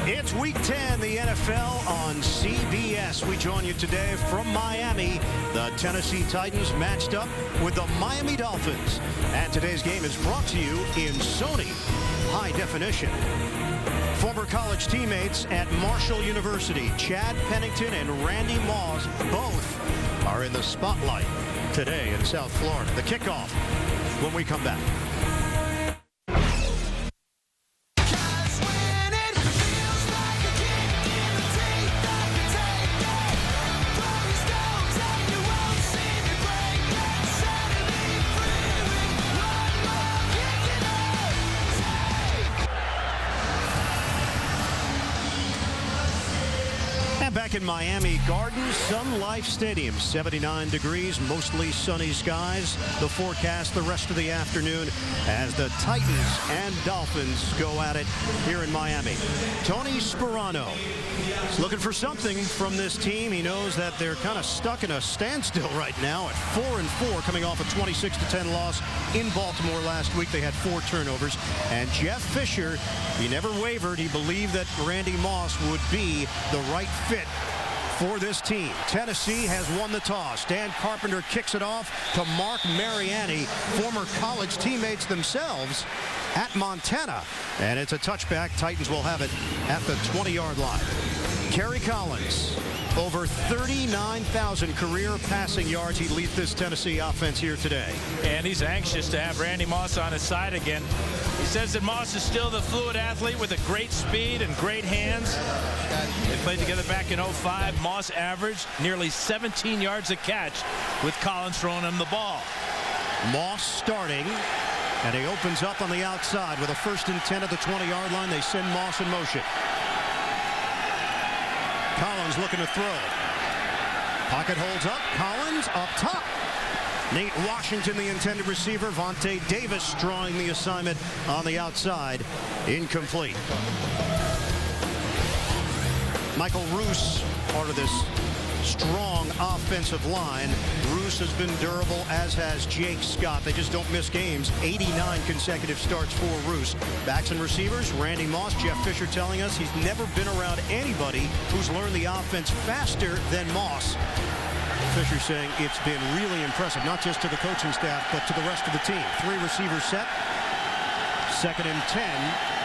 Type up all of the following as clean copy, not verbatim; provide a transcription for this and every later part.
It's Week 10, the NFL on CBS. We join you today from Miami. The Tennessee Titans matched up with the Miami Dolphins. And today's game is brought to you in Sony High Definition. Former college teammates at Marshall University, Chad Pennington and Randy Moss, both are in the spotlight today in South Florida. The kickoff when we come back. Back in Miami Gardens, Sun Life Stadium, 79 degrees, mostly sunny skies. The forecast the rest of the afternoon as the Titans and Dolphins go at it here in Miami. Tony Sperano is looking for something from this team. He knows that they're kind of stuck in a standstill right now at 4-4, coming off a 26-10 loss in Baltimore last week. They had 4 turnovers. And Jeff Fisher, he never wavered. He believed that Randy Moss would be the right fit for this team. Tennessee has won the toss. Dan Carpenter kicks it off to Mark Mariani, former college teammates themselves at Montana. And it's a touchback. Titans will have it at the 20-yard line. Kerry Collins, over 39,000 career passing yards. He leads this Tennessee offense here today. And he's anxious to have Randy Moss on his side again. He says that Moss is still the fluid athlete with a great speed and great hands. They played together back in 05. Moss averaged nearly 17 yards a catch with Collins throwing him the ball. Moss starting, and he opens up on the outside with a 1st and 10 at the 20-yard line. They send Moss in motion. Collins looking to throw. Pocket holds up. Collins up top. Nate Washington, the intended receiver. Vontae Davis drawing the assignment on the outside. Incomplete. Michael Roos, part of this strong offensive line. Roos has been durable, as has Jake Scott. They just don't miss games. 89 consecutive starts for Roos. Backs and receivers, Randy Moss. Jeff Fisher telling us he's never been around anybody who's learned the offense faster than Moss. Fisher saying it's been really impressive, not just to the coaching staff, but to the rest of the team. 3 receivers set. 2nd and 10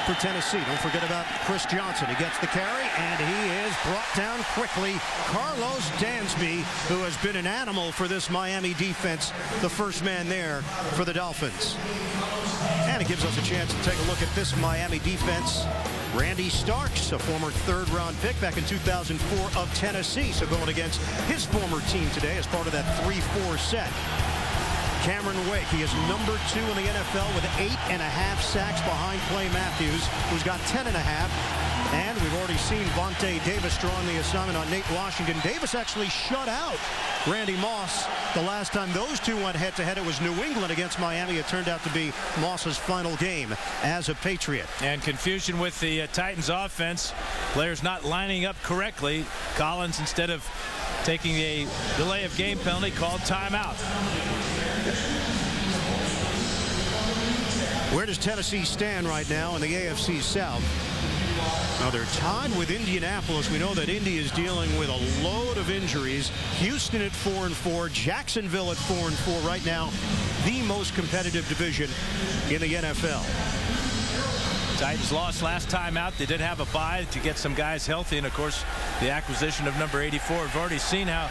for Tennessee. Don't forget about Chris Johnson. He gets the carry, and he is brought down quickly. Carlos Dansby, who has been an animal for this Miami defense, the first man there for the Dolphins. And it gives us a chance to take a look at this Miami defense. Randy Starks, a former 3rd-round pick back in 2004 of Tennessee, so going against his former team today as part of that 3-4 set. Cameron Wake, he is number 2 in the NFL with 8.5 sacks behind Clay Matthews, who's got 10.5. And we've already seen Vontae Davis drawing the assignment on Nate Washington. Davis actually shut out Randy Moss. The last time those two went head-to-head, it was New England against Miami. It turned out to be Moss's final game as a Patriot. And confusion with the Titans offense. Players not lining up correctly. Collins, instead of taking a delay of game penalty, called timeout. Where does Tennessee stand right now in the AFC South? Now they're tied with Indianapolis. We know that Indy is dealing with a load of injuries. Houston at 4-4, Jacksonville at 4-4 right now. The most competitive division in the NFL. Titans lost last time out. They did have a bye to get some guys healthy, and of course the acquisition of number 84. We've already seen how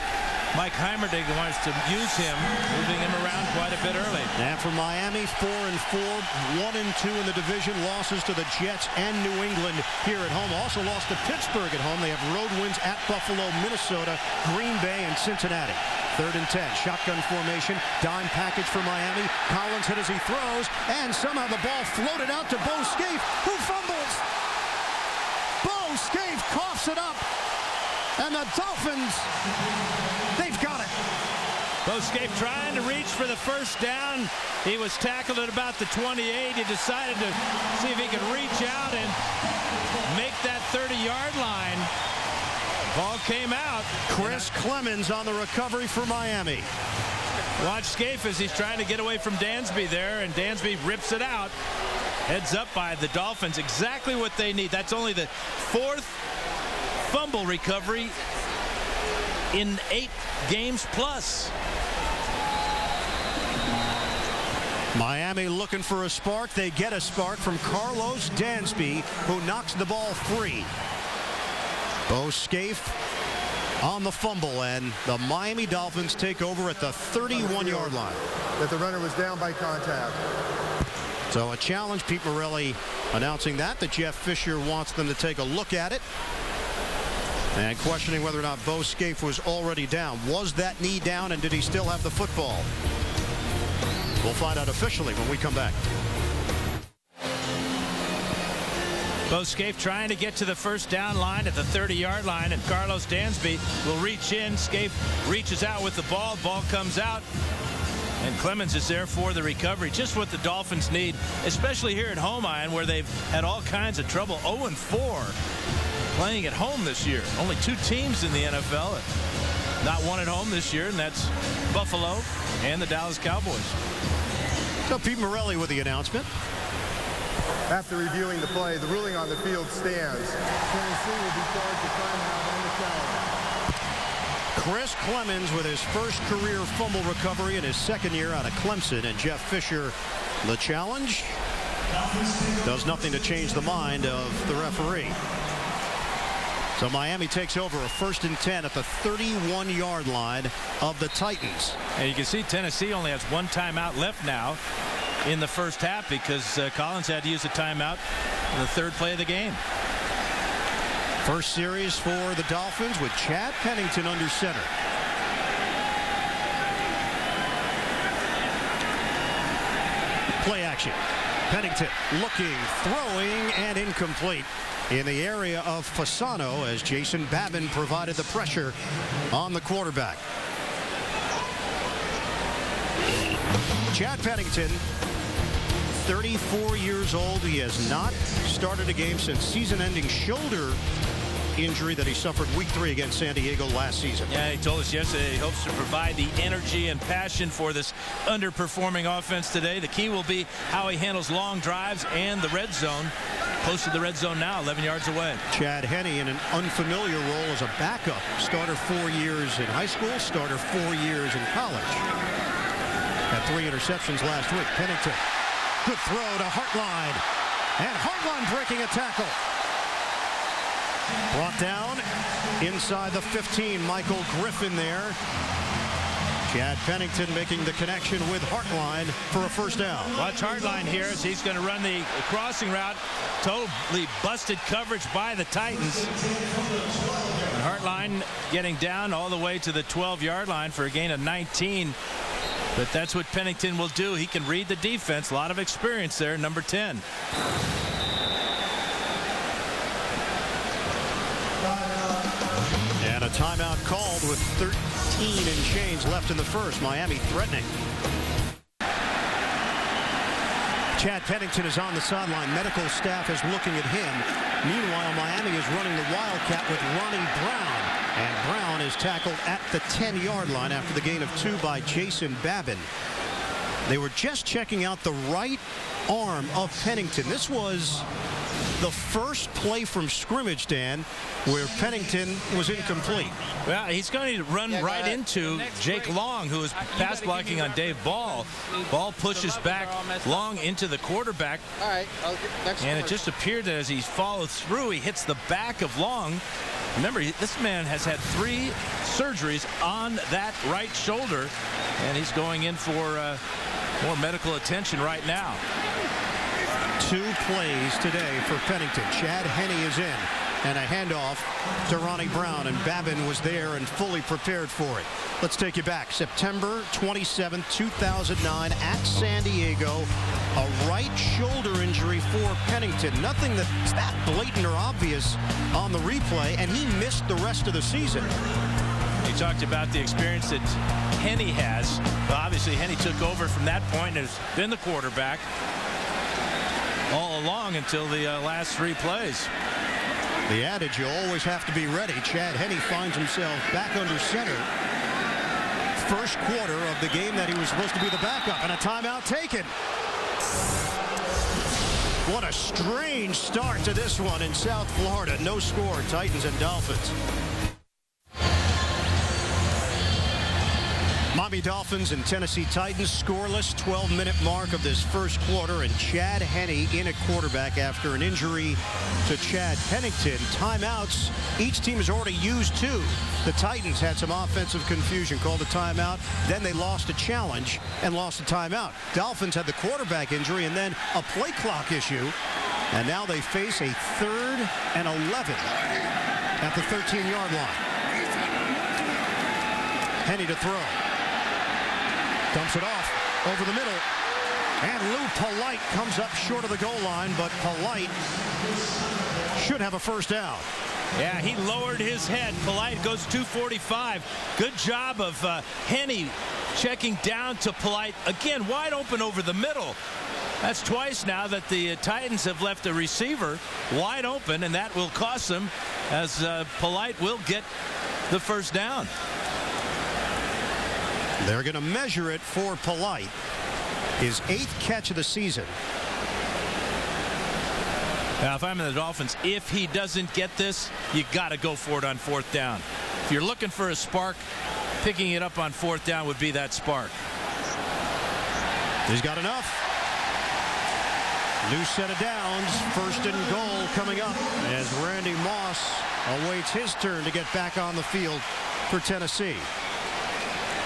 Mike Heimerdinger wants to use him, moving him around quite a bit early. And for Miami, 4-4, 1-2 in the division. Losses to the Jets and New England here at home. Also lost to Pittsburgh at home. They have road wins at Buffalo, Minnesota, Green Bay, and Cincinnati. 3rd and 10, shotgun formation, dime package for Miami. Collins hit as he throws, and somehow the ball floated out to Bo Scaife, who fumbles. Bo Scaife coughs it up, and the Dolphins, they've got it. Bo Scaife trying to reach for the 1st down. He was tackled at about the 28. He decided to see if he could reach out and make that 30-yard line. Ball came out. Chris Clemens on the recovery for Miami. Watch Scaife as he's trying to get away from Dansby there, and Dansby rips it out. Heads up by the Dolphins. Exactly what they need. That's only the 4th fumble recovery in 8 games plus. Miami looking for a spark. They get a spark from Carlos Dansby, who knocks the ball free. Bo Scaife on the fumble, and the Miami Dolphins take over at the 31-yard line. That the runner was down by contact. So a challenge. Pete Morelli announcing that Jeff Fisher wants them to take a look at it. And questioning whether or not Bo Scaife was already down. Was that knee down, and did he still have the football? We'll find out officially when we come back. Bo Scaife trying to get to the first down line at the 30-yard line, and Carlos Dansby will reach in. Scaife reaches out with the ball. Ball comes out, and Clemens is there for the recovery. Just what the Dolphins need, especially here at home, Ian, where they've had all kinds of trouble. 0-4 playing at home this year. Only 2 teams in the NFL not one at home this year, and that's Buffalo and the Dallas Cowboys. So Pete Morelli with the announcement. After reviewing the play, the ruling on the field stands. Tennessee will be charged with timeout on the challenge. Chris Clemens with his first career fumble recovery in his 2nd year out of Clemson, and Jeff Fisher the challenge. Does nothing to change the mind of the referee. So Miami takes over a 1st and 10 at the 31-yard line of the Titans. And you can see Tennessee only has 1 timeout left now in the first half, because Collins had to use a timeout in the 3rd play of the game. First series for the Dolphins with Chad Pennington under center. Play action. Pennington looking, throwing, and incomplete in the area of Fasano as Jason Babin provided the pressure on the quarterback. Chad Pennington, 34 years old. He has not started a game since season-ending shoulder injury that he suffered week 3 against San Diego last season. Yeah, he told us yesterday he hopes to provide the energy and passion for this underperforming offense today. The key will be how he handles long drives and the red zone. Close to the red zone now, 11 yards away. Chad Henne in an unfamiliar role as a backup. Starter 4 years in high school, starter 4 years in college. Had 3 interceptions last week. Pennington, good throw to Hartline. And Hartline breaking a tackle. Brought down inside the 15. Michael Griffin there. Chad Pennington making the connection with Hartline for a first down. Watch Hartline here as he's going to run the crossing route. Totally busted coverage by the Titans. And Hartline getting down all the way to the 12-yard line for a gain of 19. But that's what Pennington will do. He can read the defense. A lot of experience there, number 10. And a timeout called with 13 and change left in the first. Miami threatening. Chad Pennington is on the sideline. Medical staff is looking at him. Meanwhile, Miami is running the Wildcat with Ronnie Brown. And Brown is tackled at the 10-yard line after the gain of 2 by Jason Babin. They were just checking out the right arm of Pennington. This was the first play from scrimmage, Dan, where Pennington was incomplete. Well, he's going to run right into Jake Long, who is pass blocking on Dave Ball. Ball pushes back Long into the quarterback. All right. And it just appeared that as he follows through, he hits the back of Long. Remember, this man has had 3 surgeries on that right shoulder, and he's going in for more medical attention right now. 2 plays today for Pennington. Chad Henne is in, and a handoff to Ronnie Brown, and Babin was there and fully prepared for it. Let's take you back. September 27, 2009 at San Diego. A right shoulder injury for Pennington. Nothing that's that blatant or obvious on the replay, and he missed the rest of the season. He talked about the experience that Henne has. Well, obviously, Henne took over from that point and has been the quarterback all along until the last 3 plays. The adage, you always have to be ready. Chad Henne finds himself back under center. First quarter of the game that he was supposed to be the backup, and a timeout taken. What a strange start to this one in South Florida. No score, Titans and Dolphins. Miami Dolphins and Tennessee Titans scoreless. 12-minute mark of this first quarter, and Chad Henne in at quarterback after an injury to Chad Pennington. Timeouts. Each team has already used 2. The Titans had some offensive confusion, called a timeout. Then they lost a challenge and lost a timeout. Dolphins had the quarterback injury and then a play clock issue. And now they face a 3rd and 11 at the 13-yard line. Henne to throw. Dumps it off over the middle. And Lou Polite comes up short of the goal line, but Polite should have a first down. Yeah, he lowered his head. Polite goes 245. Good job of Henne checking down to Polite. Again, wide open over the middle. That's twice now that the Titans have left a receiver wide open, and that will cost them, as Polite will get the first down. They're going to measure it for Polite. His 8th catch of the season. Now, if I'm in the Dolphins, if he doesn't get this, you got to go for it on 4th down. If you're looking for a spark, picking it up on 4th down would be that spark. He's got enough. New set of downs. 1st and goal coming up as Randy Moss awaits his turn to get back on the field for Tennessee.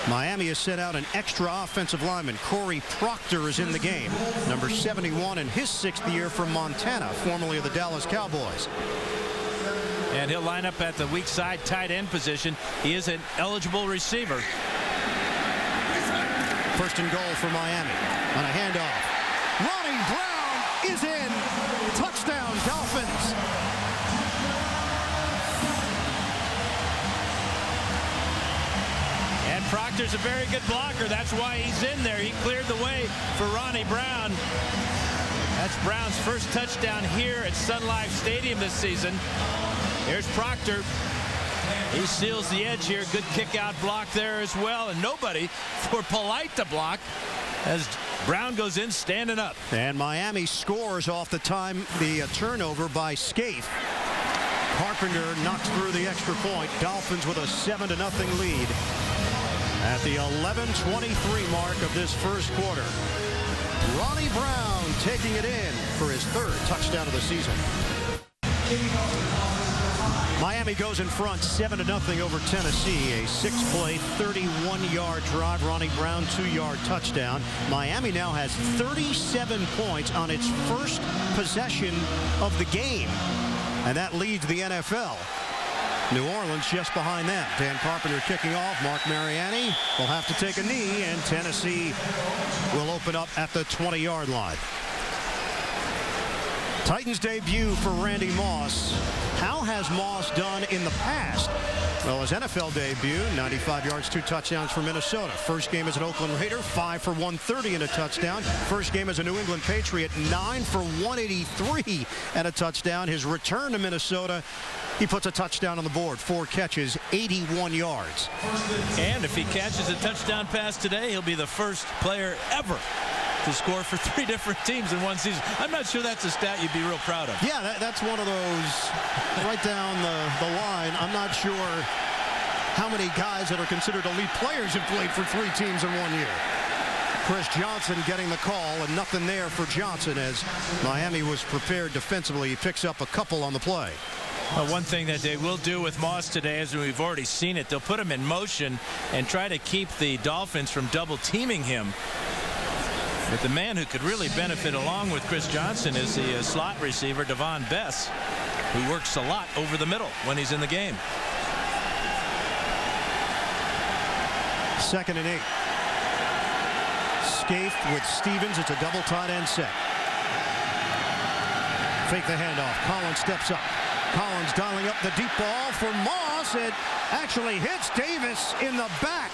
Miami has sent out an extra offensive lineman. Corey Proctor is in the game. Number 71 in his 6th year from Montana, formerly of the Dallas Cowboys. And he'll line up at the weak side tight end position. He is an eligible receiver. 1st and goal for Miami on a handoff. Ronnie Brown is in. Touchdown, Dolphins. Proctor's a very good blocker. That's why he's in there. He cleared the way for Ronnie Brown. That's Brown's first touchdown here at Sun Life Stadium this season. Here's Proctor. He seals the edge here. Good kick out block there as well. And nobody for Polite to block as Brown goes in standing up. And Miami scores off the turnover by Scaife. Carpenter knocks through the extra point. Dolphins with a 7-0 lead at the 11:23 mark of this first quarter. Ronnie Brown taking it in for his 3rd touchdown of the season. Miami goes in front 7-0 over Tennessee. A 6-play, 31-yard drive. Ronnie Brown 2-yard touchdown. Miami now has 37 points on its first possession of the game. And that leads the NFL. New Orleans just behind them. Dan Carpenter kicking off. Mark Mariani will have to take a knee, and Tennessee will open up at the 20-yard line. Titans debut for Randy Moss. How has Moss done in the past? Well, his NFL debut, 95 yards, 2 touchdowns for Minnesota. First game as an Oakland Raider, 5 for 130 and a touchdown. First game as a New England Patriot, 9 for 183 and a touchdown. His return to Minnesota, he puts a touchdown on the board. 4 catches, 81 yards. And if he catches a touchdown pass today, he'll be the first player ever to score for 3 different teams in one season. I'm not sure that's a stat you'd be real proud of. Yeah, that's one of those right down the line. I'm not sure how many guys that are considered elite players have played for 3 teams in 1 year. Chris Johnson getting the call, and nothing there for Johnson as Miami was prepared defensively. He picks up a couple on the play. Well, one thing that they will do with Moss today, as we've already seen it, they'll put him in motion and try to keep the Dolphins from double teaming him. But the man who could really benefit along with Chris Johnson is the slot receiver, Devon Bess, who works a lot over the middle when he's in the game. 2nd and 8. Scaife with Stevens. It's a double tight end set. Fake the handoff. Collins steps up. Collins dialing up the deep ball for Moss. It actually hits Davis in the back.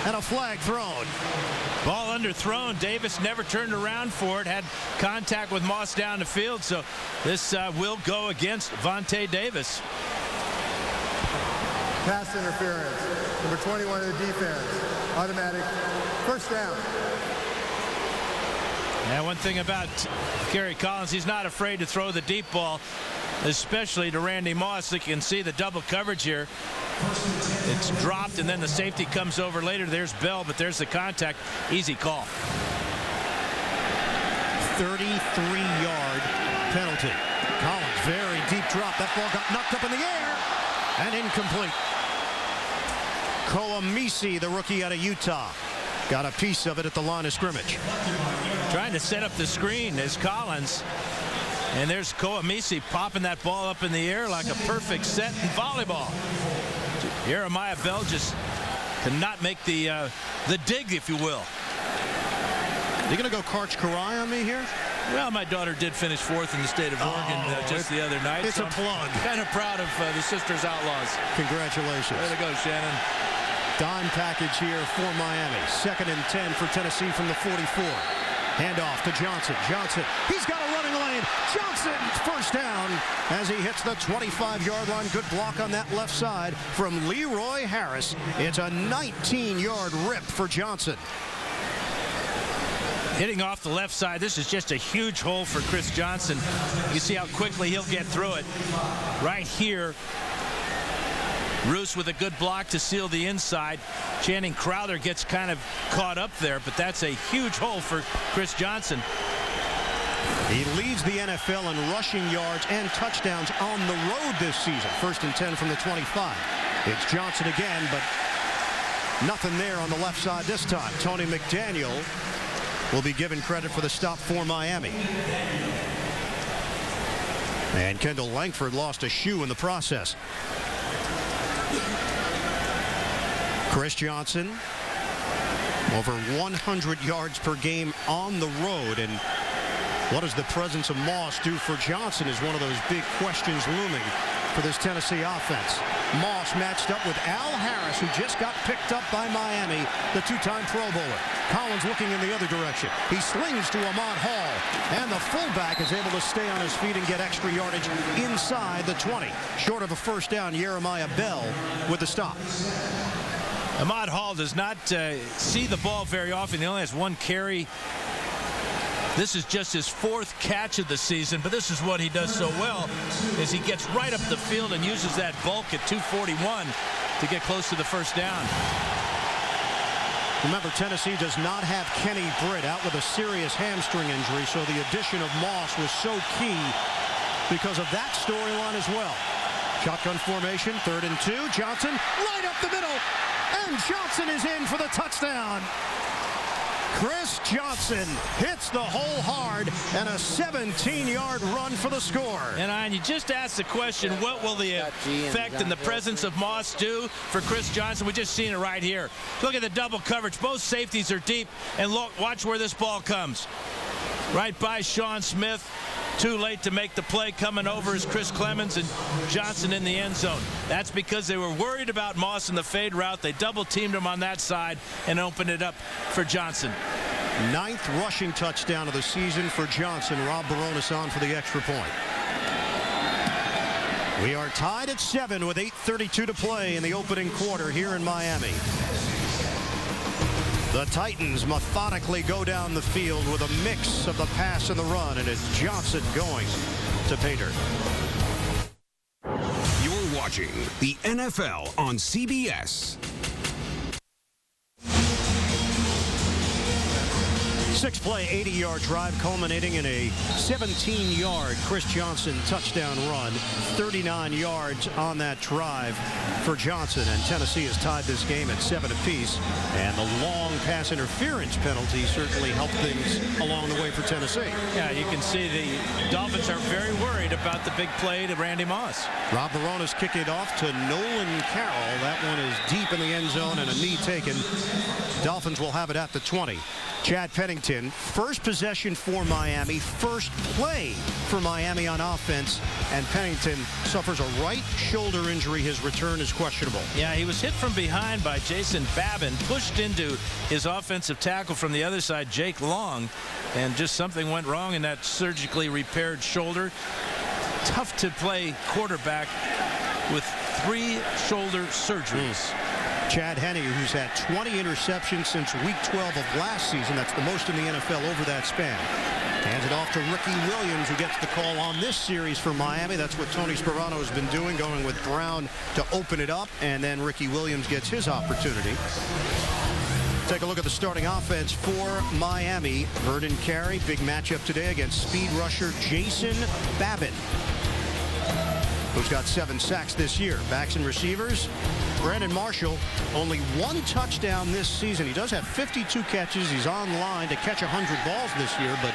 And a flag thrown. Ball underthrown. Davis never turned around for it. Had contact with Moss down the field. So this will go against Vontae Davis. Pass interference. Number 21 of the defense. Automatic first down. And one thing about Gary Collins, he's not afraid to throw the deep ball, especially to Randy Moss. You can see the double coverage here. It's dropped, and then the safety comes over later. There's Bell, but there's the contact. Easy call. 33-yard penalty. Collins, very deep drop. That ball got knocked up in the air and incomplete. Koamisi, the rookie out of Utah, got a piece of it at the line of scrimmage. Trying to set up the screen is Collins. And there's Koamisi popping that ball up in the air like a perfect set in volleyball. Jeremiah Bell just cannot make the dig, if you will. You going to go Karch Karai on me here? Well, my daughter did finish 4th in the state of Oregon just the other night. It's so a plug. I'm kind of proud of the Sisters Outlaws. Congratulations. Way to go, Shannon. Dime package here for Miami. 2nd and 10 for Tennessee from the 44. Handoff to Johnson. Johnson, he's got a running lane. Johnson, first down as he hits the 25-yard line. Good block on that left side from Leroy Harris. It's a 19-yard rip for Johnson. Hitting off the left side, this is just a huge hole for Chris Johnson. You see how quickly he'll get through it. Right here, Roos with a good block to seal the inside. Channing Crowder gets kind of caught up there, but that's a huge hole for Chris Johnson. He leads the NFL in rushing yards and touchdowns on the road this season. 1st and 10 from the 25. It's Johnson again, but nothing there on the left side this time. Tony McDaniel will be given credit for the stop for Miami. And Kendall Langford lost a shoe in the process. Chris Johnson, over 100 yards per game on the road. And what does the presence of Moss do for Johnson is one of those big questions looming for this Tennessee offense. Moss matched up with Al Harris, who just got picked up by Miami, the 2-time Pro Bowler. Collins looking in the other direction. He slings to Ahmad Hall, and the fullback is able to stay on his feet and get extra yardage inside the 20. Short of a first down, Jeremiah Bell with the stop. Ahmad Hall does not see the ball very often. He only has 1 carry. This is just his 4th catch of the season, but this is what he does so well, is he gets right up the field and uses that bulk at 241 to get close to the first down. Remember, Tennessee does not have Kenny Britt out with a serious hamstring injury, so the addition of Moss was so key because of that storyline as well. Shotgun formation, 3rd and 2. Johnson, right up the middle, and Johnson is in for the touchdown. Chris Johnson hits the hole hard, and a 17-yard run for the score. And you just asked the question, what will the effect and the presence of Moss do for Chris Johnson? We just seen it right here. Look at the double coverage. Both safeties are deep, and look, watch where this ball comes. Right by Sean Smith. Too late to make the play. Coming over is Chris Clemens, and Johnson in the end zone. That's because they were worried about Moss in the fade route. They double-teamed him on that side and opened it up for Johnson. 9th rushing touchdown of the season for Johnson. Rob Baronis on for the extra point. We are tied at 7 with 8:32 to play in the opening quarter here in Miami. The Titans methodically go down the field with a mix of the pass and the run, and it's Johnson going to Painter. You're watching the NFL on CBS. 6-play, 80-yard drive culminating in a 17-yard Chris Johnson touchdown run. 39 yards on that drive for Johnson, and Tennessee has tied this game at 7 apiece. And the long pass interference penalty certainly helped things along the way for Tennessee. Yeah, you can see the Dolphins are very worried about the big play to Randy Moss. Rob Baronis kicking it off to Nolan Carroll. That one is deep in the end zone and a knee taken. Dolphins will have it at the 20. Chad Pennington, first possession for Miami, first play for Miami on offense, and Pennington suffers a right shoulder injury. His return is questionable. Yeah, he was hit from behind by Jason Babin, pushed into his offensive tackle from the other side, Jake Long, and just something went wrong in that surgically repaired shoulder. Tough to play quarterback with 3 shoulder surgeries. Chad Henne, who's had 20 interceptions since week 12 of last season. That's the most in the NFL over that span. Hands it off to Ricky Williams, who gets the call on this series for Miami. That's what Tony Sparano has been doing, going with Brown to open it up, and then Ricky Williams gets his opportunity. Take a look at the starting offense for Miami. Vernon Carey, big matchup today against speed rusher Jason Babin, who's got 7 sacks this year. Backs and receivers, Brandon Marshall, only 1 touchdown this season. He does have 52 catches. He's on line to catch 100 balls this year, but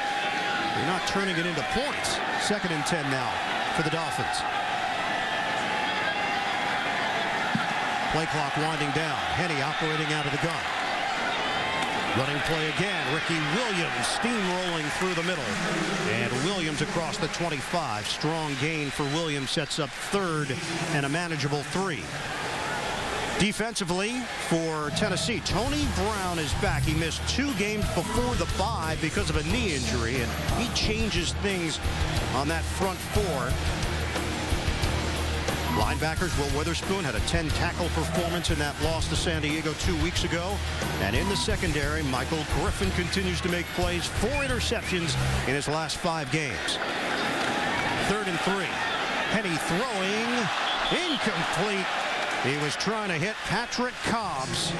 they're not turning it into points. 2nd and 10 now for the Dolphins. Play clock winding down. Henne operating out of the gun. Running play again. Ricky Williams steamrolling through the middle. And Williams across the 25. Strong gain for Williams, sets up 3rd and a manageable 3. Defensively for Tennessee, Tony Brown is back. He missed 2 games before the bye because of a knee injury, and he changes things on that front 4. Linebackers, Will Witherspoon had a 10-tackle performance in that loss to San Diego 2 weeks ago. And in the secondary, Michael Griffin continues to make plays. 4 interceptions in his last 5 games. 3rd and 3. Henne throwing. Incomplete. He was trying to hit Patrick Cobbs.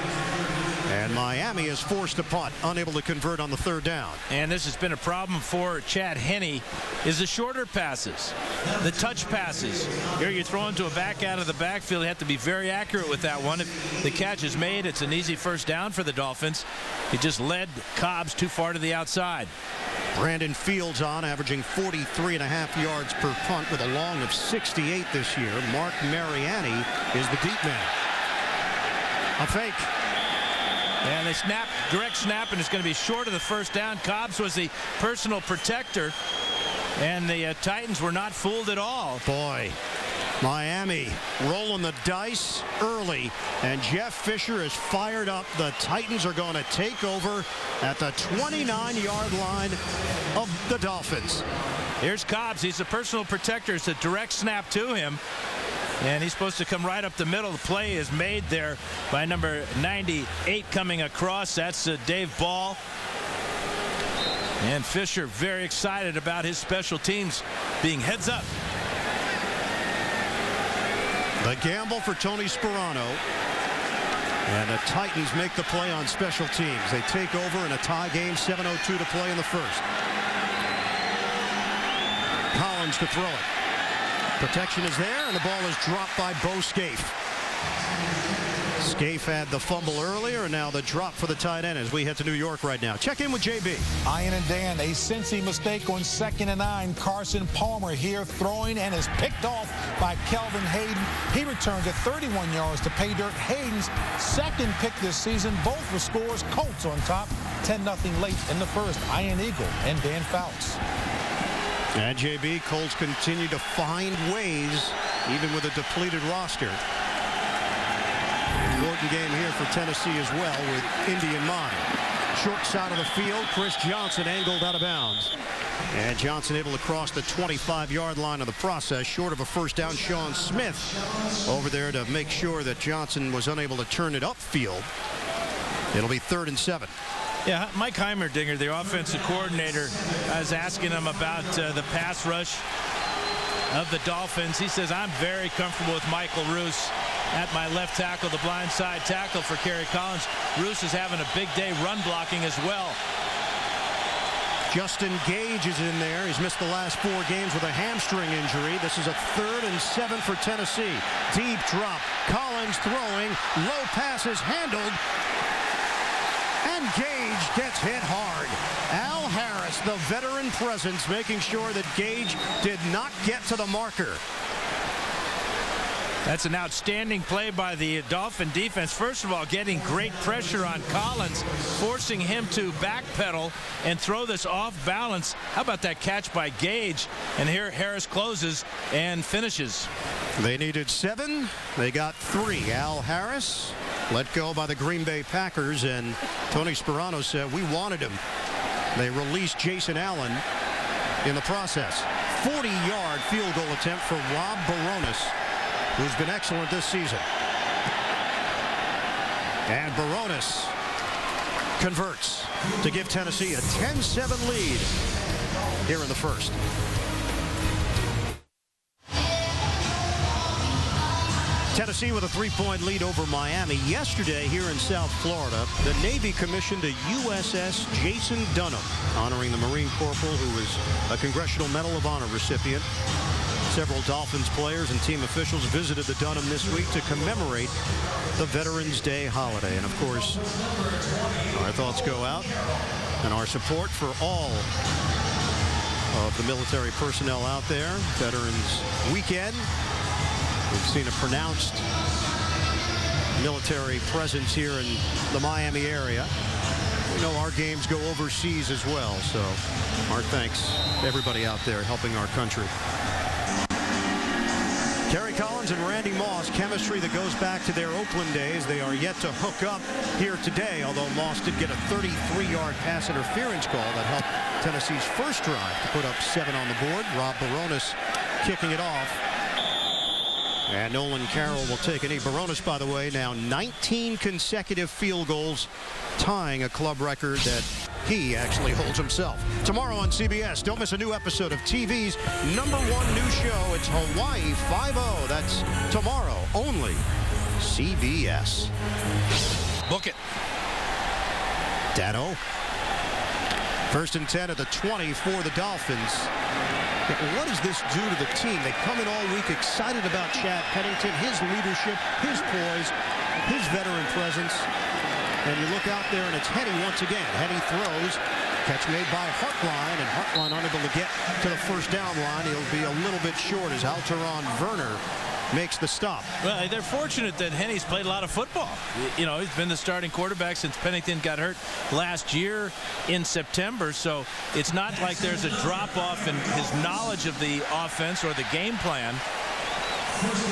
And Miami is forced to punt, unable to convert on the 3rd down. And this has been a problem for Chad Henne, is the shorter passes, the touch passes. Here you're throwing to a back out of the backfield. You have to be very accurate with that one. If the catch is made, it's an easy 1st down for the Dolphins. He just led Cobbs too far to the outside. Brandon Fields on, averaging 43.5 yards per punt with a long of 68 this year. Mark Mariani is the deep man. A fake. And they snap, direct snap, and it's going to be short of the 1st down. Cobbs was the personal protector, and the Titans were not fooled at all. Boy, Miami rolling the dice early, and Jeff Fisher is fired up. The Titans are going to take over at the 29-yard line of the Dolphins. Here's Cobbs. He's the personal protector. It's a direct snap to him, and he's supposed to come right up the middle. The play is made there by number 98 coming across. That's Dave Ball. And Fisher very excited about his special teams being heads up. The gamble for Tony Sparano. And the Titans make the play on special teams. They take over in a tie game, 7:02 to play in the 1st. Collins to throw it. Protection is there, and the ball is dropped by Bo Scaife. Scaife had the fumble earlier, and now the drop for the tight end as we head to New York right now. Check in with JB. Ian and Dan, a Cincy mistake on 2nd and 9. Carson Palmer here throwing and is picked off by Kelvin Hayden. He returned to 31 yards to pay dirt. Hayden's 2nd pick this season. Both were scores. Colts on top, 10-0 late in the 1st. Ian Eagle and Dan Fouts. And JB, Colts continue to find ways, even with a depleted roster. Important game here for Tennessee as well, with Indy in mind. Short side of the field, Chris Johnson angled out of bounds. And Johnson able to cross the 25-yard line of the process, short of a 1st down. Sean Smith over there to make sure that Johnson was unable to turn it upfield. It'll be 3rd and 7. Yeah, Mike Heimerdinger, the offensive coordinator, I was asking him about the pass rush of the Dolphins. He says, I'm very comfortable with Michael Roos at my left tackle, the blind side tackle for Kerry Collins. Roos is having a big day run blocking as well. Justin Gage is in there. He's missed the last 4 games with a hamstring injury. This is a 3rd and 7 for Tennessee. Deep drop. Collins throwing. Low pass is handled. And Gage gets hit hard. Al Harris, the veteran presence, making sure that Gage did not get to the marker. That's an outstanding play by the Dolphin defense. First of all, getting great pressure on Collins, forcing him to backpedal and throw this off balance. How about that catch by Gage? And here Harris closes and finishes. They needed 7. They got 3. Al Harris let go by the Green Bay Packers, and Tony Sparano said, we wanted him. They released Jason Allen in the process. 40-yard field goal attempt for Rob Baronis, who's been excellent this season. And Baronis converts to give Tennessee a 10-7 lead here in the first. Tennessee with a 3-point lead over Miami. Yesterday here in South Florida, the Navy commissioned a USS Jason Dunham, honoring the Marine Corporal who was a Congressional Medal of Honor recipient. Several Dolphins players and team officials visited the Dunham this week to commemorate the Veterans Day holiday. And of course, our thoughts go out and our support for all of the military personnel out there. Veterans Weekend. We've seen a pronounced military presence here in the Miami area. We know our games go overseas as well, so our thanks to everybody out there helping our country. Kerry Collins and Randy Moss, chemistry that goes back to their Oakland days. They are yet to hook up here today, although Moss did get a 33-yard pass interference call that helped Tennessee's first drive to put up 7 on the board. Rob Baronis kicking it off. And Nolan Carroll will take a knee. Baronis, by the way, now 19 consecutive field goals, tying a club record that he actually holds himself. Tomorrow on CBS, don't miss a new episode of TV's #1 new show. It's Hawaii Five-0. That's tomorrow only. CBS. Book it. Dano. 1st and 10 at the 20 for the Dolphins. What does this do to the team? They come in all week excited about Chad Pennington, his leadership, his poise, his veteran presence. And you look out there and it's Henny once again. Henny throws. Catch made by Hartline, and Hartline unable to get to the first down line. He'll be a little bit short as Alteron Werner makes the stop. Well, they're fortunate that Henny's played a lot of football. You know, he's been the starting quarterback since Pennington got hurt last year in September, so it's not like there's a drop-off in his knowledge of the offense or the game plan.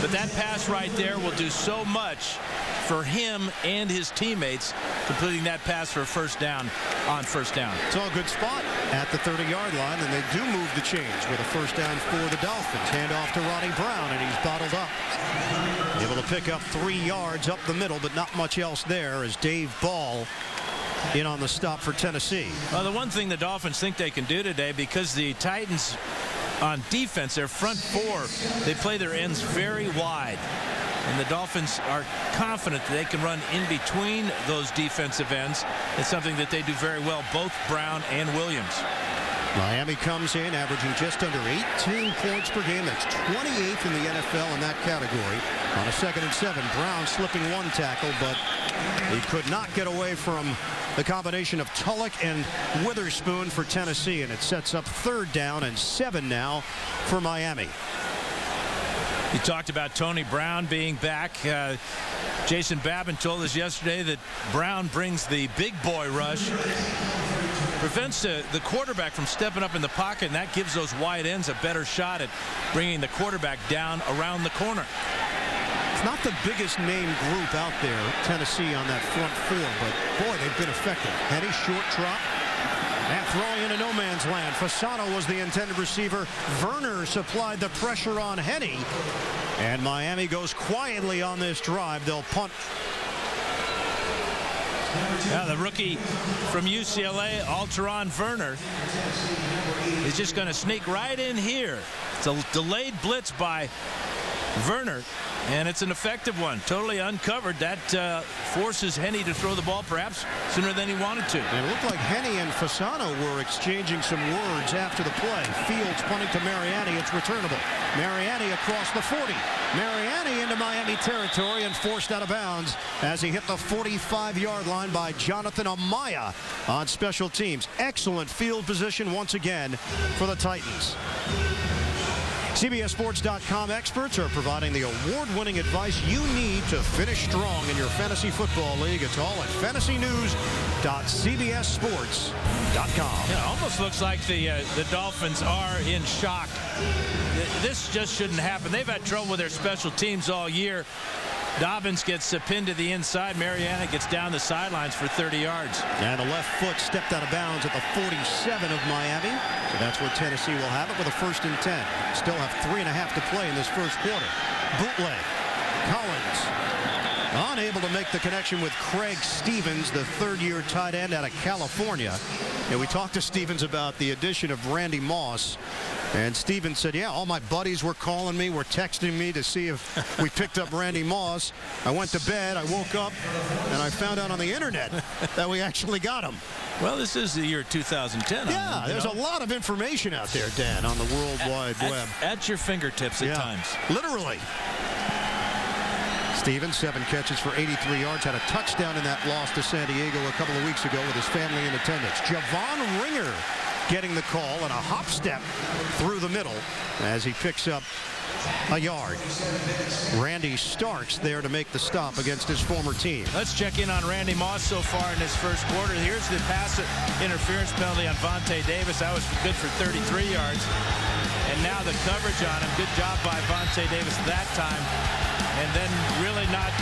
But that pass right there will do so much for him and his teammates, completing that pass for a first down on first down. It's all a good spot at the 30-yard line, and they do move the change with a first down for the Dolphins. Hand off to Ronnie Brown, and he's bottled up. Able to pick up 3 yards up the middle, but not much else there as Dave Ball in on the stop for Tennessee. Well, the one thing the Dolphins think they can do today, because the Titans on defense, their front four, they play their ends very wide. And the Dolphins are confident that they can run in between those defensive ends. It's something that they do very well, both Brown and Williams. Miami comes in averaging just under 18 points per game. That's 28th in the NFL in that category. On a 2nd and 7, Brown slipping one tackle, but he could not get away from the combination of Tulloch and Witherspoon for Tennessee, and it sets up 3rd down and 7 now for Miami. You talked about Tony Brown being back. Jason Babin told us yesterday that Brown brings the big boy rush, prevents the quarterback from stepping up in the pocket, and that gives those wide ends a better shot at bringing the quarterback down around the corner. It's not the biggest name group out there, Tennessee, on that front four, but boy, they've been effective. Henny, short drop. And throwing into no man's land. Fasano was the intended receiver. Werner supplied the pressure on Henny. And Miami goes quietly on this drive. They'll punt. Yeah, the rookie from UCLA, Alteron Werner, is just going to sneak right in here. It's a delayed blitz by Werner, and it's an effective one. Totally uncovered. That forces Henny to throw the ball perhaps sooner than he wanted to. And it looked like Henny and Fasano were exchanging some words after the play. Fields punting to Mariani. It's returnable. Mariani across the 40. Mariani into Miami territory and forced out of bounds as he hit the 45-yard line by Jonathan Amaya on special teams. Excellent field position once again for the Titans. CBSSports.com experts are providing the award-winning advice you need to finish strong in your fantasy football league. It's all at fantasynews.cbssports.com. It almost looks like the Dolphins are in shock. This just shouldn't happen. They've had trouble with their special teams all year. Dobbins gets pinned to the inside. Mariana gets down the sidelines for 30 yards. And the left foot stepped out of bounds at the 47 of Miami. So that's where Tennessee will have it with a 1st and 10. Still have 3.5 to play in this first quarter. Bootleg. Collins Unable to make the connection with Craig Stevens, the third-year tight end out of California. And we talked to Stevens about the addition of Randy Moss. And Stevens said, yeah, all my buddies were calling me, were texting me to see if we picked up Randy Moss. I went to bed, I woke up, and I found out on the internet that we actually got him. Well, this is the year 2010. Yeah, there's a lot of information out there, Dan, on the World Wide Web. At your fingertips at times. Literally. Stevens, 7 catches for 83 yards, had a touchdown in that loss to San Diego a couple of weeks ago with his family in attendance. Javon Ringer getting the call and a hop step through the middle as he picks up a yard. Randy Starks there to make the stop against his former team. Let's check in on Randy Moss so far in his first quarter. Here's the pass interference penalty on Vontae Davis. That was good for 33 yards. And now the coverage on him. Good job by Vontae Davis that time. And then really not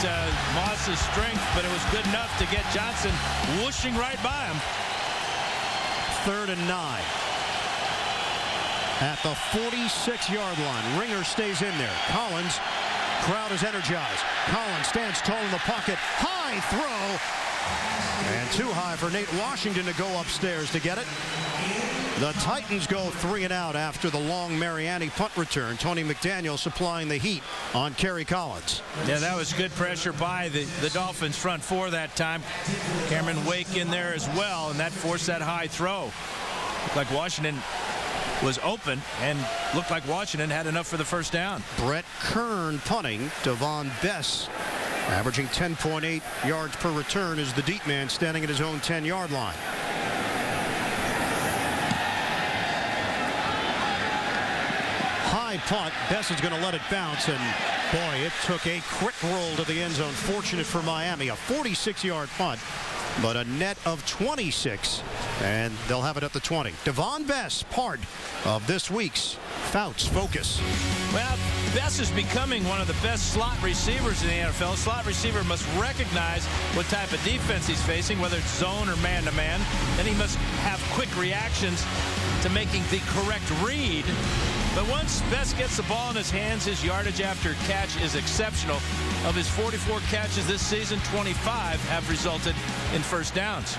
Moss's strength, but it was good enough to get Johnson whooshing right by him. 3rd and 9. At the 46-yard line. Ringer stays in there. Collins, crowd is energized. Collins stands tall in the pocket. High throw. And too high for Nate Washington to go upstairs to get it. The Titans go 3 and out after the long Mariani punt return. Tony McDaniel supplying the heat on Kerry Collins. Yeah, that was good pressure by the Dolphins front 4 that time. Cameron Wake in there as well, and that forced that high throw. Looked like Washington was open and looked like Washington had enough for the first down. Brett Kern punting. Devon Bess averaging 10.8 yards per return is the deep man standing at his own 10-yard line. High punt. Bess is going to let it bounce, and boy, it took a quick roll to the end zone. Fortunate for Miami. A 46-yard punt, but a net of 26, and they'll have it at the 20. Devon Bess, part of this week's Fouts Focus. Well, Bess is becoming one of the best slot receivers in the NFL. A slot receiver must recognize what type of defense he's facing, whether it's zone or man-to-man. Then he must have quick reactions to making the correct read. But once Bess gets the ball in his hands, his yardage after catch is exceptional. Of his 44 catches this season, 25 have resulted in first downs.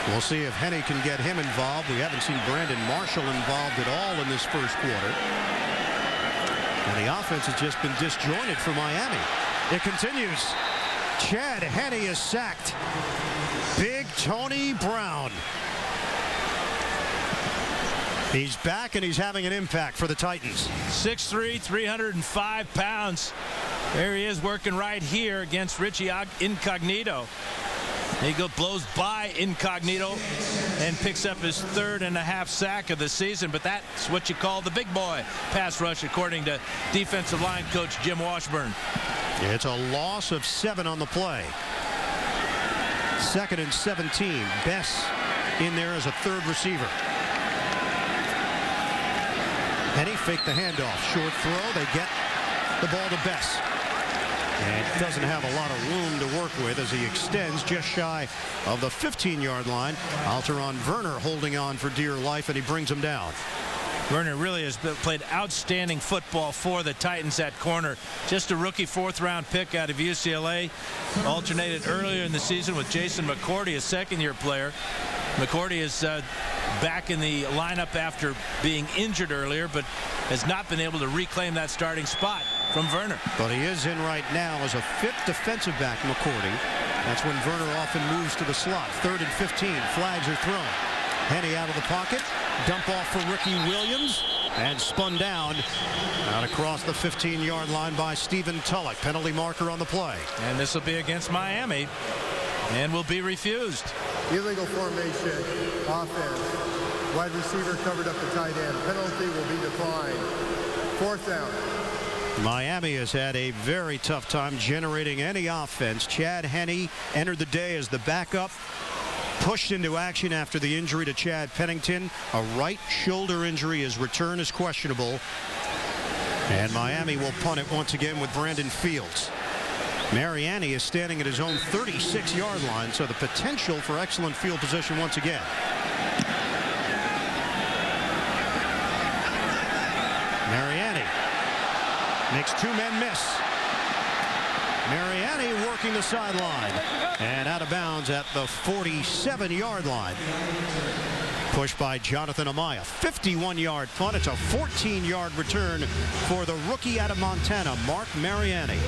We'll see if Henne can get him involved. We haven't seen Brandon Marshall involved at all in this first quarter. And the offense has just been disjointed for Miami. It continues. Chad Henne is sacked. Big Tony Brown. He's back, and he's having an impact for the Titans. 6'3", 305 pounds. There he is working right here against Richie Incognito. He blows by Incognito and picks up his 3.5 sack of the season, but that's what you call the big boy pass rush, according to defensive line coach Jim Washburn. It's a loss of 7 on the play. 2nd and 17. Bess in there as a third receiver. Henne faked the handoff. Short throw. They get the ball to Bess. And doesn't have a lot of room to work with as he extends just shy of the 15-yard line. Alteron Werner holding on for dear life, and he brings him down. Werner really has played outstanding football for the Titans at corner. Just a rookie 4th-round pick out of UCLA. Alternated earlier in the season with Jason McCourty, a second-year player. McCourty is back in the lineup after being injured earlier, but has not been able to reclaim that starting spot from Werner. But he is in right now as a 5th defensive back, McCourty. That's when Werner often moves to the slot. 3rd and 15. Flags are thrown. Henne out of the pocket. Dump off for Ricky Williams. And spun down out across the 15-yard line by Stephen Tulloch. Penalty marker on the play. And this will be against Miami and will be refused. Illegal formation, offense. Wide receiver covered up the tight end. Penalty will be declined. 4th down. Miami has had a very tough time generating any offense. Chad Henne entered the day as the backup. Pushed into action after the injury to Chad Pennington. A right shoulder injury. His return is questionable. And Miami will punt it once again with Brandon Fields. Mariani is standing at his own 36-yard line, so the potential for excellent field position once again. Mariani makes 2 men miss. Mariani works working the sideline. And out of bounds at the 47-yard line. Pushed by Jonathan Amaya. 51-yard punt. It's a 14-yard return for the rookie out of Montana, Mark Mariani.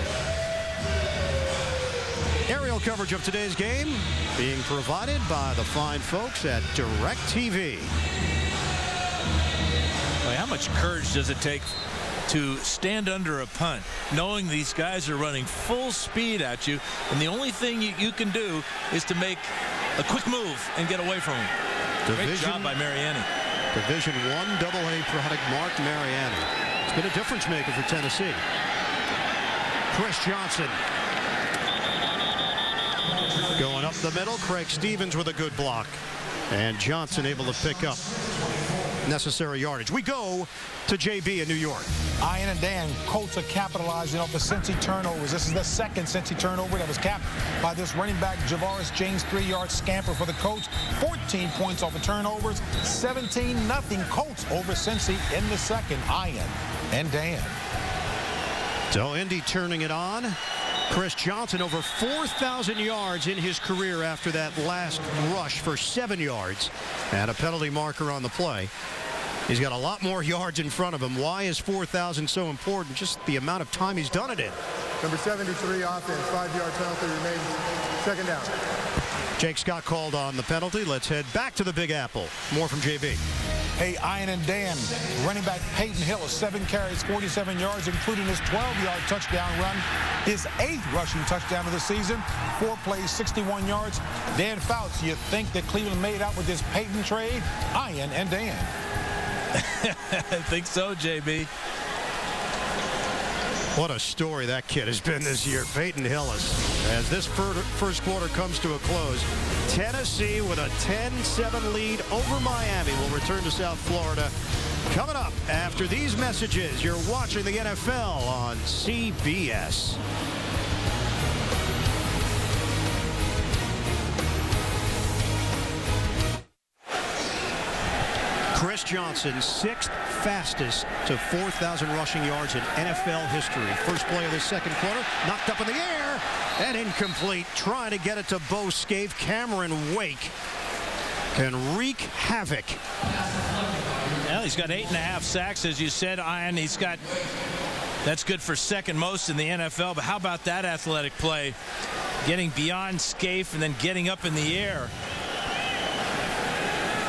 Aerial coverage of today's game being provided by the fine folks at DirecTV. Boy, how much courage does it take to stand under a punt, knowing these guys are running full speed at you, and the only thing you can do is to make a quick move and get away from them. Great job by Mariani. Division I AA product Mark Mariani. It's been a difference maker for Tennessee. Chris Johnson going up the middle. Craig Stevens with a good block. And Johnson able to pick up necessary yardage. We go to JB in New York. Ian and Dan, Colts are capitalizing off the Cincy turnovers. This is the second Cincy turnover that was capped by this running back, Javaris James, 3-yard scamper for the Colts. 14 points off of turnovers, 17-0 Colts over Cincy in the second. Ian and Dan. So Indy turning it on. Chris Johnson over 4,000 yards in his career after that last rush for 7 yards. And a penalty marker on the play. He's got a lot more yards in front of him. Why is 4,000 so important? Just the amount of time he's done it in. Number 73 offense, 5-yard penalty remains. Second down. Jake Scott called on the penalty. Let's head back to the Big Apple. More from JB. Hey, Ian and Dan, running back Peyton Hill, 7 carries, 47 yards, including his 12-yard touchdown run, his 8th rushing touchdown of the season, 4 plays, 61 yards. Dan Fouts, you think that Cleveland made out with this Peyton trade? Ian and Dan. I think so, JB. What a story that kid has been this year. Peyton Hillis. As this first quarter comes to a close, Tennessee with a 10-7 lead over Miami will return to South Florida. Coming up after these messages, you're watching the NFL on CBS. Chris Johnson, 6th fastest to 4,000 rushing yards in NFL history. First play of the second quarter, knocked up in the air and incomplete. Trying to get it to Bo Scaife. Cameron Wake can wreak havoc. Well, he's got 8.5 sacks, as you said, Ian. That's good for second most in the NFL. But how about that athletic play? Getting beyond Scaife and then getting up in the air.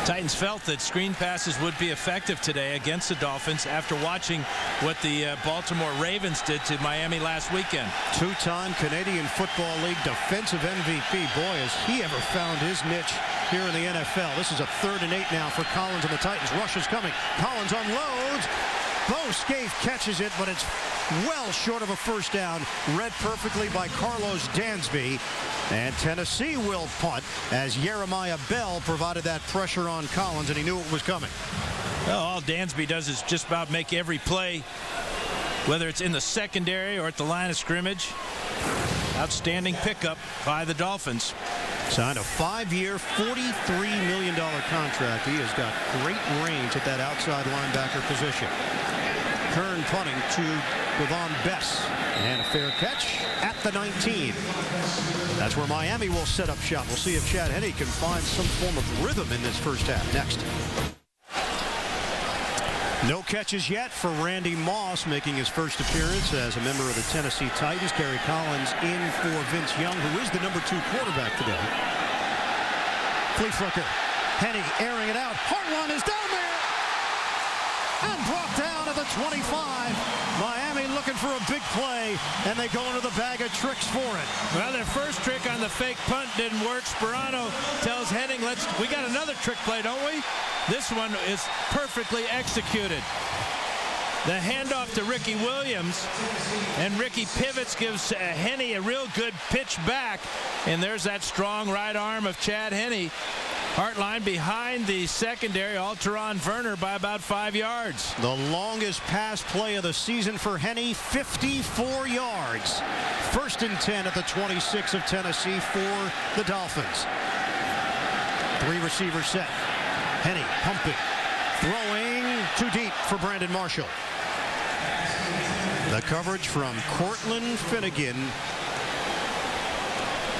Titans felt that screen passes would be effective today against the Dolphins after watching what the Baltimore Ravens did to Miami last weekend. Two-time Canadian Football League defensive MVP. Boy, has he ever found his niche here in the NFL. This is a 3rd and 8 now for Collins and the Titans. Rush is coming. Collins unloads. Bo Scaife catches it, but it's well short of a first down. Read perfectly by Carlos Dansby. And Tennessee will punt as Jeremiah Bell provided that pressure on Collins, and he knew it was coming. Well, all Dansby does is just about make every play, whether it's in the secondary or at the line of scrimmage. Outstanding pickup by the Dolphins. Signed a 5-year, $43 million contract. He has got great range at that outside linebacker position. Kern punting to Devon Bess. And a fair catch at the 19. That's where Miami will set up shop. We'll see if Chad Henne can find some form of rhythm in this first half. Next. No catches yet for Randy Moss, making his first appearance as a member of the Tennessee Titans. Gary Collins in for Vince Young, who is the number 2 quarterback today. Flea flicker. Henne airing it out. Hartline is down there. And brought down at the 25. Miami looking for a big play, and they go into the bag of tricks for it. Well, their first trick on the fake punt didn't work. Sperano tells Henning, we got another trick play, don't we? This one is perfectly executed. The handoff to Ricky Williams, and Ricky pivots, gives Henne a real good pitch back, and there's that strong right arm of Chad Henne. Hartline behind the secondary, Alteron Werner by about 5 yards. The longest pass play of the season for Henne, 54 yards. 1st and 10 at the 26 of Tennessee for the Dolphins. 3 receivers set. Henne pumping, throwing too deep for Brandon Marshall. The coverage from Cortland Finnegan.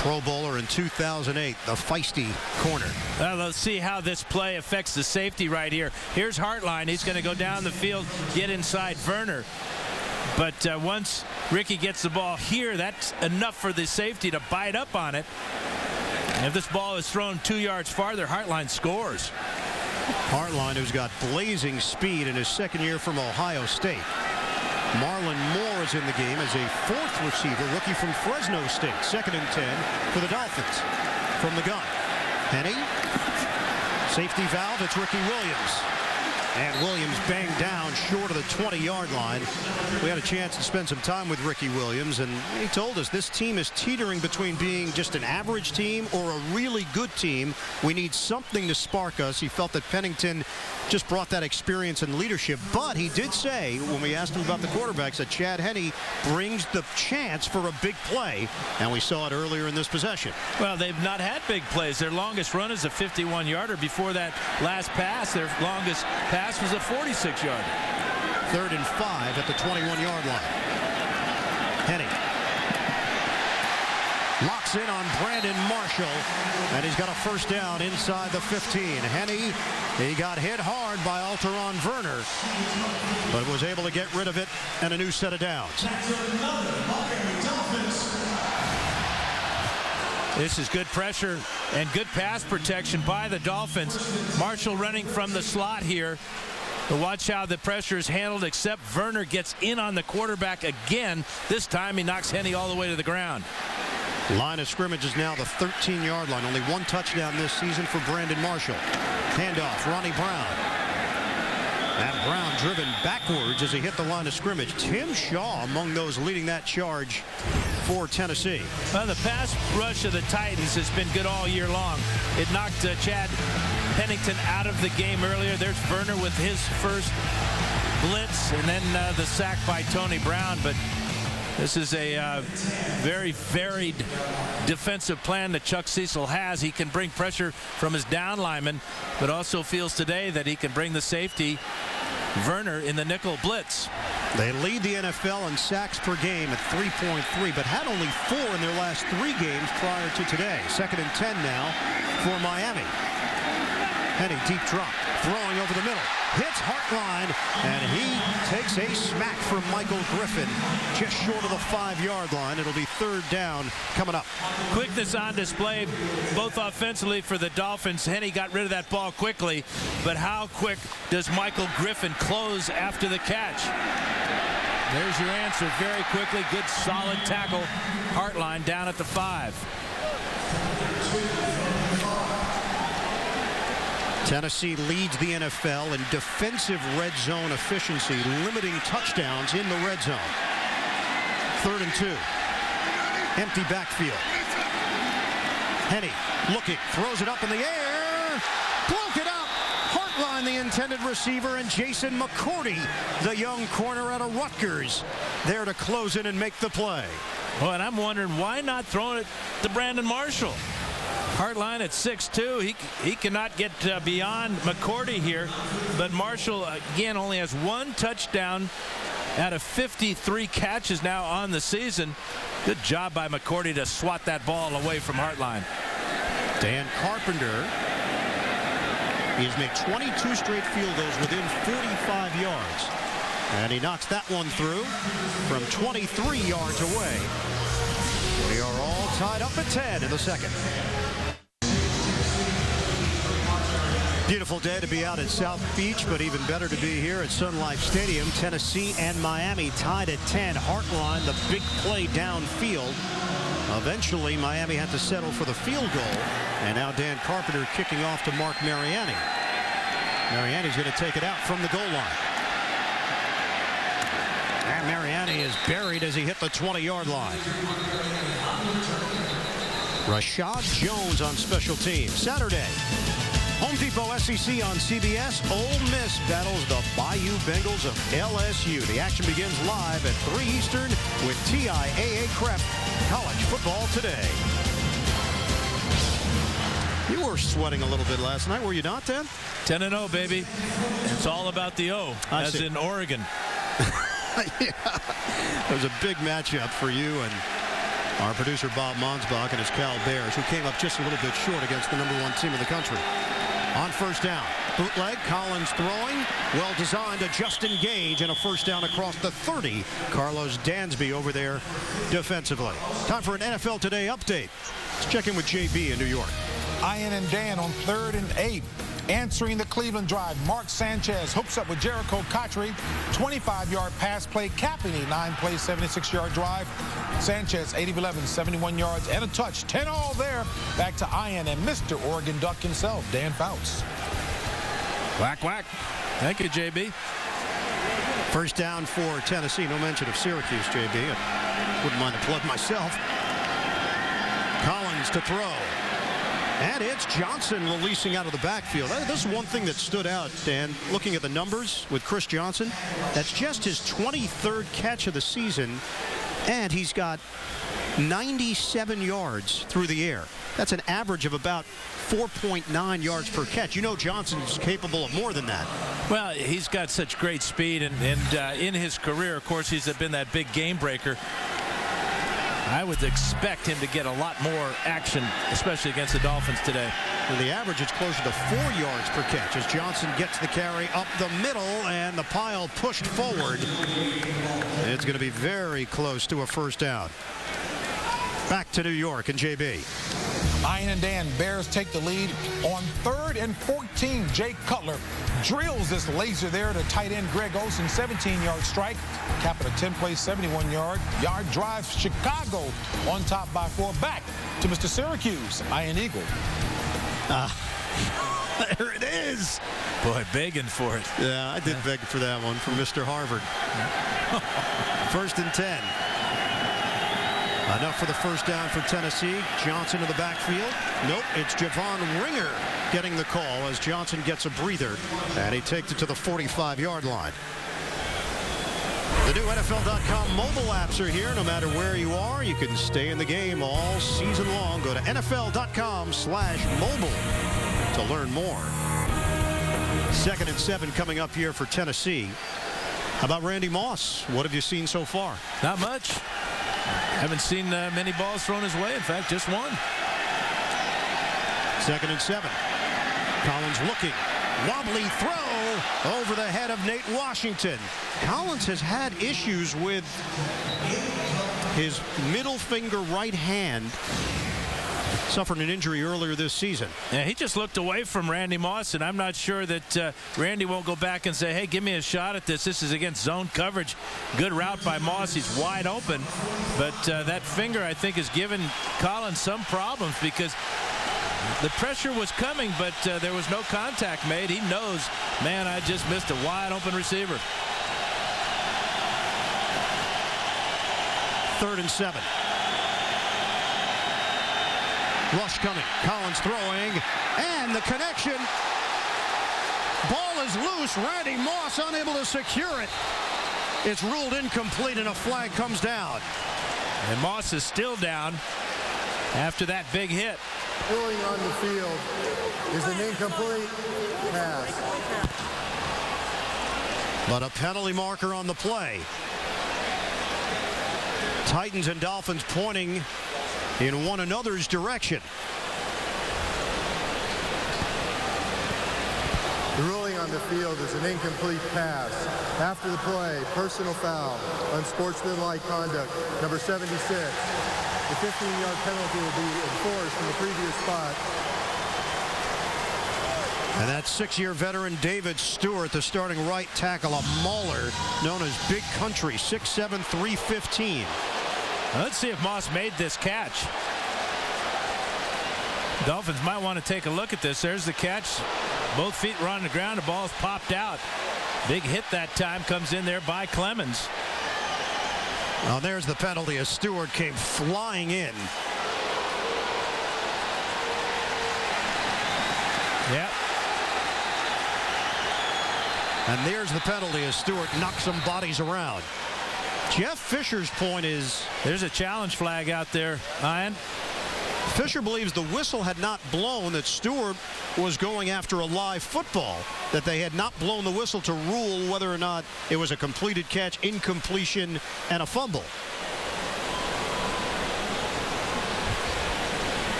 Pro Bowler in 2008, the feisty corner. Let's see how this play affects the safety right here. Here's Hartline. He's going to go down the field, get inside Werner. But once Ricky gets the ball here, that's enough for the safety to bite up on it. And if this ball is thrown 2 yards farther, Hartline scores. Hartline, who's got blazing speed in his second year from Ohio State. Marlon Moore is in the game as a fourth receiver, rookie from Fresno State. 2nd and 10 for the Dolphins. From the gun, Henny. Safety valve, it's Ricky Williams. And Williams banged down short of the 20-yard line. We had a chance to spend some time with Ricky Williams, and he told us this team is teetering between being just an average team or a really good team. We need something to spark us. He felt that Pennington just brought that experience and leadership. But he did say, when we asked him about the quarterbacks, that Chad Henne brings the chance for a big play, and we saw it earlier in this possession. Well, they've not had big plays. Their longest run is a 51-yarder. Before that last pass, their longest pass was a 46-yarder. 3rd and 5 at the 21-yard line. Henne locks in on Brandon Marshall, and he's got a first down inside the 15. Henne, he got hit hard by Alteron Werner, but was able to get rid of it and a new set of downs. This is good pressure and good pass protection by the Dolphins. Marshall running from the slot here. But watch how the pressure is handled, except Werner gets in on the quarterback again. This time he knocks Henne all the way to the ground. Line of scrimmage is now the 13-yard line. Only one touchdown this season for Brandon Marshall. Handoff, Ronnie Brown. And Brown driven backwards as he hit the line of scrimmage. Tim Shaw among those leading that charge for Tennessee. Well, the pass rush of the Titans has been good all year long. It knocked Chad Pennington out of the game earlier. There's Werner with his first blitz, and then the sack by Tony Brown. But this is a very varied defensive plan that Chuck Cecil has. He can bring pressure from his down lineman, but also feels today that he can bring the safety, Werner, in the nickel blitz. They lead the NFL in sacks per game at 3.3, but had only 4 in their last 3 games prior to today. 2nd and 10 now for Miami. Henne, deep drop, throwing over the middle. Hits Hartline, and he takes a smack from Michael Griffin just short of the 5-yard line. It'll be 3rd down coming up. Quickness on display, both offensively for the Dolphins. Henne got rid of that ball quickly, but how quick does Michael Griffin close after the catch? There's your answer very quickly. Good solid tackle. Hartline down at the 5. Tennessee leads the NFL in defensive red zone efficiency, limiting touchdowns in the red zone. 3rd and 2. Empty backfield. Henne looking, throws it up in the air. Broke it up. Hartline, the intended receiver, and Jason McCourty, the young corner out of Rutgers, there to close in and make the play. Well, and I'm wondering why not throwing it to Brandon Marshall. Hartline at 6'2". He cannot get beyond McCourty here, but Marshall again only has 1 touchdown out of 53 catches now on the season. Good job by McCourty to swat that ball away from Hartline. Dan Carpenter, he has made 22 straight field goals within 45 yards, and he knocks that one through from 23 yards away. We are all tied up at 10 in the second. Beautiful day to be out at South Beach, but even better to be here at Sun Life Stadium. Tennessee and Miami tied at 10. Hartline, the big play downfield. Eventually, Miami had to settle for the field goal. And now Dan Carpenter kicking off to Mark Mariani. Mariani's going to take it out from the goal line. And Mariani is buried as he hit the 20-yard line. Rashad Jones on special teams. Saturday, Home Depot SEC on CBS. Ole Miss battles the Bayou Bengals of LSU. The action begins live at 3 Eastern with TIAA Crep College Football Today. You were sweating a little bit last night, were you not, Ted? 10-0, baby. It's all about the O, as in Oregon. Yeah. It was a big matchup for you, and Our producer Bob Monsbach and his Cal Bears, who came up just a little bit short against the #1 team in the country. On first down, bootleg, Collins throwing, well designed to Justin Gage, and a first down across the 30. Carlos Dansby over there defensively. Time for an NFL Today update. Let's check in with JB in New York. Ian and Dan on 3rd and 8. Answering the Cleveland drive, Mark Sanchez hooks up with Jericho Cotchery. 25-yard pass play, capping a 9-play, 76-yard drive. Sanchez, 8 of 11, 71 yards and a touch. 10 all there. Back to Ian and Mr. Oregon Duck himself, Dan Fouts. Whack, whack. Thank you, JB. First down for Tennessee. No mention of Syracuse, JB. I wouldn't mind a plug myself. Collins to throw. And it's Johnson releasing out of the backfield. This is one thing that stood out, Dan, looking at the numbers with Chris Johnson. That's just his 23rd catch of the season, and he's got 97 yards through the air. That's an average of about 4.9 yards per catch. You know Johnson's capable of more than that. Well, he's got such great speed, and in his career, of course, he's been that big game breaker. I would expect him to get a lot more action, especially against the Dolphins today. And the average is closer to 4 yards per catch as Johnson gets the carry up the middle, and the pile pushed forward. It's going to be very close to a first down. Back to New York and JB. Ian and Dan, Bears take the lead on 3rd and 14. Jake Cutler drills this laser there to tight end Greg Olsen, 17-yard strike. Capping a 10-play, 71-yard drive. Chicago on top by 4. Back to Mr. Syracuse, Ian Eagle. There it is. Boy, begging for it. Yeah, I did beg for that one from Mr. Harvard. 1st and 10. Enough for the first down for Tennessee. Johnson in the backfield. Nope, it's Javon Ringer getting the call as Johnson gets a breather, and he takes it to the 45-yard line. The new NFL.com mobile apps are here. No matter where you are, you can stay in the game all season long. Go to NFL.com/mobile to learn more. 2nd and 7 coming up here for Tennessee. How about Randy Moss? What have you seen so far? Not much. Haven't seen many balls thrown his way. In fact, just one. 2nd and 7. Collins looking. Wobbly throw over the head of Nate Washington. Collins has had issues with his middle finger right hand. Suffered an injury earlier this season. Yeah, he just looked away from Randy Moss, and I'm not sure that Randy won't go back and say, hey, give me a shot at this. This is against zone coverage. Good route by Moss. He's wide open. But that finger, I think, has given Collins some problems because the pressure was coming, but there was no contact made. He knows, man, I just missed a wide open receiver. 3rd and 7. Rush coming. Collins throwing. And the connection. Ball is loose. Randy Moss unable to secure it. It's ruled incomplete and a flag comes down. And Moss is still down after that big hit. Ruling on the field is an incomplete pass. But a penalty marker on the play. Titans and Dolphins pointing in one another's direction. The ruling on the field is an incomplete pass. After the play, personal foul, unsportsmanlike conduct, number 76. The 15-yard penalty will be enforced from the previous spot. And that's 6-year veteran David Stewart, the starting right tackle, a mauler known as Big Country, 6'7", 315. Let's see if Moss made this catch. Dolphins might want to take a look at this. There's the catch. Both feet were on the ground. The ball's popped out. Big hit that time comes in there by Clemens. Oh, there's the penalty as Stewart came flying in. Yep. And there's the penalty as Stewart knocks some bodies around. Jeff Fisher's point is there's a challenge flag out there, Ian. Fisher believes the whistle had not blown, that Stewart was going after a live football, that they had not blown the whistle to rule whether or not it was a completed catch, incompletion, and a fumble.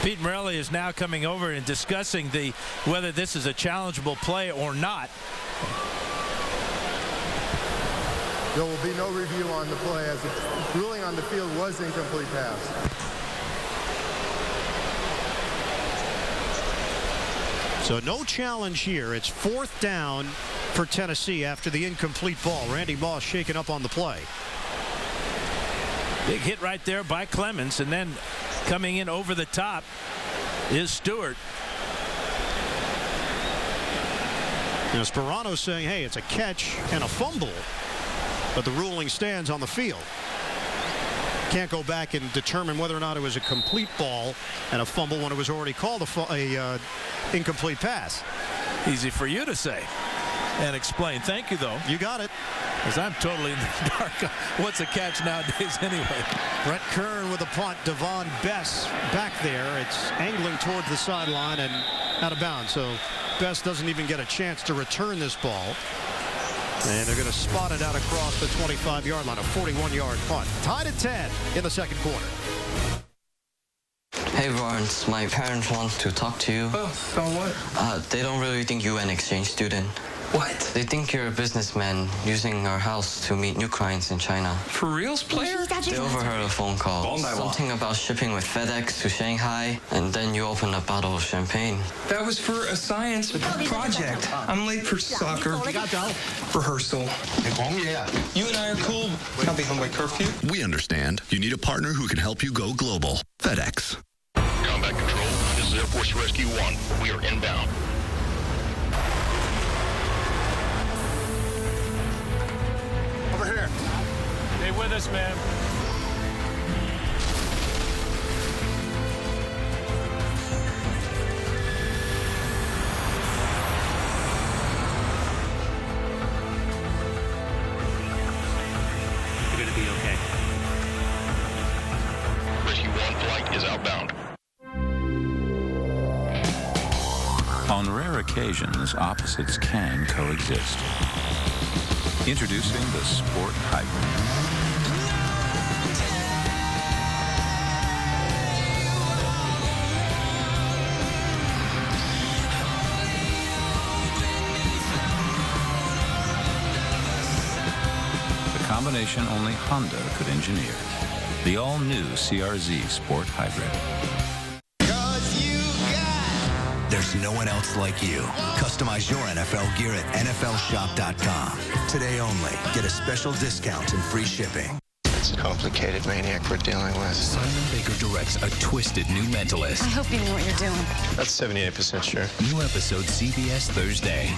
Pete Morelli is now coming over and discussing whether this is a challengeable play or not. There will be no review on the play as the ruling on the field was incomplete pass. So no challenge here. It's 4th down for Tennessee after the incomplete ball. Randy Moss shaken up on the play. Big hit right there by Clemens, and then coming in over the top is Stewart. You know, Sperano's saying, hey, it's a catch and a fumble, but the ruling stands on the field. Can't go back and determine whether or not it was a complete ball and a fumble when it was already called a incomplete pass. Easy for you to say and explain. Thank you, though. You got it. Because I'm totally in the dark. What's a catch nowadays anyway? Brett Kern with a punt. Devon Bess back there. It's angling towards the sideline and out of bounds. So Bess doesn't even get a chance to return this ball. And they're going to spot it out across the 25-yard line. A 41-yard punt. Tied at 10 in the second quarter. Hey, Lawrence. My parents want to talk to you. Oh, about what? They don't really think you're an exchange student. What? They think you're a businessman using our house to meet new clients in China. For reals, player? They overheard a phone call. Something about shipping with FedEx to Shanghai, and then you opened a bottle of champagne. That was for a science project. I'm late for soccer rehearsal. You and I are cool. I'll be home by curfew. We understand. You need a partner who can help you go global. FedEx. Combat Control, this is Air Force Rescue 1. We are inbound. Over here. Stay with us, man. You're going to be okay. Rescue 1 flight is outbound. On rare occasions, opposites can coexist. Introducing the Sport Hybrid. The combination only Honda could engineer. The all-new CRZ Sport Hybrid. There's no one else like you. Customize your NFL gear at NFLshop.com. Today only. Get a special discount and free shipping. It's a complicated maniac we're dealing with. Simon Baker directs a twisted new mentalist. I hope you know what you're doing. That's 78% sure. New episode CBS Thursday.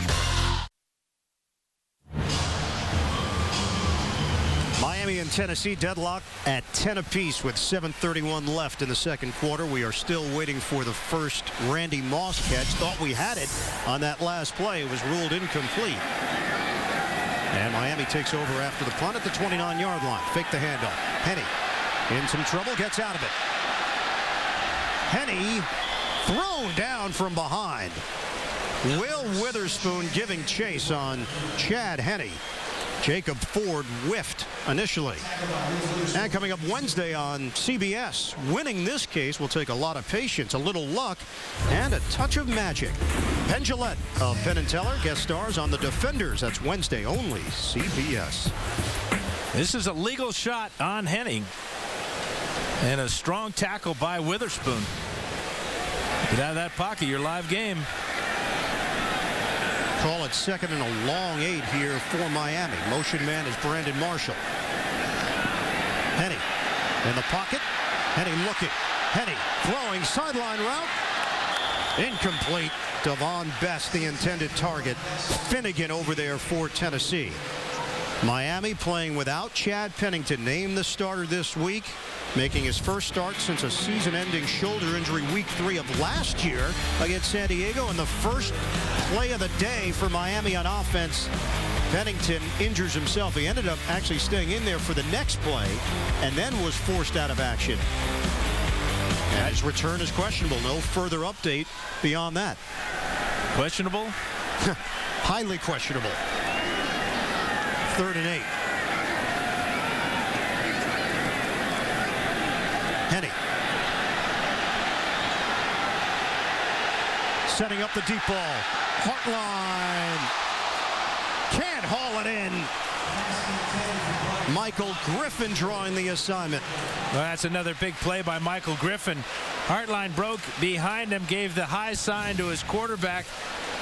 Miami and Tennessee deadlock at 10 apiece with 7:31 left in the second quarter. We are still waiting for the first Randy Moss catch. Thought we had it on that last play. It was ruled incomplete. And Miami takes over after the punt at the 29-yard line. Fake the handoff. Henny in some trouble, gets out of it. Henny thrown down from behind. Will Witherspoon giving chase on Chad Henny. Jacob Ford whiffed initially. And coming up Wednesday on CBS, winning this case will take a lot of patience, a little luck, and a touch of magic. Penn Jillette of Penn & Teller guest stars on The Defenders. That's Wednesday only, CBS. This is a legal shot on Henning. And a strong tackle by Witherspoon. Get out of that pocket, your live game. Call it second and a long 8 here for Miami. Motion man is Brandon Marshall. Henny in the pocket. Henny looking. Henny throwing sideline route. Incomplete. Devon Bess, the intended target. Finnegan over there for Tennessee. Miami playing without Chad Pennington, named the starter this week, making his first start since a season-ending shoulder injury week 3 of last year against San Diego. And the first play of the day for Miami on offense, Pennington injures himself. He ended up actually staying in there for the next play and then was forced out of action. And his return is questionable. No further update beyond that. Questionable? Highly questionable. 3rd and 8. Henny. setting up the deep ball. Hartline can't haul it in. Michael Griffin drawing the assignment. Well, that's another big play by Michael Griffin. Hartline broke behind him, gave the high sign to his quarterback.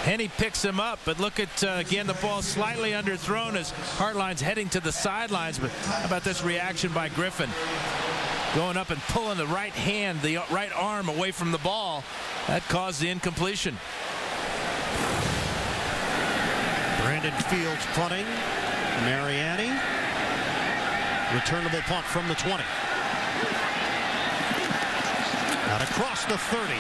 Henny picks him up, but look at, again, the ball slightly underthrown as Hartline's heading to the sidelines. But how about this reaction by Griffin? Going up and pulling the right hand, the right arm away from the ball. That caused the incompletion. Brandon Fields punting. Mariani. Returnable punt from the 20. Out across the 30.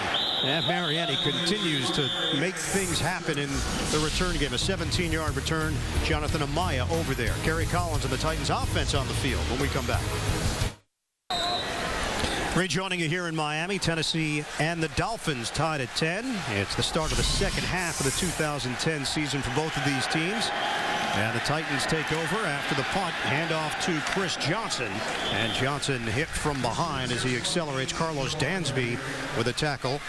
And Mariani continues to make things happen in the return game. A 17-yard return. Jonathan Amaya over there. Kerry Collins and the Titans offense on the field when we come back. Rejoining you here in Miami, Tennessee and the Dolphins tied at 10. It's the start of the second half of the 2010 season for both of these teams. And the Titans take over after the punt. Handoff to Chris Johnson. And Johnson hit from behind as he accelerates. Carlos Dansby with a tackle.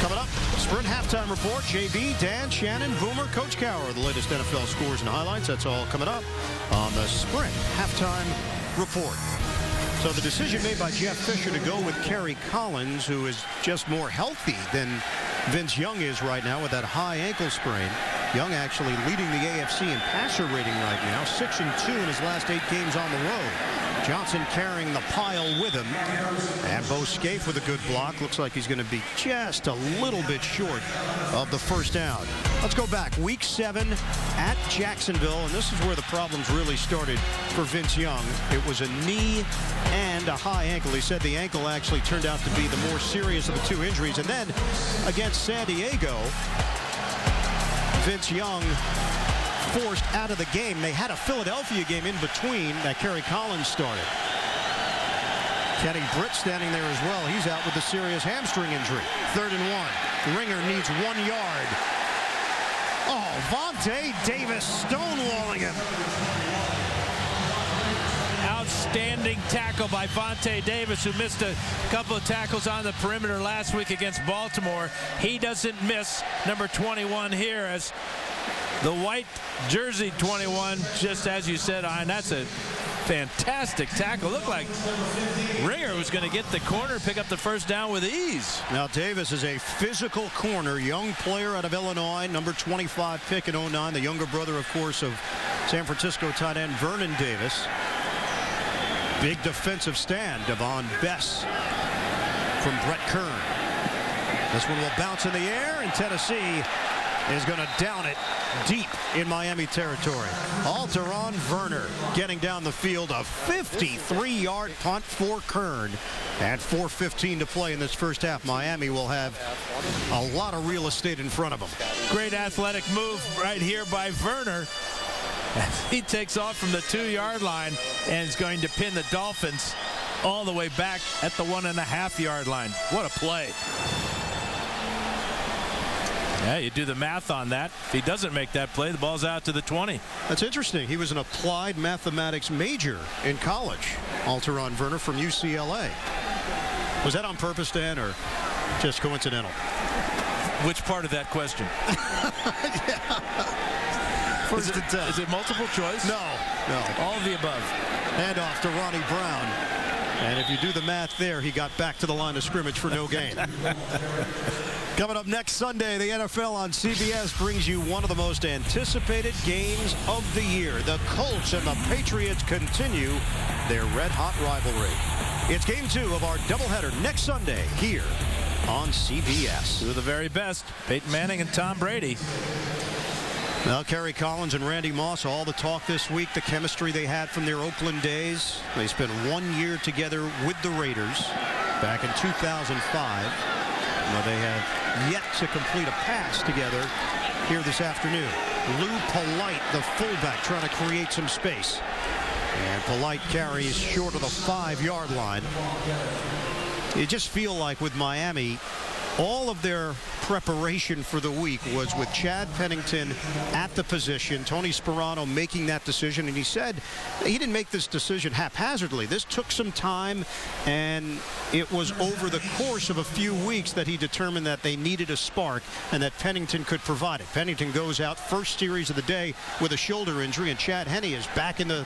Coming up, Sprint halftime report. JB, Dan, Shannon, Boomer, Coach Cowher. The latest NFL scores and highlights. That's all coming up on the Sprint halftime report. So the decision made by Jeff Fisher to go with Kerry Collins, who is just more healthy than Vince Young is right now with that high ankle sprain. Young actually leading the AFC in passer rating right now, 6-2 in his last 8 games on the road. Johnson carrying the pile with him. And Bo Scaife with a good block. Looks like he's going to be just a little bit short of the first down. Let's go back. Week 7 at Jacksonville. And this is where the problems really started for Vince Young. It was a knee and a high ankle. He said the ankle actually turned out to be the more serious of the 2 injuries. And then against San Diego, Vince Young forced out of the game. They had a Philadelphia game in between that Kerry Collins started. Kenny Britt standing there as well. He's out with a serious hamstring injury. 3rd and 1. Ringer needs 1 yard. Oh, Vontae Davis stonewalling him. Outstanding tackle by Vontae Davis, who missed a couple of tackles on the perimeter last week against Baltimore. He doesn't miss number 21 here as the white jersey 21, just as you said, Ian, that's a fantastic tackle. Looked like Ringer was going to get the corner, pick up the first down with ease. Now Davis is a physical corner, young player out of Illinois, number 25 pick in 09, the younger brother, of course, of San Francisco tight end Vernon Davis. Big defensive stand, Devon Bess from Brett Kern. This one will bounce in the air, and Tennessee is going to down it deep in Miami territory. Alteron Werner getting down the field, a 53-yard punt for Kern. And 4:15 to play in this first half. Miami will have a lot of real estate in front of them. Great athletic move right here by Werner. He takes off from the 2-yard line and is going to pin the Dolphins all the way back at the 1.5-yard line. What a play. Yeah, you do the math on that. If he doesn't make that play, the ball's out to the 20. That's interesting. He was an applied mathematics major in college, Alteron Werner from UCLA. Was that on purpose, Dan, or just coincidental? Which part of that question? Is it multiple choice? No. All of the above. Handoff to Ronnie Brown. And if you do the math there, he got back to the line of scrimmage for no gain. Coming up next Sunday, the NFL on CBS brings you one of the most anticipated games of the year. The Colts and the Patriots continue their red-hot rivalry. It's game 2 of our doubleheader next Sunday here on CBS. Two of the very best, Peyton Manning and Tom Brady. Well, Kerry Collins and Randy Moss, all the talk this week, the chemistry they had from their Oakland days. They spent 1 year together with the Raiders back in 2005. Well, they have yet to complete a pass together here this afternoon. Lou Polite, the fullback, trying to create some space. And Polite carries short of the 5-yard line. You just feel like with Miami, all of their preparation for the week was with Chad Pennington at the position, Tony Sperano making that decision, and he said he didn't make this decision haphazardly. This took some time, and it was over the course of a few weeks that he determined that they needed a spark and that Pennington could provide it. Pennington goes out first series of the day with a shoulder injury, and Chad Henne is back in the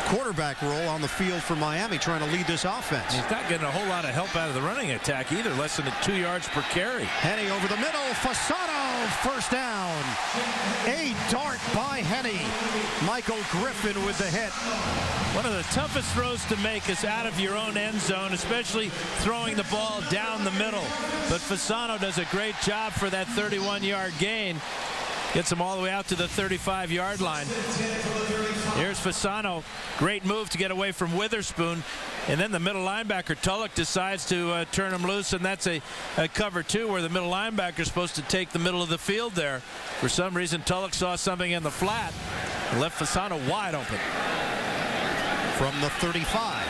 quarterback role on the field for Miami, trying to lead this offense. He's not getting a whole lot of help out of the running attack either, less than 2 yards per carry. Henne over the middle, Fasano, first down. A dart by Henne. Michael Griffin with the hit. One of the toughest throws to make is out of your own end zone, especially throwing the ball down the middle. But Fasano does a great job for that 31-yard gain. Gets him all the way out to the 35-yard line. Here's Fasano. Great move to get away from Witherspoon. And then the middle linebacker, Tulloch, decides to turn him loose, and that's a cover two where the middle linebacker is supposed to take the middle of the field there. For some reason, Tulloch saw something in the flat and left Fasano wide open. From the 35.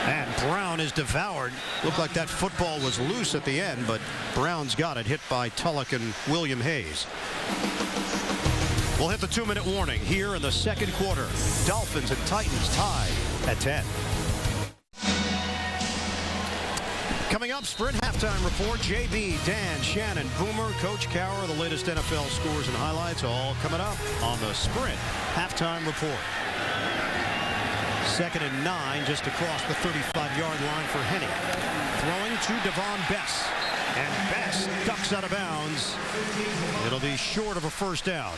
And Brown is devoured. Looked like that football was loose at the end, but Brown's got it, hit by Tulloch and William Hayes. We'll hit the 2-minute warning here in the second quarter. Dolphins and Titans tied at 10. Coming up, Sprint halftime report. JB, Dan, Shannon, Boomer, Coach Cowher, the latest NFL scores and highlights, all coming up on the Sprint halftime report. 2nd and 9, just across the 35-yard line for Henne. Throwing to Devon Bess. And Bess ducks out of bounds. It'll be short of a first down.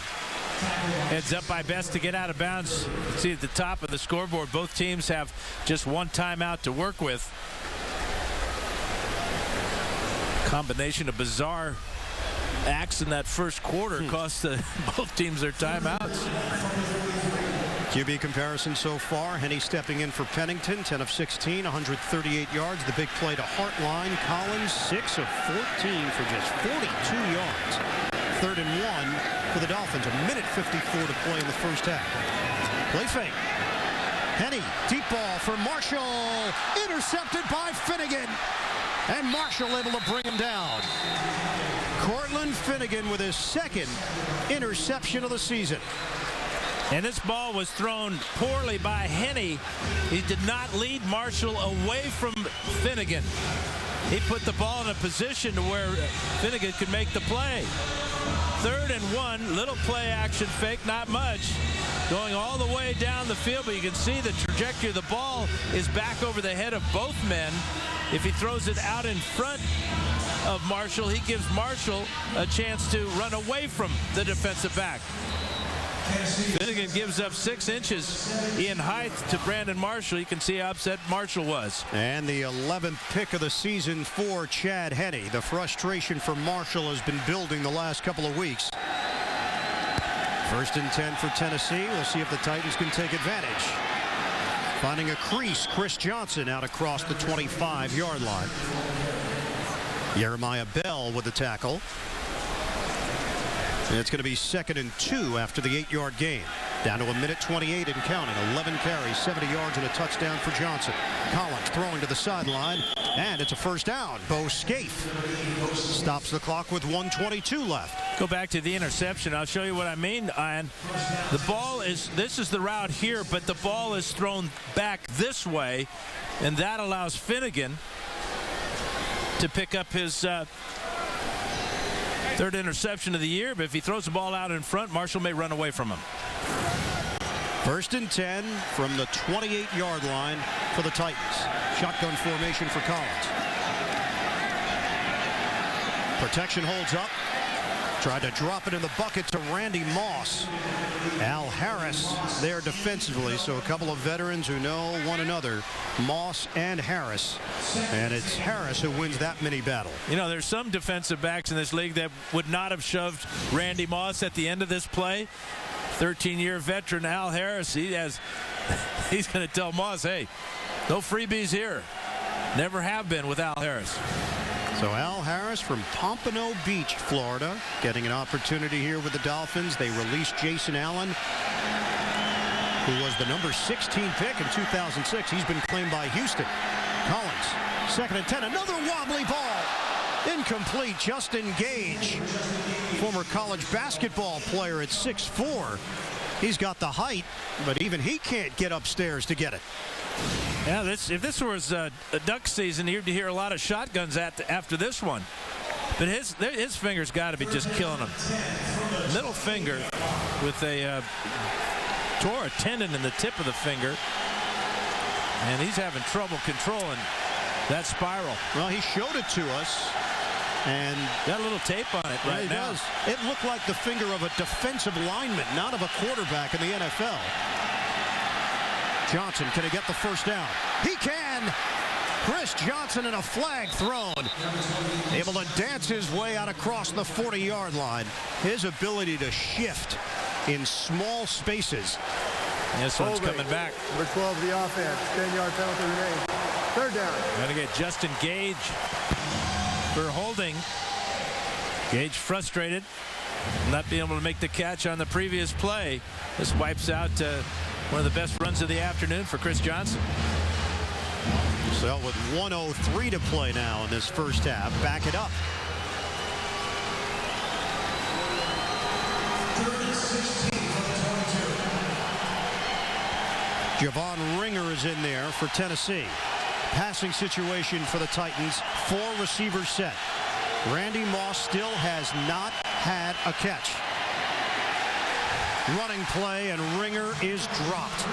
Heads up by Bess to get out of bounds. See at the top of the scoreboard, both teams have just one timeout to work with. Combination of bizarre acts in that first quarter cost both teams their timeouts. QB comparison so far. Henne stepping in for Pennington, 10 of 16, 138 yards. The big play to Hartline. Collins, 6 of 14 for just 42 yards. 3rd and 1 for the Dolphins. 1:54 to play in the first half. Play fake. Henne, deep ball for Marshall. Intercepted by Finnegan. And Marshall able to bring him down. Cortland Finnegan with his 2nd interception of the season. And this ball was thrown poorly by Henne. He did not lead Marshall away from Finnegan. He put the ball in a position to where Finnegan could make the play. 3rd and 1, little play action fake, not much. Going all the way down the field, but you can see the trajectory of the ball is back over the head of both men. If he throws it out in front of Marshall, he gives Marshall a chance to run away from the defensive back. Finnegan gives up 6 inches in height to Brandon Marshall. You can see how upset Marshall was. And the 11th pick of the season for Chad Henne. The frustration for Marshall has been building the last couple of weeks. 1st and 10 for Tennessee. We'll see if the Titans can take advantage. Finding a crease, Chris Johnson out across the 25-yard line. Jeremiah Bell with the tackle. And it's going to be 2nd and 2 after the 8-yard gain. Down to 1:28 and counting. 11 carries, 70 yards, and a touchdown for Johnson. Collins throwing to the sideline, and it's a first down. Bo Scaife stops the clock with 1:22 left. Go back to the interception. I'll show you what I mean, Ian. The ball is, this is the route here, but the ball is thrown back this way, and that allows Finnegan to pick up his 3rd interception of the year, but if he throws the ball out in front, Marshall may run away from him. 1st and 10 from the 28-yard line for the Titans. Shotgun formation for Collins. Protection holds up. Tried to drop it in the bucket to Randy Moss. Al Harris there defensively, so a couple of veterans who know one another, Moss and Harris. And it's Harris who wins that mini battle. You know, there's some defensive backs in this league that would not have shoved Randy Moss at the end of this play. 13-year veteran Al Harris, he's going to tell Moss, hey, no freebies here. Never have been with Al Harris. So Al Harris from Pompano Beach, Florida, getting an opportunity here with the Dolphins. They released Jason Allen, who was the number 16 pick in 2006. He's been claimed by Houston. Collins, 2nd and 10, another wobbly ball. Incomplete. Justin Gage, former college basketball player at 6'4". He's got the height, but even he can't get upstairs to get it. Yeah, if this was a duck season, you'd hear a lot of shotguns after this one. But his finger's got to be just killing him. Middle finger with tore a tendon in the tip of the finger. And he's having trouble controlling that spiral. Well, he showed it to us. And got a little tape on it right now. Does. It looked like the finger of a defensive lineman, not of a quarterback in the NFL. Johnson, can he get the first down? He can! Chris Johnson and a flag thrown. Able to dance his way out across the 40-yard line. His ability to shift in small spaces. This one's coming back. Number 12 of the offense. 10-yard penalty remains. 3rd down. Going to get Justin Gage for holding. Gage frustrated, not being able to make the catch on the previous play. This wipes out one of the best runs of the afternoon for Chris Johnson. So with 1:03 to play now in this first half, back it up. Javon Ringer is in there for Tennessee. Passing situation for the Titans, 4 receivers set. Randy Moss still has not had a catch. Running play, and Ringer is dropped.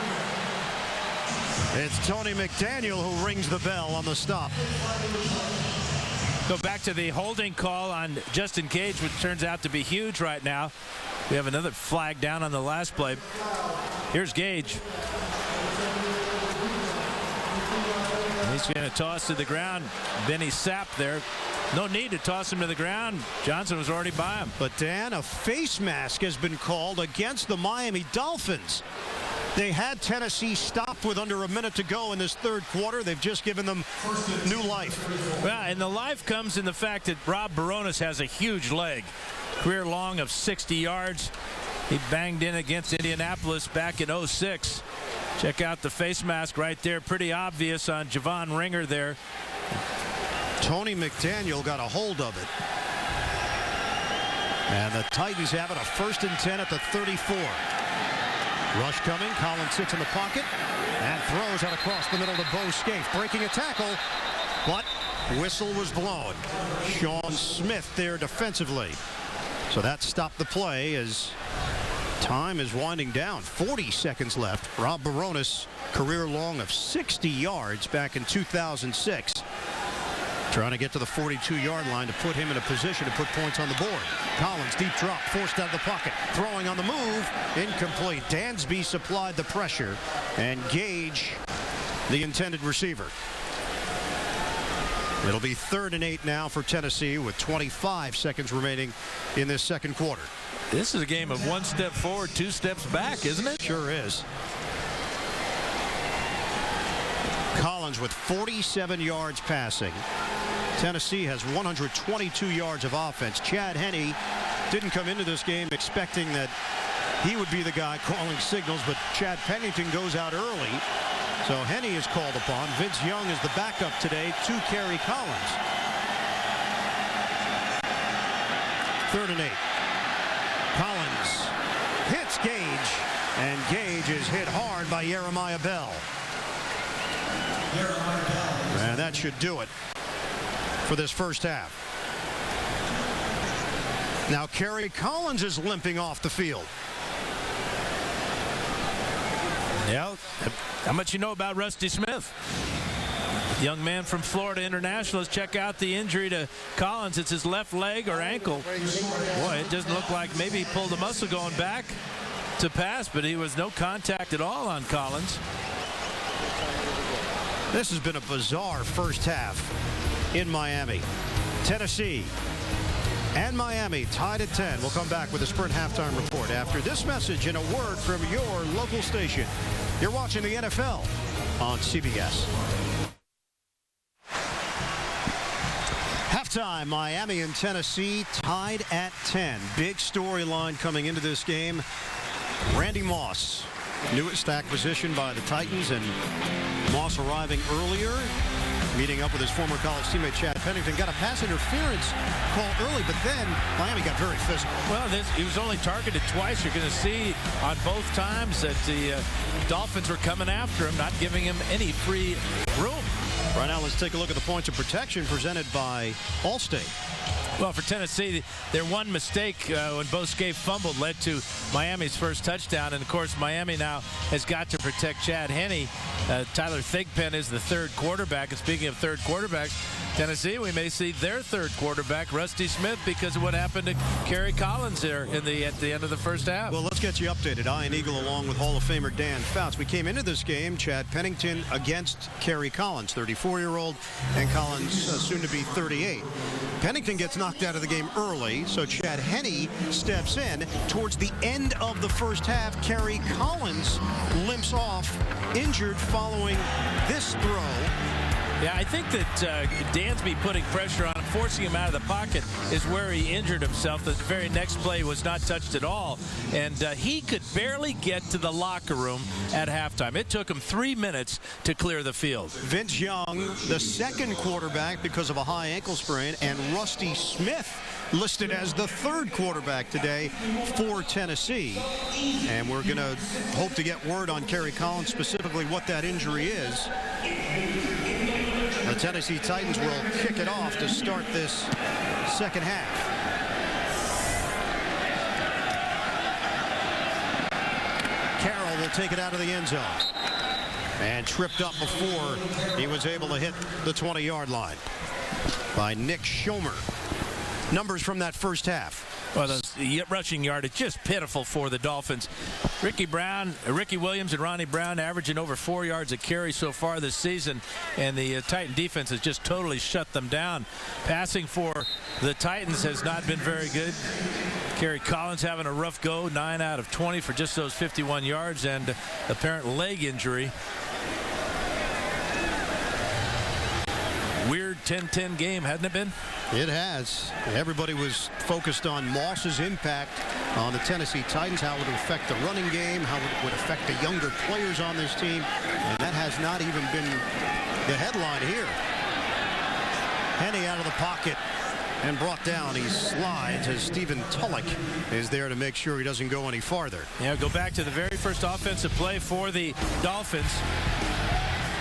It's Tony McDaniel who rings the bell on the stop. Go back to the holding call on Justin Gage, which turns out to be huge right now. We have another flag down on the last play. Here's Gage. He's going to toss to the ground. Benny Sapp there. No need to toss him to the ground. Johnson was already by him. But Dan, a face mask has been called against the Miami Dolphins. They had Tennessee stopped with under a minute to go in this 3rd quarter. They've just given them new life. Well, and the life comes in the fact that Rob Baronis has a huge leg. Career long of 60 yards. He banged in against Indianapolis back in 06. Check out the face mask right there. Pretty obvious on Javon Ringer there. Tony McDaniel got a hold of it. And the Titans have it, a 1st and 10 at the 34. Rush coming. Collins sits in the pocket and throws out across the middle to Bo Scaife. Breaking a tackle, but whistle was blown. Sean Smith there defensively. So that stopped the play as time is winding down. 40 seconds left. Rob Baronis, career long of 60 yards back in 2006. Trying to get to the 42-yard line to put him in a position to put points on the board. Collins, deep drop, forced out of the pocket. Throwing on the move, incomplete. Dansby supplied the pressure, and Gage, the intended receiver. It'll be 3rd and 8 now for Tennessee with 25 seconds remaining in this 2nd quarter. This is a game of 1 step forward, 2 steps back, isn't it? Sure is. Collins with 47 yards passing. Tennessee has 122 yards of offense. Chad Henne didn't come into this game expecting that he would be the guy calling signals, but Chad Pennington goes out early. So Henne is called upon. Vince Young is the backup today to carry Collins. 3rd and 8. Collins hits Gage, and Gage is hit hard by Jeremiah Bell. And that should do it for this first half. Now Kerry Collins is limping off the field. Yeah, how much you know about Rusty Smith? Young man from Florida International. Let's check out the injury to Collins. It's his left leg or ankle. Boy, it doesn't look like maybe he pulled a muscle going back to pass, but he was no contact at all on Collins. This has been a bizarre first half in Miami. Tennessee and Miami tied at 10. We'll come back with a Sprint halftime report after this message and a word from your local station. You're watching the NFL on CBS. Halftime, Miami and Tennessee tied at 10. Big storyline coming into this game. Randy Moss, newest acquisition by the Titans, and Moss arriving earlier meeting up with his former college teammate Chad Pennington. Got a pass interference call early, but then Miami got very physical. Well, he was only targeted twice. You're going to see on both times that the Dolphins were coming after him, not giving him any free room. Right now, let's take a look at the points of protection presented by Allstate. Well, for Tennessee, their one mistake when Bosquet fumbled led to Miami's first touchdown. And, of course, Miami now has got to protect Chad Henne. Tyler Thigpen is the third quarterback. And speaking of third quarterbacks, Tennessee, we may see their third quarterback, Rusty Smith, because of what happened to Kerry Collins there at the end of the first half. Well, let's get you updated. Ian Eagle along with Hall of Famer Dan Fouts. We came into this game, Chad Pennington against Kerry Collins, 34-year-old, and Collins soon to be 38. Pennington gets knocked out of the game early, so Chad Henne steps in. Towards the end of the first half, Kerry Collins limps off, injured following this throw. Yeah, I think that Dansby putting pressure on him, forcing him out of the pocket, is where he injured himself. The very next play was not touched at all, and he could barely get to the locker room at halftime. It took him 3 minutes to clear the field. Vince Young, the second quarterback because of a high ankle sprain, and Rusty Smith listed as the third quarterback today for Tennessee. And we're going to hope to get word on Kerry Collins, specifically what that injury is. The Tennessee Titans will kick it off to start this second half. Carroll will take it out of the end zone. And tripped up before he was able to hit the 20-yard line by Nick Schomer. Numbers from that first half. Well, the rushing yardage just pitiful for the Dolphins. Ricky Williams and Ronnie Brown averaging over 4 yards a carry so far this season, and the Titan defense has just totally shut them down. Passing for the Titans has not been very good. Kerry Collins having a rough go, 9 out of 20 for just those 51 yards and apparent leg injury. Weird 10-10 game, hasn't it been? It has. Everybody was focused on Moss's impact on the Tennessee Titans, how it would affect the running game, how it would affect the younger players on this team, and that has not even been the headline here. Henne out of the pocket and brought down. He slides as Stephen Tulloch is there to make sure he doesn't go any farther. Yeah, go back to the very first offensive play for the Dolphins.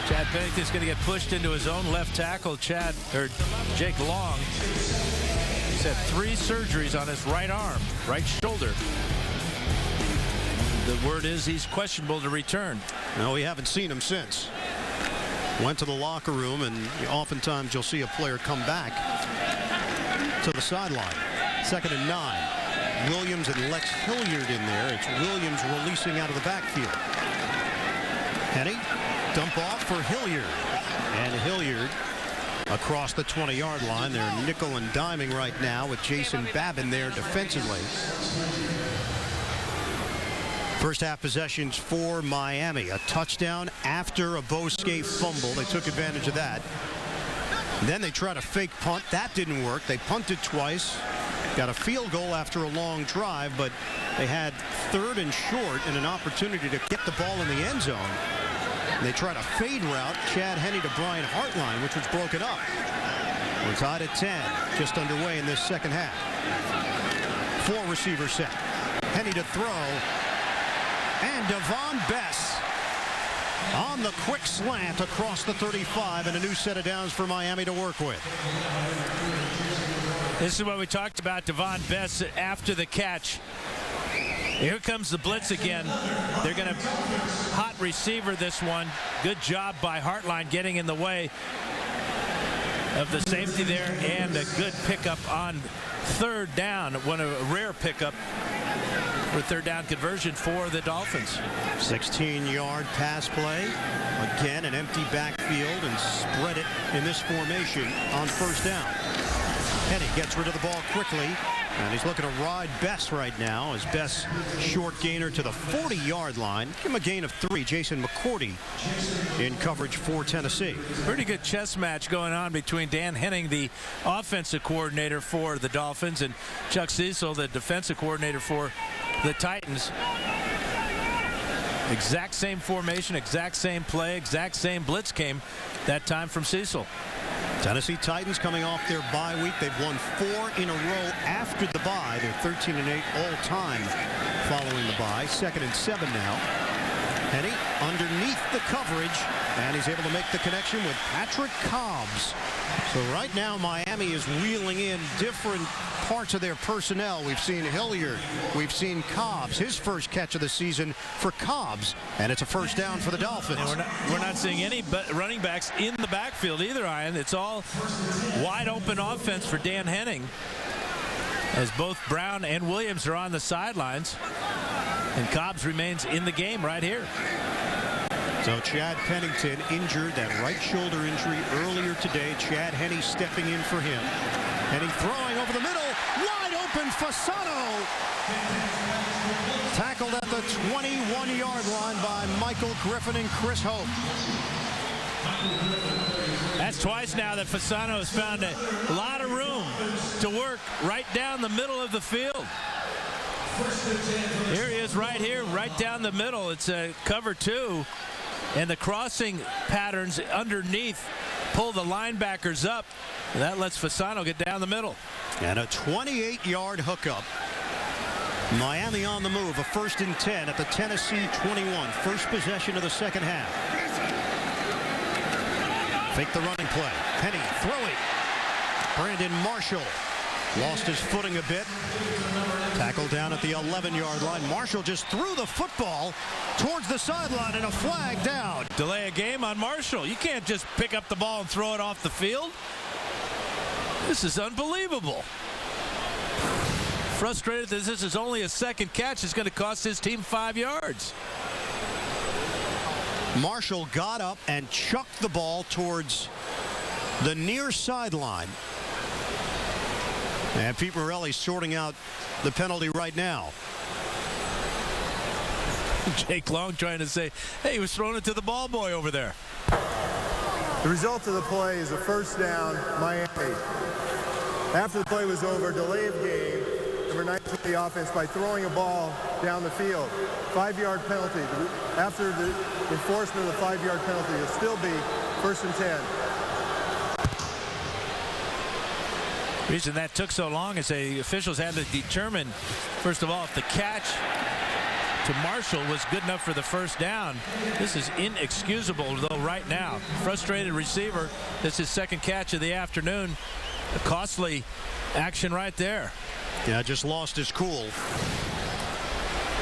Chad Pennington's going to get pushed into his own left tackle, Jake Long. He's had 3 surgeries on his right arm, right shoulder. The word is he's questionable to return. No, we haven't seen him since. Went to the locker room, and oftentimes you'll see a player come back to the sideline. 2nd and 9. Williams and Lex Hilliard in there. It's Williams releasing out of the backfield. Henne. Dump off for Hilliard. And Hilliard across the 20-yard line. They're nickel and diming right now with Jason Babin there defensively. First half possessions for Miami. A touchdown after a Bosquet fumble. They took advantage of that. And then they tried a fake punt. That didn't work. They punted twice. Got a field goal after a long drive, but they had 3rd and short and an opportunity to get the ball in the end zone. They tried a fade route, Chad Henne to Brian Hartline, which was broken up. We're tied at 10, just underway in this second half. 4 receiver set. Henne to throw. And Devon Bess on the quick slant across the 35, and a new set of downs for Miami to work with. This is what we talked about, Devon Bess after the catch. Here comes the blitz again. They're going to hot receiver this one. Good job by Hartline getting in the way of the safety there, and a good pickup on 3rd down. A rare pickup for 3rd down conversion for the Dolphins. 16-yard pass play. Again, an empty backfield, and spread it in this formation on 1st down. Henne gets rid of the ball quickly. And he's looking to ride Bess right now as Bess short gainer to the 40-yard line. Give him a gain of 3. Jason McCourty in coverage for Tennessee. Pretty good chess match going on between Dan Henning, the offensive coordinator for the Dolphins, and Chuck Cecil, the defensive coordinator for the Titans. Exact same formation, exact same play, exact same blitz came that time from Cecil. Tennessee Titans coming off their bye week. They've won 4 in a row after the bye. They're 13-8 all time following the bye. 2nd and 7 now. Henny underneath the coverage, and he's able to make the connection with Patrick Cobbs. So right now Miami is wheeling in different parts of their personnel. We've seen Hilliard, we've seen Cobbs, his first catch of the season for Cobbs, and it's a first down for the Dolphins. And we're not seeing any running backs in the backfield either, Ian. It's all wide open offense for Dan Henning, as both Brown and Williams are on the sidelines, and Cobbs remains in the game right here. So Chad Pennington injured, that right shoulder injury earlier today. Chad Henne stepping in for him. Henne throwing over the middle. Wide open, Fasano. Tackled at the 21-yard line by Michael Griffin and Chris Hope. That's twice now that Fasano has found a lot of room to work right down the middle of the field. Here he is right here, right down the middle. It's a cover 2. And the crossing patterns underneath pull the linebackers up. That lets Fasano get down the middle. And a 28-yard hookup. Miami on the move. A 1st and 10 at the Tennessee 21. First possession of the second half. Fake the running play. Penny throwing. Brandon Marshall lost his footing a bit. Tackle down at the 11-yard line. Marshall just threw the football towards the sideline, and a flag down. Delay a game on Marshall. You can't just pick up the ball and throw it off the field. This is unbelievable. Frustrated that this is only a second catch. It's going to cost his team 5 yards. Marshall got up and chucked the ball towards the near sideline. And Pete Morelli sorting out the penalty right now. Jake Long trying to say, hey, he was throwing it to the ball boy over there. The result of the play is a first down, Miami. After the play was over, delay of game, number 19 the offense by throwing a ball down the field. 5-yard penalty. After the enforcement of the 5-yard penalty, it'll still be 1st and 10. The reason that took so long is the officials had to determine, first of all, if the catch to Marshall was good enough for the first down. This is inexcusable, though, right now. Frustrated receiver. This is second catch of the afternoon. A costly action right there. Yeah, just lost his cool.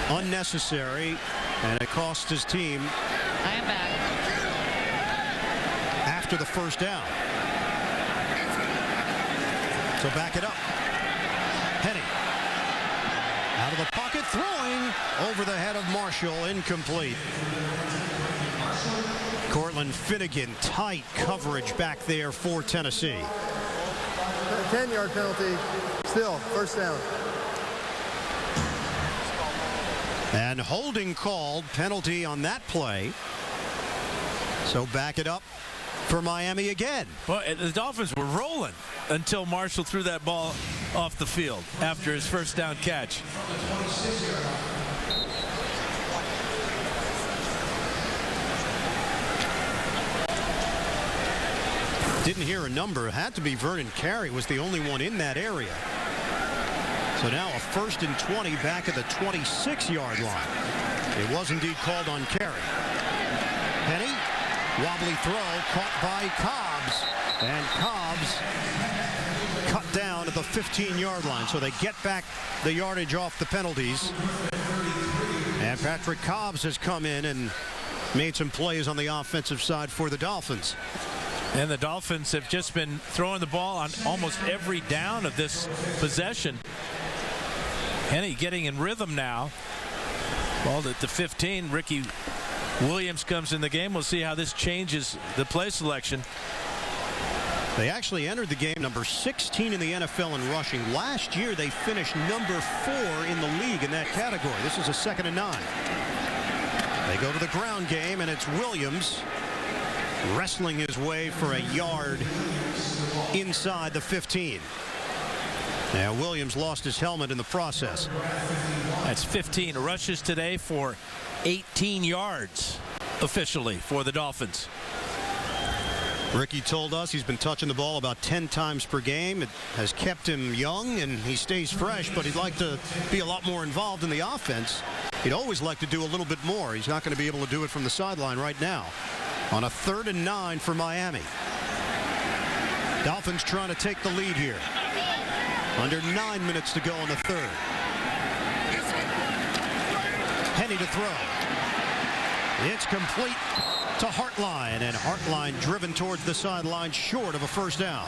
Unnecessary, and it cost his team. I am back. After the first down. So back it up. Henny. Out of the pocket, throwing over the head of Marshall, incomplete. Cortland Finnegan, tight coverage back there for Tennessee. 10-yard penalty, still first down. And holding called, penalty on that play. So back it up for Miami again. Well, the Dolphins were rolling until Marshall threw that ball off the field after his first down catch. Didn't hear a number. It had to be Vernon Carey was the only one in that area. So now a 1st and 20 back at the 26-yard line. It was indeed called on Carey. Henny, wobbly throw caught by Cobbs. And Cobbs cut down at the 15-yard line. So they get back the yardage off the penalties. And Patrick Cobbs has come in and made some plays on the offensive side for the Dolphins. And the Dolphins have just been throwing the ball on almost every down of this possession. Henny getting in rhythm now. Ball at the 15. Ricky Williams comes in the game. We'll see how this changes the play selection. They actually entered the game number 16 in the NFL in rushing. Last year they finished number 4 in the league in that category. This is a 2nd and 9. They go to the ground game, and it's Williams wrestling his way for a yard inside the 15. Now Williams lost his helmet in the process. That's 15 rushes today for 18 yards officially for the Dolphins. Ricky told us he's been touching the ball about 10 times per game. It has kept him young, and he stays fresh, but he'd like to be a lot more involved in the offense. He'd always like to do a little bit more. He's not going to be able to do it from the sideline right now. On a 3rd and 9 for Miami. Dolphins trying to take the lead here. Under 9 minutes to go in the 3rd. Henny to throw. It's complete to Hartline, and Hartline driven towards the sideline short of a first down.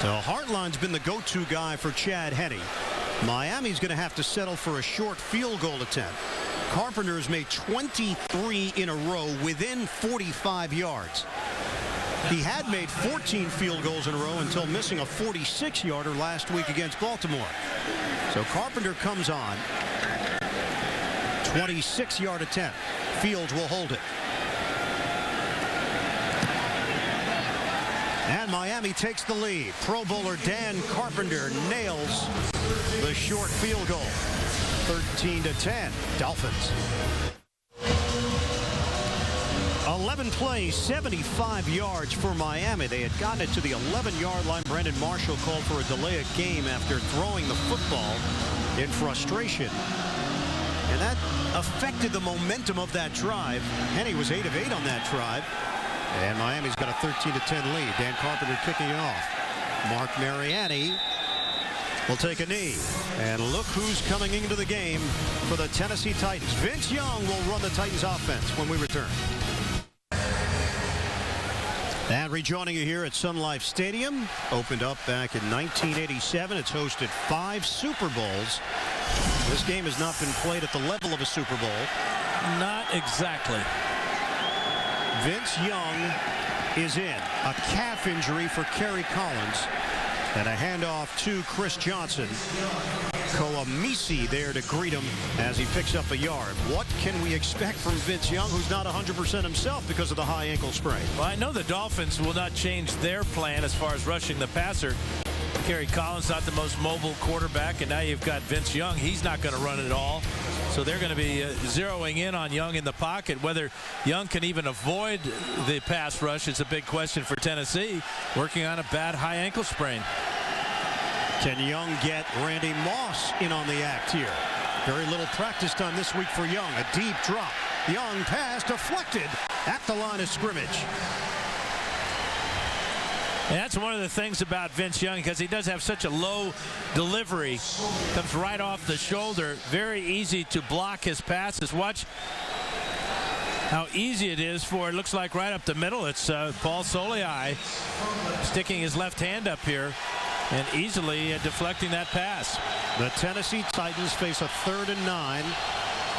So Hartline's been the go-to guy for Chad Henne. Miami's going to have to settle for a short field goal attempt. Carpenter's made 23 in a row within 45 yards. He had made 14 field goals in a row until missing a 46-yarder last week against Baltimore. So Carpenter comes on. 26-yard attempt. Fields will hold it. And Miami takes the lead. Pro Bowler Dan Carpenter nails the short field goal. 13-10, Dolphins. 11 plays, 75 yards for Miami. They had gotten it to the 11-yard line. Brandon Marshall called for a delay of game after throwing the football in frustration. And that affected the momentum of that drive. Henne was 8 of 8 on that drive. And Miami's got a 13-10 lead. Dan Carpenter kicking it off. Mark Mariani will take a knee. And look who's coming into the game for the Tennessee Titans. Vince Young will run the Titans offense when we return. And rejoining you here at Sun Life Stadium. Opened up back in 1987. It's hosted 5 Super Bowls. This game has not been played at the level of a Super Bowl. Not exactly. Vince Young is in. A calf injury for Kerry Collins. And a handoff to Chris Johnson. Koamisi there to greet him as he picks up a yard. What can we expect from Vince Young, who's not 100% himself because of the high ankle sprain? Well, I know the Dolphins will not change their plan as far as rushing the passer. Kerry Collins not the most mobile quarterback, and now you've got Vince Young. He's not going to run it all. So they're going to be zeroing in on Young in the pocket. Whether Young can even avoid the pass rush is a big question for Tennessee, working on a bad high ankle sprain. Can Young get Randy Moss in on the act here? Very little practice time this week for Young. A deep drop. Young pass deflected at the line of scrimmage. And that's one of the things about Vince Young, because he does have such a low delivery. Comes right off the shoulder. Very easy to block his passes. Watch how easy it is for, it looks like right up the middle. It's Paul Soliai sticking his left hand up here and easily deflecting that pass. The Tennessee Titans face a 3rd and 9.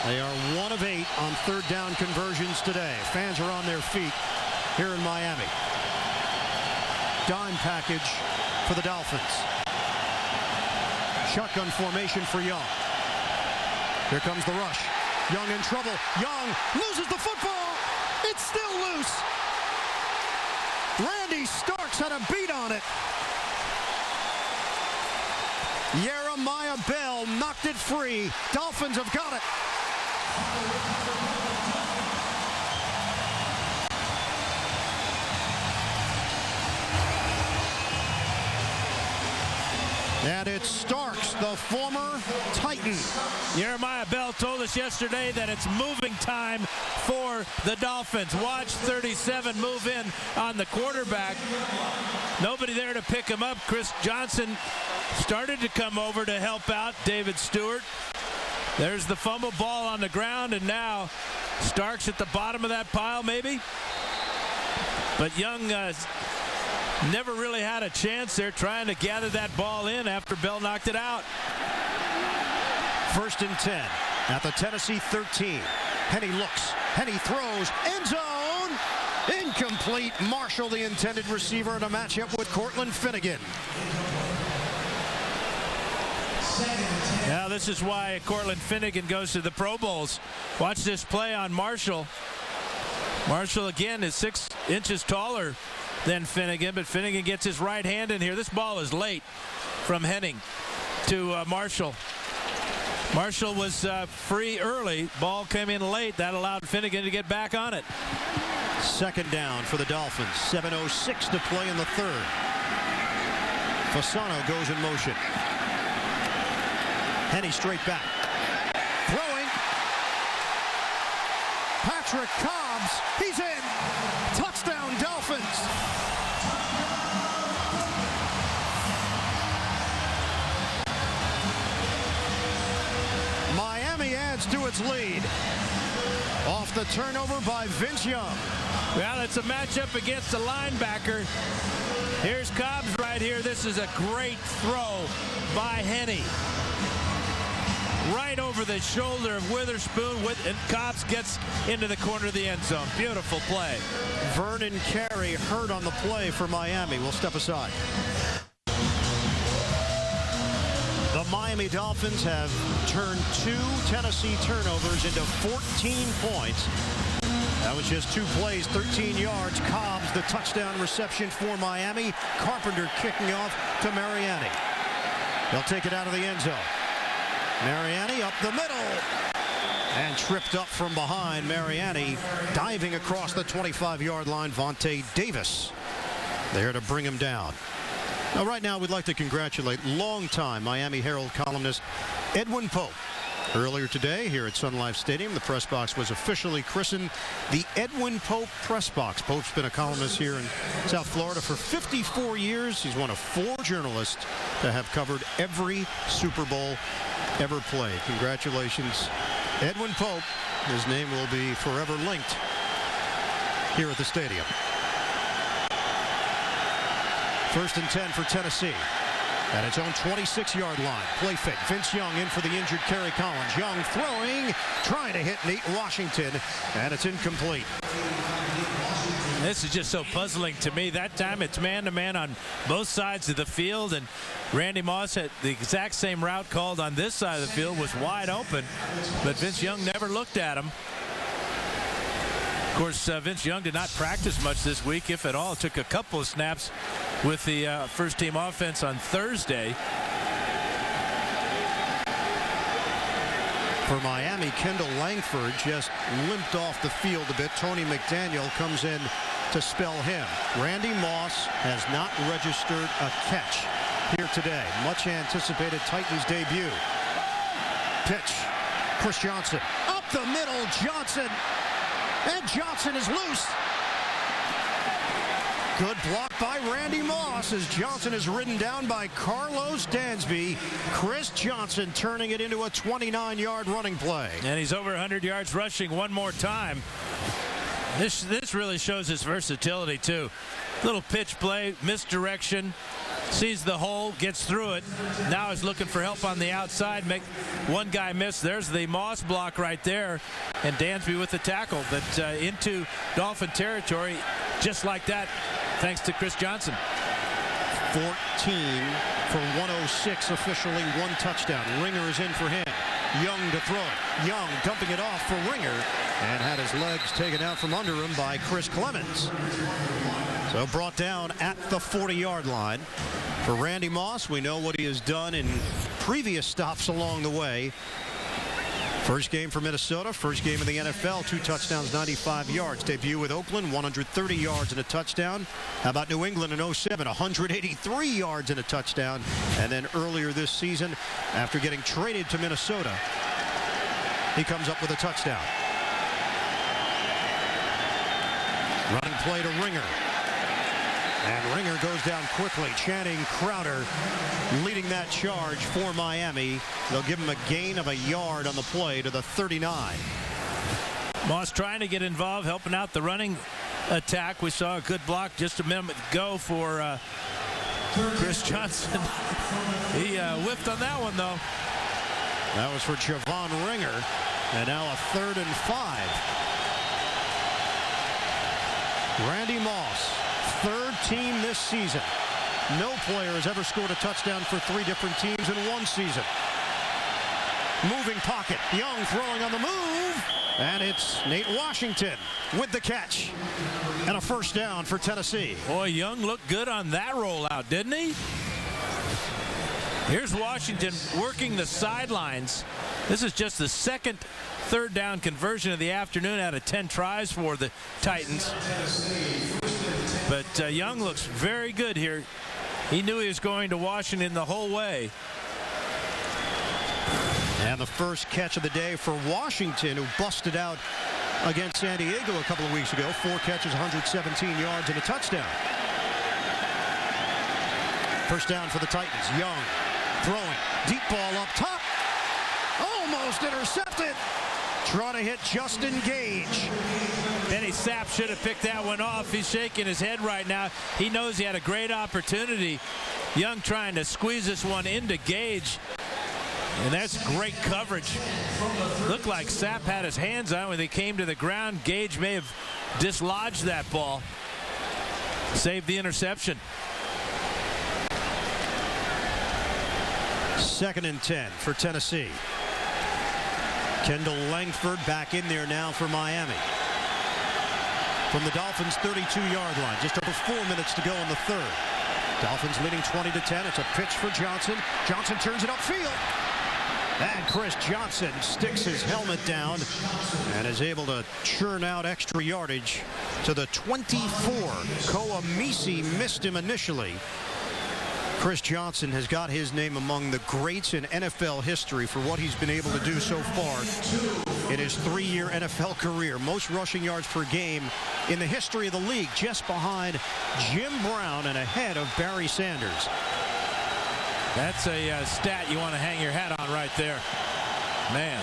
They are 1 of 8 on 3rd down conversions today. Fans are on their feet here in Miami. Dime package for the Dolphins. Shotgun formation for Young. Here comes the rush. Young in trouble. Young loses the football. It's still loose. Randy Starks had a beat on it. Jeremiah Bell knocked it free. Dolphins have got it. And it's Starks, the former Titan. Jeremiah Bell told us yesterday that it's moving time for the Dolphins. Watch 37 move in on the quarterback. Nobody there to pick him up. Chris Johnson started to come over to help out David Stewart. There's the fumble, ball on the ground, and now Starks at the bottom of that pile maybe. But Young never really had a chance. They're trying to gather that ball in after Bell knocked it out. 1st and 10 at the Tennessee 13. Henne looks. Henne throws. End zone. Incomplete. Marshall, the intended receiver, in a matchup with Cortland Finnegan. Now this is why Cortland Finnegan goes to the Pro Bowls. Watch this play on Marshall. Marshall again is 6 inches taller than Finnegan, but Finnegan gets his right hand in here. This ball is late from Henning to Marshall. Marshall was free early. Ball came in late. That allowed Finnegan to get back on it. Second down for the Dolphins. 7:06 to play in the third. Fasano goes in motion. Henny straight back. Throwing. Patrick Cobbs. He's in. Touchdown Dolphins. Miami adds to its lead. Off the turnover by Vince Young. Well, it's a matchup against a linebacker. Here's Cobbs right here. This is a great throw by Henny. Right over the shoulder of Witherspoon, and Cobbs gets into the corner of the end zone. Beautiful play. Vernon Carey hurt on the play for Miami. We'll step aside. The Miami Dolphins have turned 2 Tennessee turnovers into 14 points. That was just 2 plays, 13 yards. Cobbs, the touchdown reception for Miami. Carpenter kicking off to Mariani. They'll take it out of the end zone. Mariani up the middle. And tripped up from behind. Mariani diving across the 25-yard line. Vontae Davis there to bring him down. Now, right now, we'd like to congratulate longtime Miami Herald columnist Edwin Pope. Earlier today, here at Sun Life Stadium, the press box was officially christened the Edwin Pope Press Box. Pope's been a columnist here in South Florida for 54 years. He's one of 4 journalists to have covered every Super Bowl ever played. Congratulations, Edwin Pope. His name will be forever linked here at the stadium. 1st and 10 for Tennessee. At its own 26-yard line. Play fake. Vince Young in for the injured Kerry Collins. Young throwing, trying to hit Nate Washington, and it's incomplete. This is just so puzzling to me. That time it's man-to-man on both sides of the field, and Randy Moss had the exact same route called on this side of the field, was wide open, but Vince Young never looked at him. Of course, Vince Young did not practice much this week, if at all. Took a couple of snaps with the first-team offense on Thursday. For Miami, Kendall Langford just limped off the field a bit. Tony McDaniel comes in to spell him. Randy Moss has not registered a catch here today. Much anticipated Titans debut. Pitch. Chris Johnson. Up the middle, Johnson. And Johnson is loose. Good block by Randy Moss as Johnson is ridden down by Carlos Dansby. Chris Johnson turning it into a 29-yard running play. And he's over 100 yards rushing one more time. This really shows his versatility, too. Little pitch play, misdirection, sees the hole, gets through it. Now is looking for help on the outside. Make one guy miss. There's the Moss block right there. And Dansby with the tackle. But into Dolphin territory just like that, thanks to Chris Johnson. 14 for 106 officially, 1 touchdown. Ringer is in for him. Young to throw it. Young dumping it off for Ringer and had his legs taken out from under him by Chris Clemens. So brought down at the 40-yard line. For Randy Moss, we know what he has done in previous stops along the way. First game for Minnesota, first game in the NFL, 2 touchdowns, 95 yards. Debut with Oakland, 130 yards and a touchdown. How about New England in 07, 183 yards and a touchdown. And then earlier this season, after getting traded to Minnesota, he comes up with a touchdown. Running play to Ringer. And Ringer goes down quickly. Channing Crowder leading that charge for Miami. They'll give him a gain of a yard on the play to the 39. Moss trying to get involved, helping out the running attack. We saw a good block just a minute ago for Chris Johnson. He whiffed on that one, though. That was for Javon Ringer. And now a 3rd and 5. Randy Moss, 3rd team this season. No player has ever scored a touchdown for 3 different teams in one season. Moving pocket. Young throwing on the move. And it's Nate Washington with the catch. And a first down for Tennessee. Boy, Young looked good on that rollout, didn't he? Here's Washington working the sidelines. This is just the second third down conversion of the afternoon out of 10 tries for the Titans. But Young looks very good here. He knew he was going to Washington the whole way. And the first catch of the day for Washington, who busted out against San Diego a couple of weeks ago. 4 catches, 117 yards, and a touchdown. First down for the Titans. Young throwing. Deep ball up top. Almost intercepted. Trying to hit Justin Gage. Benny Sapp should have picked that one off. He's shaking his head right now. He knows he had a great opportunity. Young trying to squeeze this one into Gage. And that's great coverage. Looked like Sapp had his hands on it when they came to the ground. Gage may have dislodged that ball. Saved the interception. 2nd and 10 for Tennessee. Kendall Langford back in there now for Miami. From the Dolphins' 32-yard line. Just over 4 minutes to go in the third. Dolphins leading 20-10. It's a pitch for Johnson. Johnson turns it upfield. And Chris Johnson sticks his helmet down and is able to churn out extra yardage to the 24. Koamisi missed him initially. Chris Johnson has got his name among the greats in NFL history for what he's been able to do so far in his 3-year NFL career. Most rushing yards per game in the history of the league, just behind Jim Brown and ahead of Barry Sanders. That's a stat you want to hang your hat on right there. Man.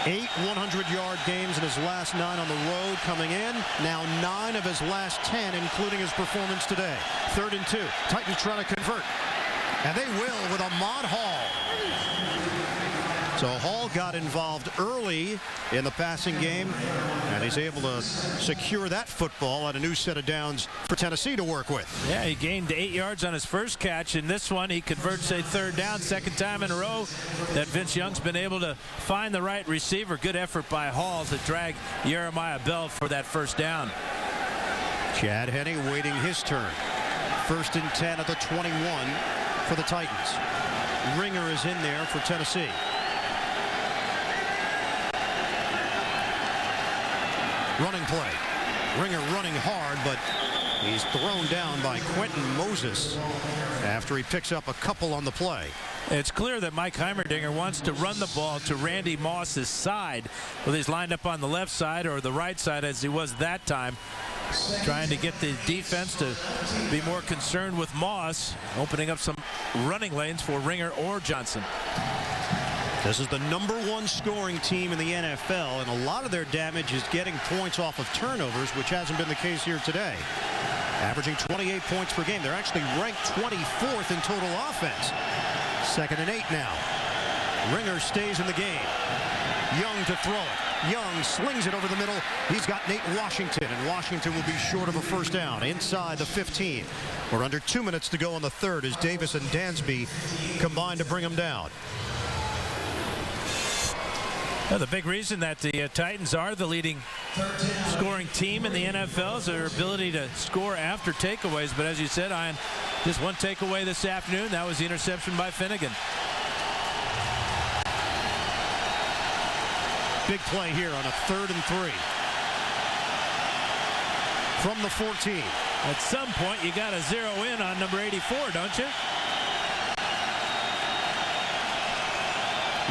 8 100-yard games in his last 9 on the road coming in. Now 9 of his last 10, including his performance today. 3rd and 2. Titans trying to convert. And they will with Ahmad Hall. So Hall got involved early in the passing game, and he's able to secure that football at a new set of downs for Tennessee to work with. Yeah, he gained 8 yards on his first catch. In this one, he converts a 3rd down, 2nd time in a row that Vince Young's been able to find the right receiver. Good effort by Hall to drag Jeremiah Bell for that 1st down. Chad Henne waiting his turn. 1st and 10 at the 21 for the Titans. Ringer is in there for Tennessee. Running play. Ringer running hard, but he's thrown down by Quentin Moses after he picks up a couple on the play. It's clear that Mike Heimerdinger wants to run the ball to Randy Moss's side, whether he's lined up on the left side or the right side as he was that time, trying to get the defense to be more concerned with Moss, opening up some running lanes for Ringer or Johnson. This is the #1 scoring team in the NFL, and a lot of their damage is getting points off of turnovers, which hasn't been the case here today. Averaging 28 points per game. They're actually ranked 24th in total offense. 2nd and 8 now. Ringer stays in the game. Young to throw it. Young slings it over the middle. He's got Nate Washington, and Washington will be short of a 1st down inside the 15. We're under 2 minutes to go in the third as Davis and Dansby combine to bring him down. Well, the big reason that the Titans are the leading scoring team in the NFL is their ability to score after takeaways. But as you said, Ian, just one takeaway this afternoon. That was the interception by Finnegan. Big play here on a 3rd and 3. From the 14. At some point, you got to zero in on number 84, don't you?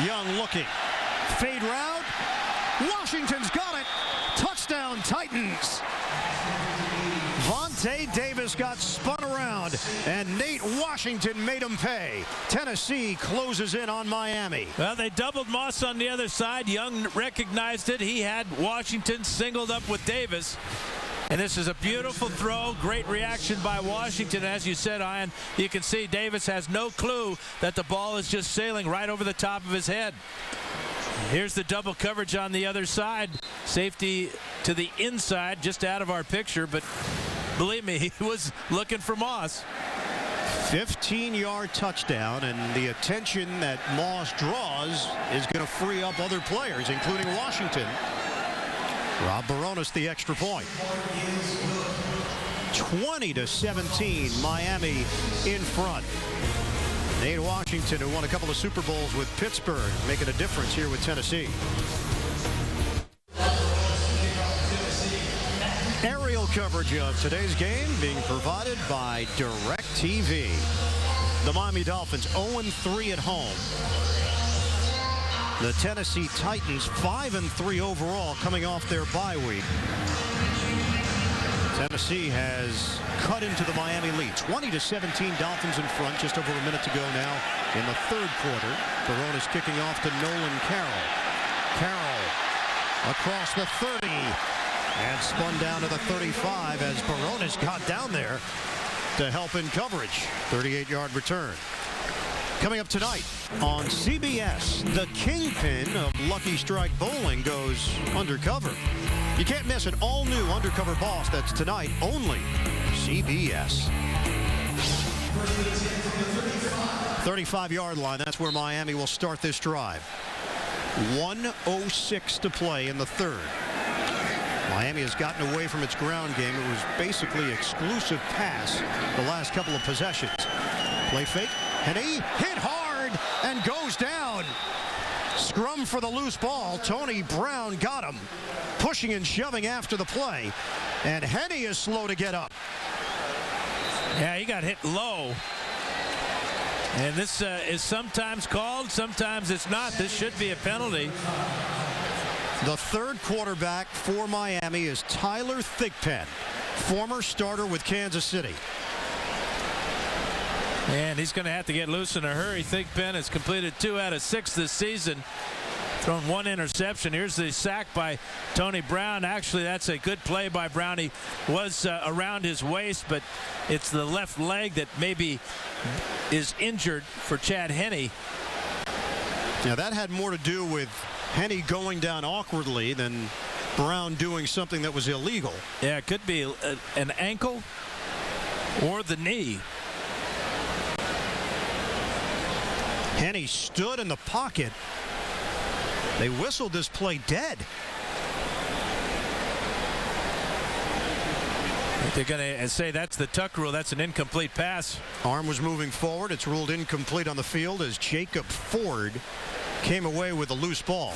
Young looking. Fade route. Washington's got it. Touchdown Titans. Vontae Davis got spun around, and Nate Washington made him pay. Tennessee closes in on Miami. Well, they doubled Moss on the other side. Young recognized it. He had Washington singled up with Davis. And this is a beautiful throw. Great reaction by Washington. As you said, Ian, you can see Davis has no clue that the ball is just sailing right over the top of his head. Here's the double coverage on the other side. Safety to the inside, just out of our picture, but believe me, he was looking for Moss. 15-yard touchdown, and the attention that Moss draws is going to free up other players, including Washington. Rob Baronis the extra point. 20-17, Miami in front. Nate Washington, who won a couple of Super Bowls with Pittsburgh, making a difference here with Tennessee. Aerial coverage of today's game being provided by DirecTV. The Miami Dolphins 0-3 at home. The Tennessee Titans 5-3 overall coming off their bye week. Tennessee has cut into the Miami lead. 20-17 Dolphins in front. Just over a minute to go now in the third quarter. Barones kicking off to Nolan Carroll. Carroll across the 30 and spun down to the 35 as Barones got down there to help in coverage. 38-yard return. Coming up tonight on CBS, the kingpin of Lucky Strike Bowling goes undercover. You can't miss an all-new Undercover Boss. That's tonight only CBS. 35-yard line. That's where Miami will start this drive. 1:06 to play in the third. Miami has gotten away from its ground game. It was basically exclusive pass the last couple of possessions. Play fake. Henney hit hard and goes down. Scrum for the loose ball. Tony Brown got him. Pushing and shoving after the play. And Henney is slow to get up. Yeah, he got hit low. And this is sometimes called, sometimes it's not. This should be a penalty. The third quarterback for Miami is Tyler Thigpen, former starter with Kansas City. And he's going to have to get loose in a hurry. Thigpen has completed 2 out of 6 this season. Thrown 1 interception. Here's the sack by Tony Brown. Actually, that's a good play by Brown. He was around his waist, but it's the left leg that maybe is injured for Chad Henne. Now, that had more to do with Henne going down awkwardly than Brown doing something that was illegal. Yeah, it could be an ankle or the knee. Henne stood in the pocket. They whistled this play dead. They're going to say that's the Tuck rule. That's an incomplete pass. Arm was moving forward. It's ruled incomplete on the field as Jacob Ford came away with a loose ball.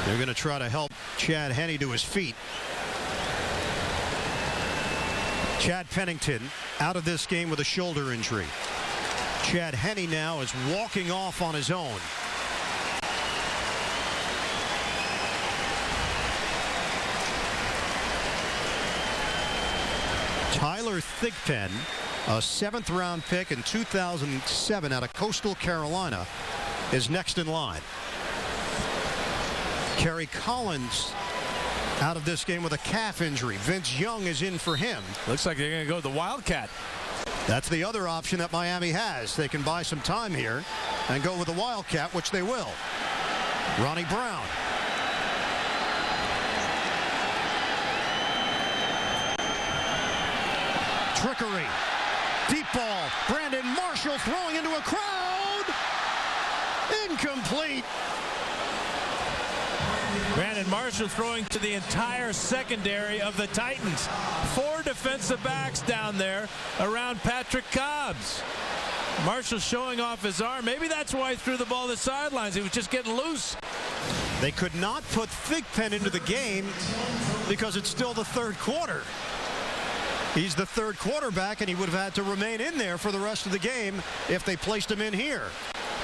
They're going to try to help Chad Henne to his feet. Chad Pennington out of this game with a shoulder injury. Chad Henne now is walking off on his own. Tyler Thigpen, a 7th-round pick in 2007 out of Coastal Carolina, is next in line. Kerry Collins out of this game with a calf injury. Vince Young is in for him. Looks like they're going to go with the Wildcat. That's the other option that Miami has. They can buy some time here and go with the Wildcat, which they will. Ronnie Brown. Trickery. Deep ball. Brandon Marshall throwing into a crowd. Incomplete. Brandon Marshall throwing to the entire secondary of the Titans. 4 defensive backs down there around Patrick Cobbs. Marshall showing off his arm. Maybe that's why he threw the ball to the sidelines. He was just getting loose. They could not put Thigpen into the game because it's still the third quarter. He's the third quarterback, and he would have had to remain in there for the rest of the game if they placed him in here.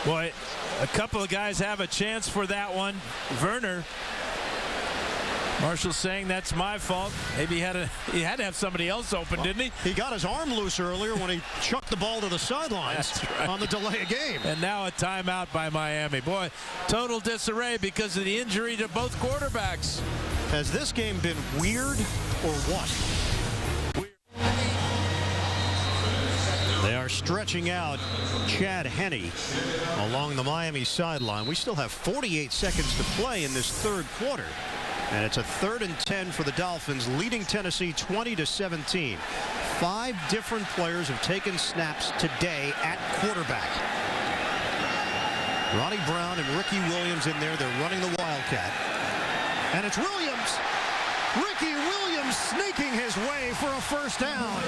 Boy, a couple of guys have a chance for that one. Werner. Marshall saying that's my fault. Maybe he had to have somebody else open, didn't he? He got his arm loose earlier when he chucked the ball to the sidelines on the delay of game. And now a timeout by Miami. Boy, total disarray because of the injury to both quarterbacks. Has this game been weird or what? They are stretching out Chad Henne along the Miami sideline. We still have 48 seconds to play in this third quarter. And it's a 3rd and 10 for the Dolphins, leading Tennessee 20-17. 5 different players have taken snaps today at quarterback. Ronnie Brown and Ricky Williams in there. They're running the Wildcat. And it's Williams. Ricky Williams sneaking his way for a first down.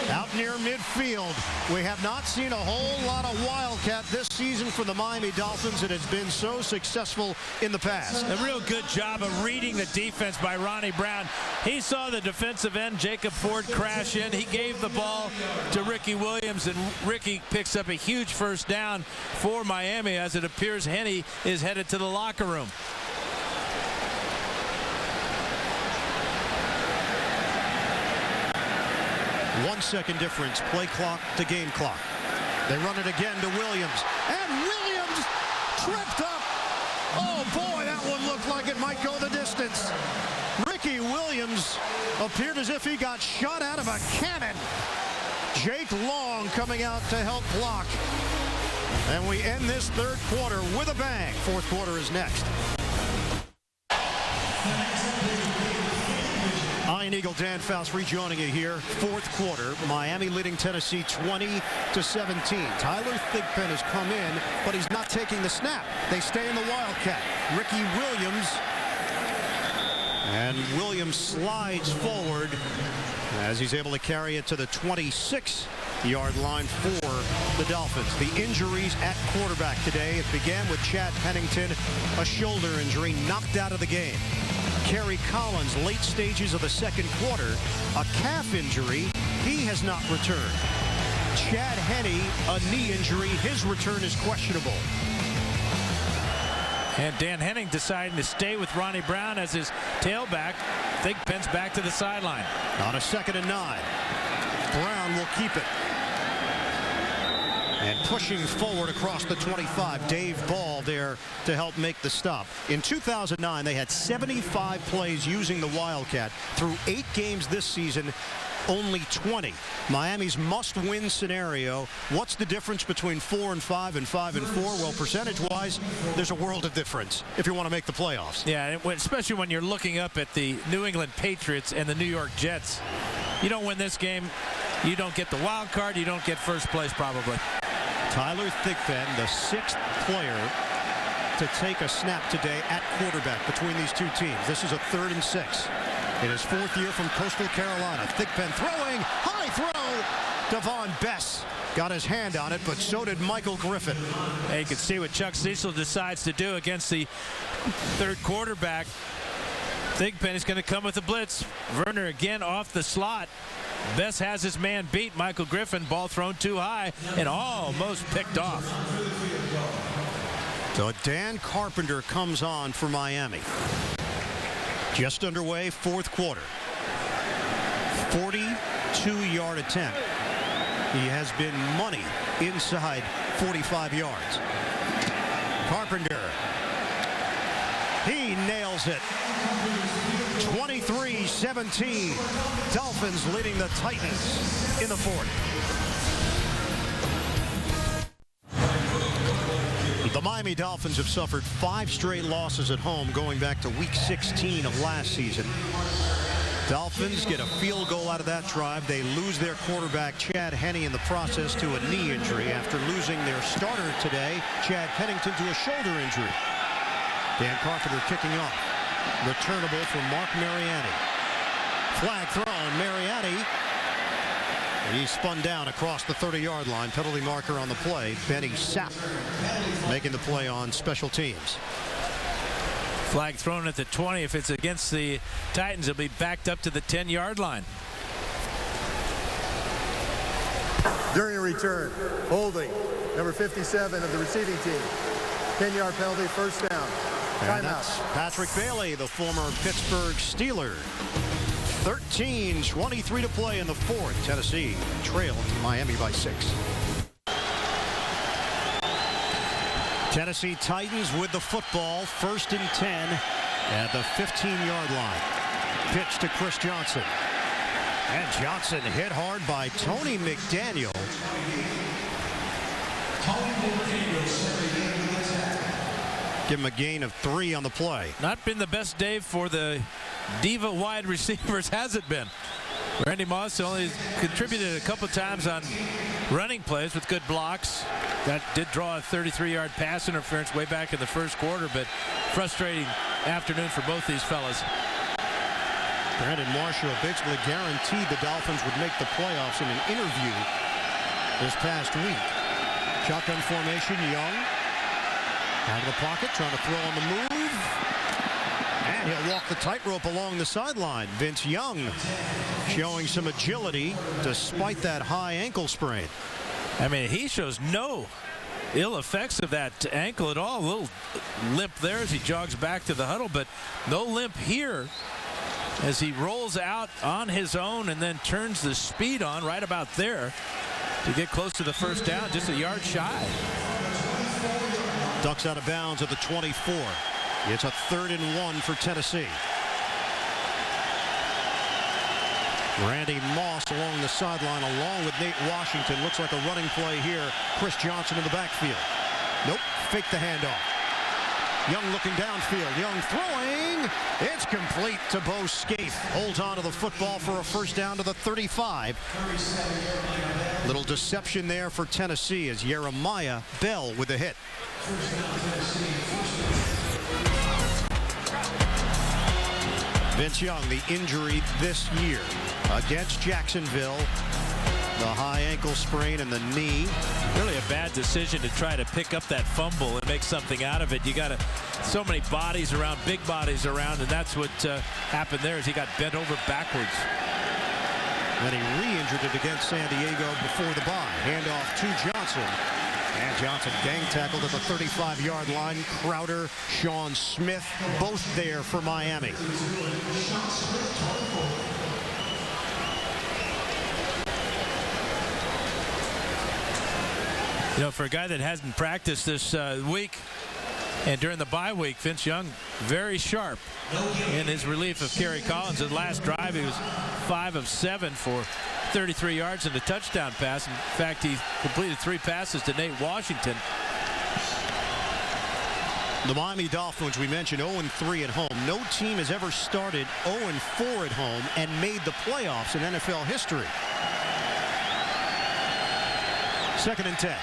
Out near midfield. We have not seen a whole lot of Wildcat this season for the Miami Dolphins. It has been so successful in the past. A real good job of reading the defense by Ronnie Brown. He saw the defensive end, Jacob Ford, crash in. He gave the ball to Ricky Williams, and Ricky picks up a huge first down for Miami as it appears Henne is headed to the locker room. One second difference, play clock to game clock. They run it again to Williams, and Williams tripped up. Oh boy, that one looked like it might go the distance. Ricky Williams appeared as if he got shot out of a cannon. Jake Long coming out to help block. And we end this third quarter with a bang. Fourth quarter is next. Iron Eagle Dan Faust rejoining you here. Fourth quarter, Miami leading Tennessee 20-17. Tyler Thigpen has come in, but he's not taking the snap. They stay in the Wildcat. Ricky Williams. And Williams slides forward as he's able to carry it to the 26-yard line for the Dolphins. The injuries at quarterback today. It began with Chad Pennington, a shoulder injury, knocked out of the game. Kerry Collins, late stages of the second quarter, a calf injury. He has not returned. Chad Henne, a knee injury. His return is questionable. And Dan Henning deciding to stay with Ronnie Brown as his tailback. Thigpen's back to the sideline. On a 2nd and 9. Brown will keep it. And pushing forward across the 25, Dave Ball there to help make the stop. In 2009, they had 75 plays using the Wildcat. Through 8 games this season, only 20. Miami's must-win scenario. What's the difference between 4-5 and 5-4? Well, percentage-wise, there's a world of difference if you want to make the playoffs. Yeah, especially when you're looking up at the New England Patriots and the New York Jets. You don't win this game, you don't get the wild card, you don't get first place probably. Tyler Thigpen, the 6th player to take a snap today at quarterback between these two teams. This is a 3rd and 6. In his 4th year from Coastal Carolina. Thigpen throwing, high throw. Devon Bess got his hand on it, but so did Michael Griffin. Hey, you can see what Chuck Cecil decides to do against the 3rd quarterback. Thigpen is going to come with a blitz. Werner again off the slot. Bess has his man beat. Michael Griffin, ball thrown too high and almost picked off. So Dan Carpenter comes on for Miami. Just underway, 4th quarter. 42-yard attempt. He has been money inside 45 yards. Carpenter. He nails it. 23-17. Dolphins leading the Titans in the 4th. The Miami Dolphins have suffered 5 straight losses at home going back to week 16 of last season. Dolphins get a field goal out of that drive. They lose their quarterback, Chad Henne, in the process to a knee injury after losing their starter today, Chad Pennington, to a shoulder injury. Dan Carpenter kicking off. Returnable for Mark Mariani. Flag thrown. Mariani. He spun down across the 30-yard line. Penalty marker on the play. Benny Sapp making the play on special teams. Flag thrown at the 20. If it's against the Titans, it'll be backed up to the 10-yard line. During a return, holding, number 57 of the receiving team. 10-yard penalty, first down. And that's Patrick Bailey, the former Pittsburgh Steeler. 13:23 to play in the 4th. Tennessee trailed Miami by 6. Tennessee Titans with the football, 1st and 10 at the 15-yard line. Pitch to Chris Johnson. And Johnson hit hard by Tony McDaniel. Give him a gain of 3 on the play. Not been the best day for the diva wide receivers, has it been? Randy Moss only contributed a couple times on running plays with good blocks. That did draw a 33-yard pass interference way back in the 1st quarter, but frustrating afternoon for both these fellas. Brandon Marshall basically guaranteed the Dolphins would make the playoffs in an interview this past week. Shotgun formation, Young. Out of the pocket, trying to throw on the move. And he'll walk the tightrope along the sideline. Vince Young showing some agility despite that high ankle sprain. I mean, he shows no ill effects of that ankle at all. A little limp there as he jogs back to the huddle, but no limp here as he rolls out on his own and then turns the speed on right about there to get close to the first down, just a yard shy. Ducks out of bounds at the 24. It's a 3rd and 1 for Tennessee. Randy Moss along the sideline along with Nate Washington. Looks like a running play here. Chris Johnson in the backfield. Nope, fake the handoff. Young looking downfield. Young throwing. It's complete to Bo Scaife. Holds on to the football for a first down to the 35. Little deception there for Tennessee as Jeremiah Bell with the hit. Vince Young, the injury this year against Jacksonville. The high ankle sprain in the knee. Really a bad decision to try to pick up that fumble and make something out of it. You got so many bodies around, big bodies around, and that's what happened there as he got bent over backwards. And he re-injured it against San Diego before the bye. Handoff to Johnson. And Johnson gang tackled at the 35-yard line. Crowder, Sean Smith, both there for Miami. You know, for a guy that hasn't practiced this week and during the bye week, Vince Young very sharp in his relief of Kerry Collins. His last drive, he was 5 of 7 for 33 yards and a touchdown pass. In fact, he completed 3 passes to Nate Washington. The Miami Dolphins, we mentioned, 0-3 at home. No team has ever started 0-4 at home and made the playoffs in NFL history. 2nd and 10.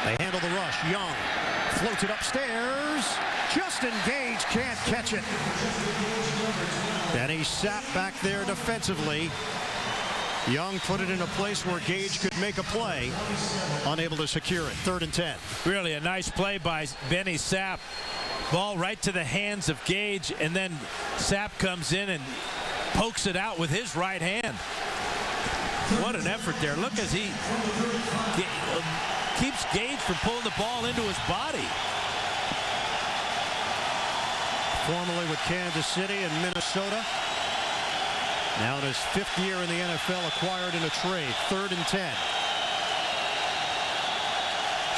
They handle the rush. Young floats it upstairs. Justin Gage can't catch it. And he sat back there defensively. Young put it in a place where Gage could make a play. Unable to secure it. 3rd and 10. Really a nice play by Benny Sapp. Ball right to the hands of Gage, and then Sapp comes in and pokes it out with his right hand. What an effort there. Look as he keeps Gage from pulling the ball into his body. Formerly with Kansas City and Minnesota. Now in his 5th year in the NFL, acquired in a trade. 3rd and 10.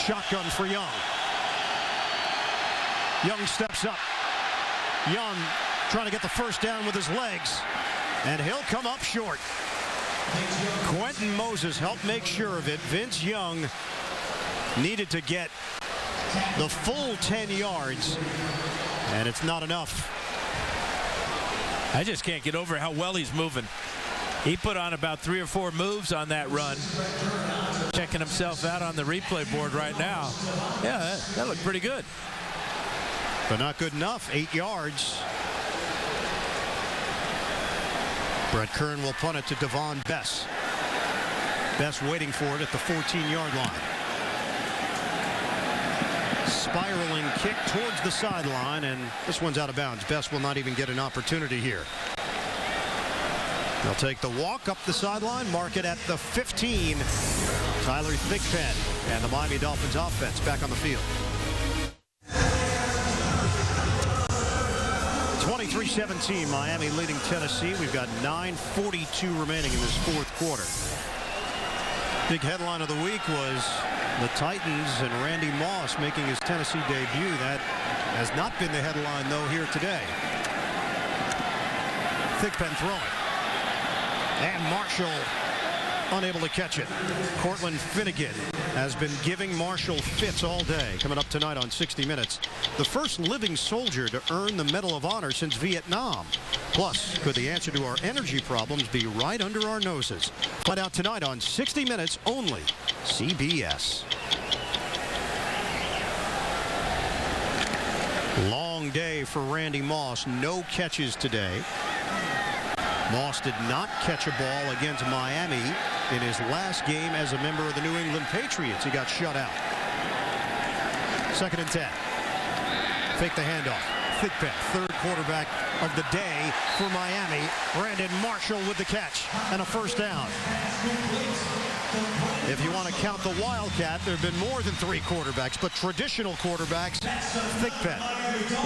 Shotgun for Young. Young steps up. Young trying to get the first down with his legs. And he'll come up short. Quentin Moses helped make sure of it. Vince Young needed to get the full 10 yards, and it's not enough. I just can't get over how well he's moving. He put on about 3 or 4 moves on that run. Checking himself out on the replay board right now. Yeah, that looked pretty good. But not good enough. 8 yards. Brett Kern will punt it to Devon Bess. Bess waiting for it at the 14-yard line. Spiraling kick towards the sideline, and this one's out of bounds. Bess will not even get an opportunity here. They'll take the walk up the sideline, mark it at the 15. Tyler Thigpen and the Miami Dolphins offense back on the field. 23-17, Miami leading Tennessee. We've got 9:42 remaining in this 4th quarter. Big headline of the week was the Titans and Randy Moss making his Tennessee debut. That has not been the headline, though, here today. Thigpen throwing. And Marshall unable to catch it. Cortland Finnegan has been giving Marshall fits all day. Coming up tonight on 60 Minutes. The first living soldier to earn the Medal of Honor since Vietnam. Plus, could the answer to our energy problems be right under our noses? Find out tonight on 60 Minutes only. CBS. Long day for Randy Moss. No catches today. Moss did not catch a ball against Miami in his last game as a member of the New England Patriots. He got shut out. 2nd and 10. Fake the handoff. Thigpen, third quarterback of the day for Miami. Brandon Marshall with the catch and a first down. If you want to count the Wildcat, there have been more than 3 quarterbacks, but traditional quarterbacks, Thigpen.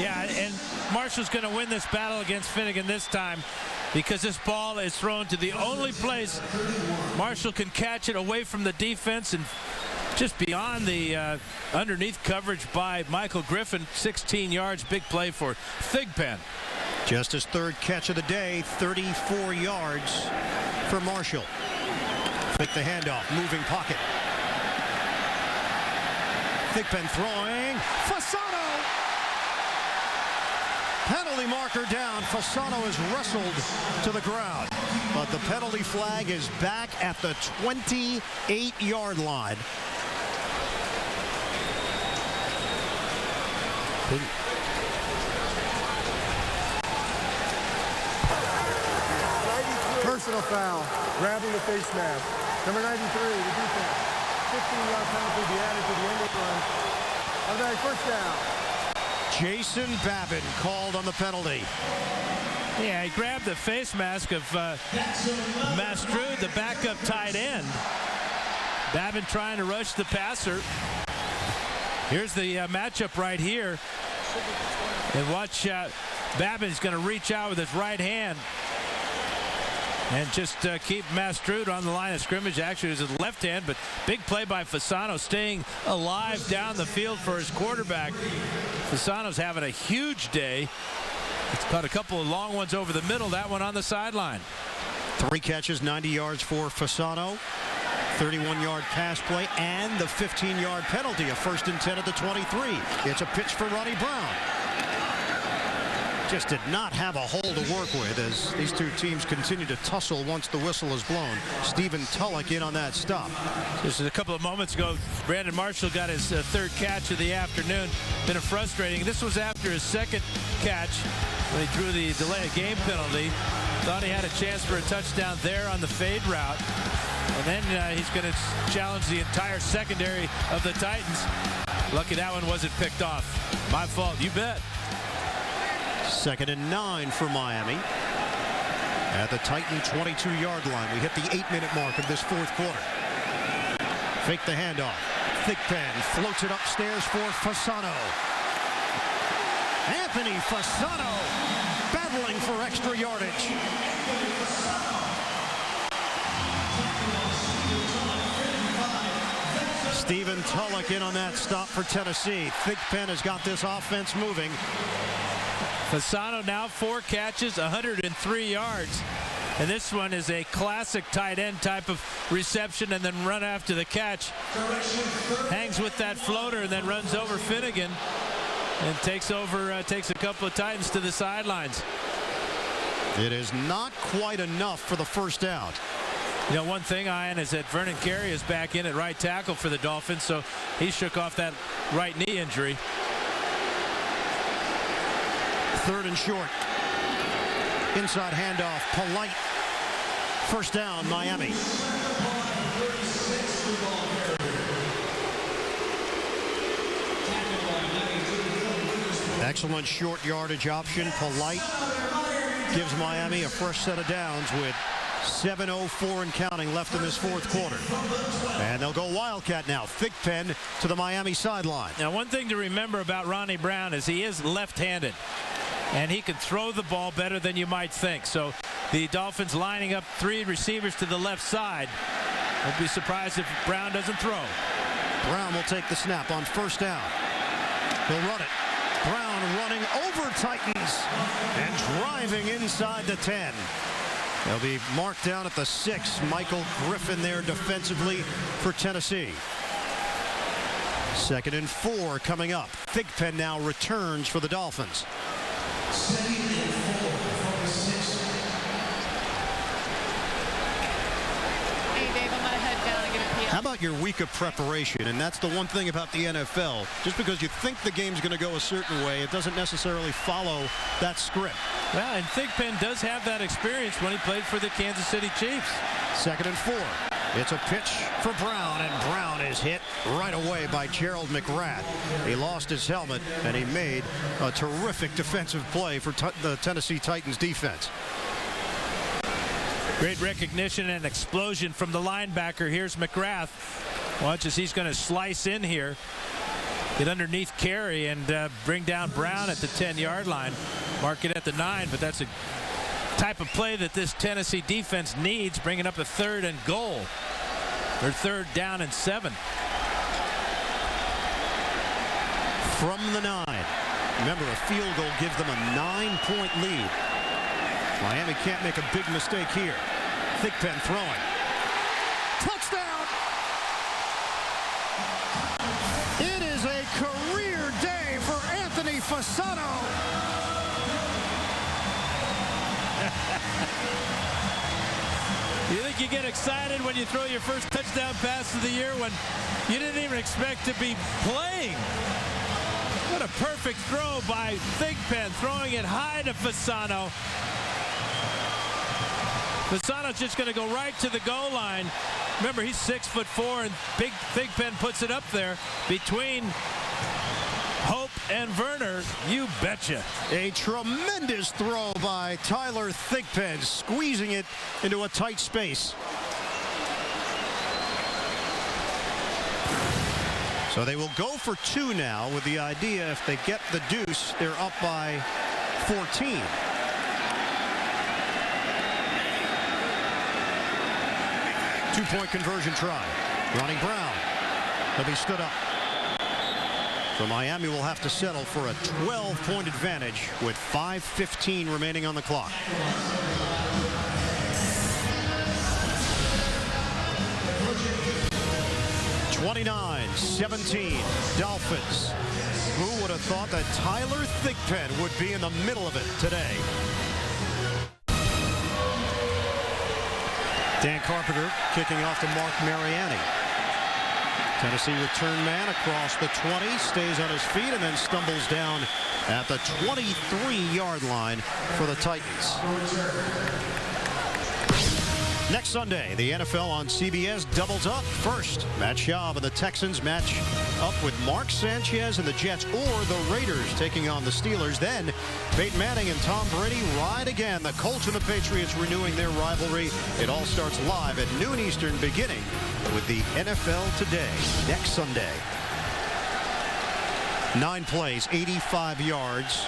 Yeah, and Marshall's going to win this battle against Finnegan this time because this ball is thrown to the only place Marshall can catch it away from the defense and just beyond the underneath coverage by Michael Griffin. 16 yards, big play for Thigpen. Just his 3rd catch of the day, 34 yards for Marshall. Fake the handoff, moving pocket. Thigpen throwing. Fasano! Penalty marker down. Fasano is wrestled to the ground. But the penalty flag is back at the 28-yard line. Personal foul, grabbing the face mask. Number 93, the defense. 15-yard penalty be added to the end of the run. Okay, first down. Jason Babin called on the penalty. Yeah, he grabbed the face mask of Mastrud, the backup tight end. Babin trying to rush the passer. Here's the matchup right here. And watch, Babin's going to reach out with his right hand and just keep Mastrud on the line of scrimmage. Actually, it was his left hand, but big play by Fasano, staying alive down the field for his quarterback. Fasano's having a huge day. He's caught a couple of long ones over the middle, that one on the sideline. 3 catches, 90 yards for Fasano. 31-yard pass play and the 15-yard penalty. A 1st and 10 at the 23. It's a pitch for Ronnie Brown. Just did not have a hole to work with as these 2 teams continue to tussle once the whistle is blown. Stephen Tulloch in on that stop. Just a couple of moments ago, Brandon Marshall got his 3rd catch of the afternoon. Been a frustrating. This was after his 2nd catch when he threw the delay of game penalty. Thought he had a chance for a touchdown there on the fade route. And then he's going to challenge the entire secondary of the Titans. Lucky that one wasn't picked off. My fault, you bet. 2nd and 9 for Miami. At the Titan 22-yard line. We hit the 8-minute mark of this 4th quarter. Fake the handoff. Thigpen floats it upstairs for Fasano. Anthony Fasano battling for extra yardage. Stephen Tulloch in on that stop for Tennessee. Thigpen has got this offense moving. Fasano now 4 catches, 103 yards. And this one is a classic tight end type of reception and then run after the catch. Hangs with that floater and then runs over Finnegan and takes a couple of Titans to the sidelines. It is not quite enough for the first down. You know, one thing, Ian, is that Vernon Carey is back in at right tackle for the Dolphins, so he shook off that right knee injury. 3rd and short. Inside handoff. Polite. First down, Miami. Excellent short yardage option. Polite gives Miami a fresh set of downs with 7:04 and counting left in this 4th quarter. And they'll go Wildcat now. Thigpen to the Miami sideline. Now, one thing to remember about Ronnie Brown is he is left-handed. And he can throw the ball better than you might think. So the Dolphins lining up 3 receivers to the left side. I'd be surprised if Brown doesn't throw. Brown will take the snap on first down. He'll run it. Brown running over Titans and driving inside the 10. They'll be marked down at the 6. Michael Griffin there defensively for Tennessee. 2nd and 4 coming up. Thigpen now returns for the Dolphins. How about your week of preparation? And that's the one thing about the NFL. Just because you think the game's going to go a certain way, it doesn't necessarily follow that script. Well, and Thigpen does have that experience when he played for the Kansas City Chiefs. 2nd and 4. It's a pitch for Brown, and Brown is hit right away by Gerald McGrath. He lost his helmet, and he made a terrific defensive play for the Tennessee Titans defense. Great recognition and explosion from the linebacker. Here's McGrath. Watch as he's going to slice in here, get underneath Carey, and bring down Brown at the 10-yard line. Mark it at the 9, but that's a type of play that this Tennessee defense needs, bringing up a 3rd and goal. Or 3rd down and 7. From the 9. Remember, a field goal gives them a 9-point lead. Miami can't make a big mistake here. Thigpen throwing. Touchdown! It is a career day for Anthony Fasano. You think you get excited when you throw your first touchdown pass of the year when you didn't even expect to be playing? What a perfect throw by Thigpen, throwing it high to Fasano. Fasano's just going to go right to the goal line. Remember, he's 6'4", and Big Thigpen puts it up there between Hope and Werner. You betcha. A tremendous throw by Tyler Thigpen, squeezing it into a tight space. So they will go for 2 now, with the idea if they get the deuce, they're up by 14. Two-point conversion try. Ronnie Brown. He'll be stood up. So Miami will have to settle for a 12-point advantage with 5:15 remaining on the clock. (29-17) Dolphins. Who would have thought that Tyler Thigpen would be in the middle of it today? Dan Carpenter kicking off to Mark Mariani. Tennessee return man across the 20, stays on his feet, and then stumbles down at the 23-yard line for the Titans. Next Sunday, the NFL on CBS doubles up. First, Matt Schaub and the Texans match up with Mark Sanchez and the Jets, or the Raiders taking on the Steelers. Then, Peyton Manning and Tom Brady ride again. The Colts and the Patriots renewing their rivalry. It all starts live at noon Eastern, beginning with the NFL Today next Sunday. 9 plays, 85 yards.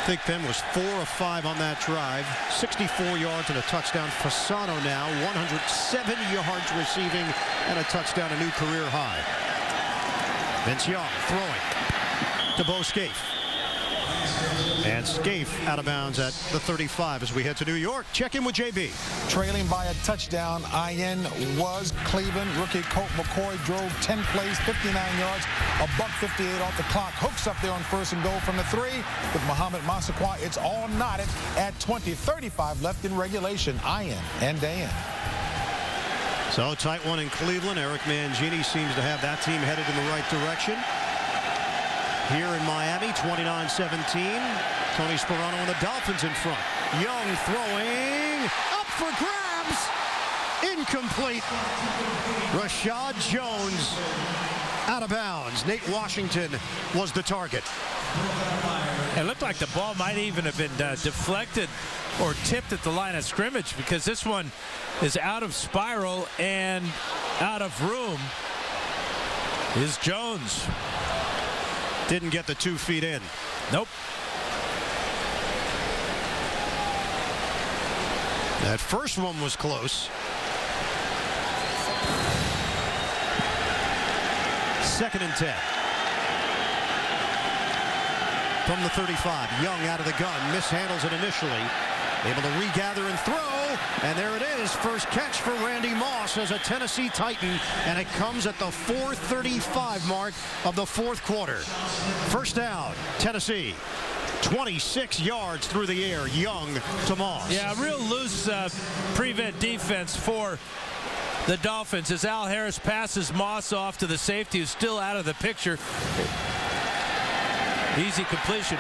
Thigpen was 4 of 5 on that drive. 64 yards and a touchdown. Fasano now 107 yards receiving and a touchdown, a new career high. Vince Young throwing to Bo Scaife. And Scaife out of bounds at the 35 as we head to New York. Check in with JB. Trailing by a touchdown, IN was Cleveland. Rookie Colt McCoy drove 10 plays, 59 yards, a $1:58 off the clock. Hooks up there on 1st and goal from the 3 with Mohamed Massaquoi. It's all knotted at 20:35 left in regulation. IN and day in. So tight one in Cleveland. Eric Mangini seems to have that team headed in the right direction. Here in Miami, 29-17. Tony Sperano and the Dolphins in front. Young throwing up for grabs. Incomplete. Rashad Jones out of bounds. Nate Washington was the target. It looked like the ball might even have been deflected or tipped at the line of scrimmage, because this one is out of spiral and out of room is Jones. Didn't get the 2 feet in. Nope. That first one was close. 2nd and 10. From the 35, Young out of the gun, mishandles it initially. Able to regather and throw, and there it is. First catch for Randy Moss as a Tennessee Titan, and it comes at the 4:35 mark of the 4th quarter. First down, Tennessee. 26 yards through the air. Young to Moss. Yeah, real loose prevent defense for the Dolphins as Al Harris passes Moss off to the safety who's still out of the picture. Easy completion.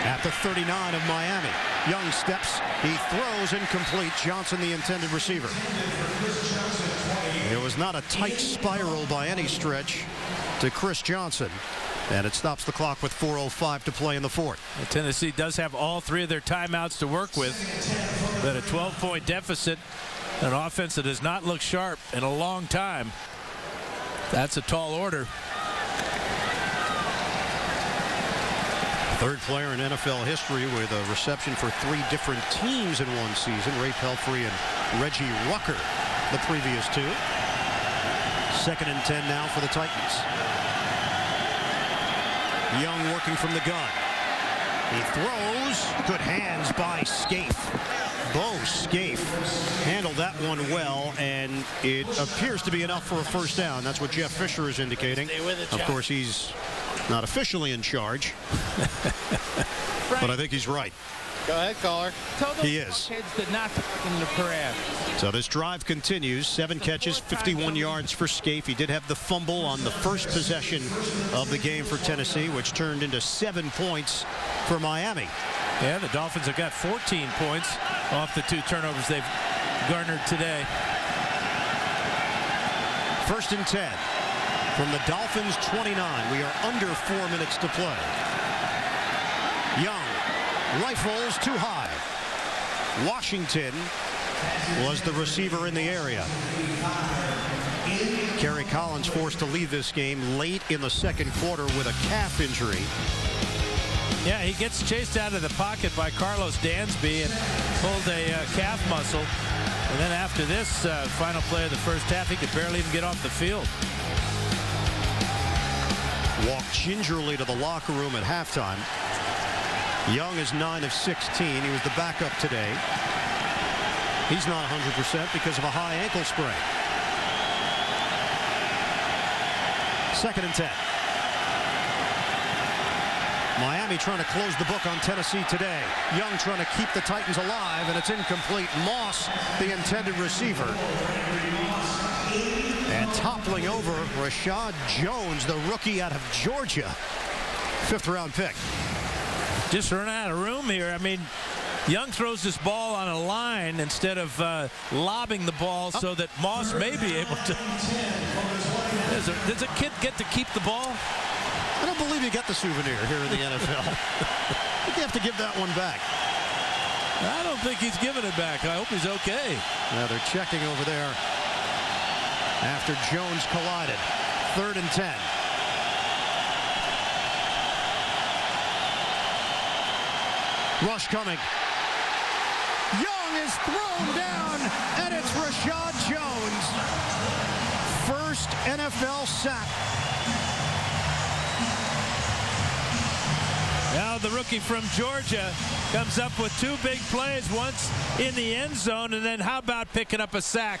At the 39 of Miami. Young steps. He throws incomplete. Johnson, the intended receiver. It was not a tight spiral by any stretch to Chris Johnson. And it stops the clock with 4:05 to play in the fourth. Tennessee does have all three of their timeouts to work with. But a 12-point deficit, an offense that has not looked sharp in a long time. That's a tall order. Third player in NFL history with a reception for 3 different teams in one season. Ray Pelfrey and Reggie Rucker the previous 2. 2nd and 10 now for the Titans. Young working from the gun. He throws. Good hands by Scaife. Bo Scaife handled that one well, and it appears to be enough for a first down. That's what Jeff Fisher is indicating. Of course, he's not officially in charge, but I think he's right. Go ahead, caller. He is. Did not in the parade. So this drive continues. 7 catches, 51 yards for Scaife. He did have the fumble on the first possession of the game for Tennessee, which turned into 7 points for Miami. Yeah, the Dolphins have got 14 points off the 2 turnovers they've garnered today. 1st and 10 from the Dolphins 29. We are under 4 minutes to play. Young rifles too high. Washington was the receiver in the area. Kerry Collins forced to leave this game late in the 2nd quarter with a calf injury. Yeah, he gets chased out of the pocket by Carlos Dansby and pulled a calf muscle. And then after this final play of the first half, he could barely even get off the field. Walked gingerly to the locker room at halftime. Young is 9 of 16. He was the backup today. He's not 100% because of a high ankle sprain. 2nd and 10. Miami trying to close the book on Tennessee today. Young trying to keep the Titans alive, and it's incomplete. Moss, the intended receiver. And toppling over Rashad Jones, the rookie out of Georgia. 5th-round pick. Just run out of room here. I mean, Young throws this ball on a line instead of lobbing the ball so that Moss may be able to. Does a kid get to keep the ball? I don't believe you get the souvenir here in the NFL. I think you have to give that one back. I don't think he's giving it back. I hope he's okay. Now they're checking over there after Jones collided. 3rd and 10. Rush coming. Young is thrown down, and it's Rashad Jones. First NFL sack. Now the rookie from Georgia comes up with 2 big plays, once in the end zone, and then how about picking up a sack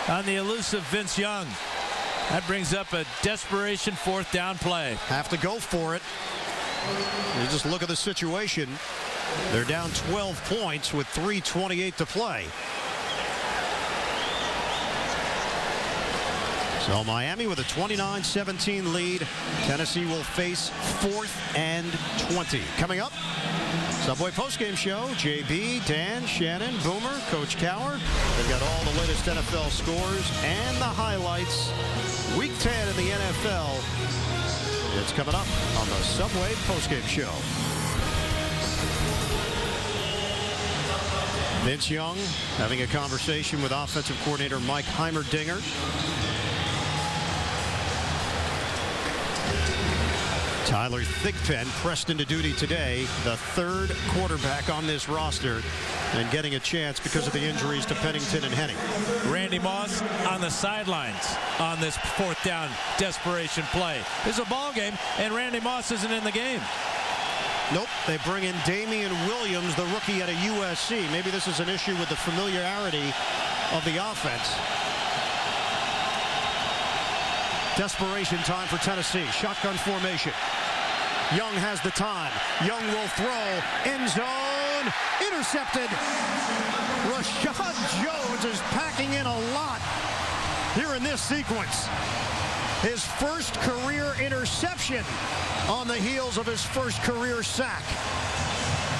on the elusive Vince Young? That brings up a desperation 4th down play. Have to go for it. You just look at the situation. They're down 12 points with 3:28 to play. So Miami with a 29-17 lead. Tennessee will face 4th and 20. Coming up, Subway postgame show. JB, Dan, Shannon, Boomer, Coach Cower. They've got all the latest NFL scores and the highlights. Week 10 in the NFL. It's coming up on the Subway postgame show. Vince Young having a conversation with offensive coordinator Mike Heimerdinger. Tyler Thigpen pressed into duty today, the 3rd quarterback on this roster, and getting a chance because of the injuries to Pennington and Henning. Randy Moss on the sidelines on this 4th down desperation play. It's a ball game, and Randy Moss isn't in the game. Nope, they bring in Damian Williams, the rookie out of USC. Maybe this is an issue with the familiarity of the offense. Desperation time for Tennessee. Shotgun formation. Young has the time. Young will throw. End zone. Intercepted. Rashad Jones is packing in a lot here in this sequence. His first career interception on the heels of his first career sack.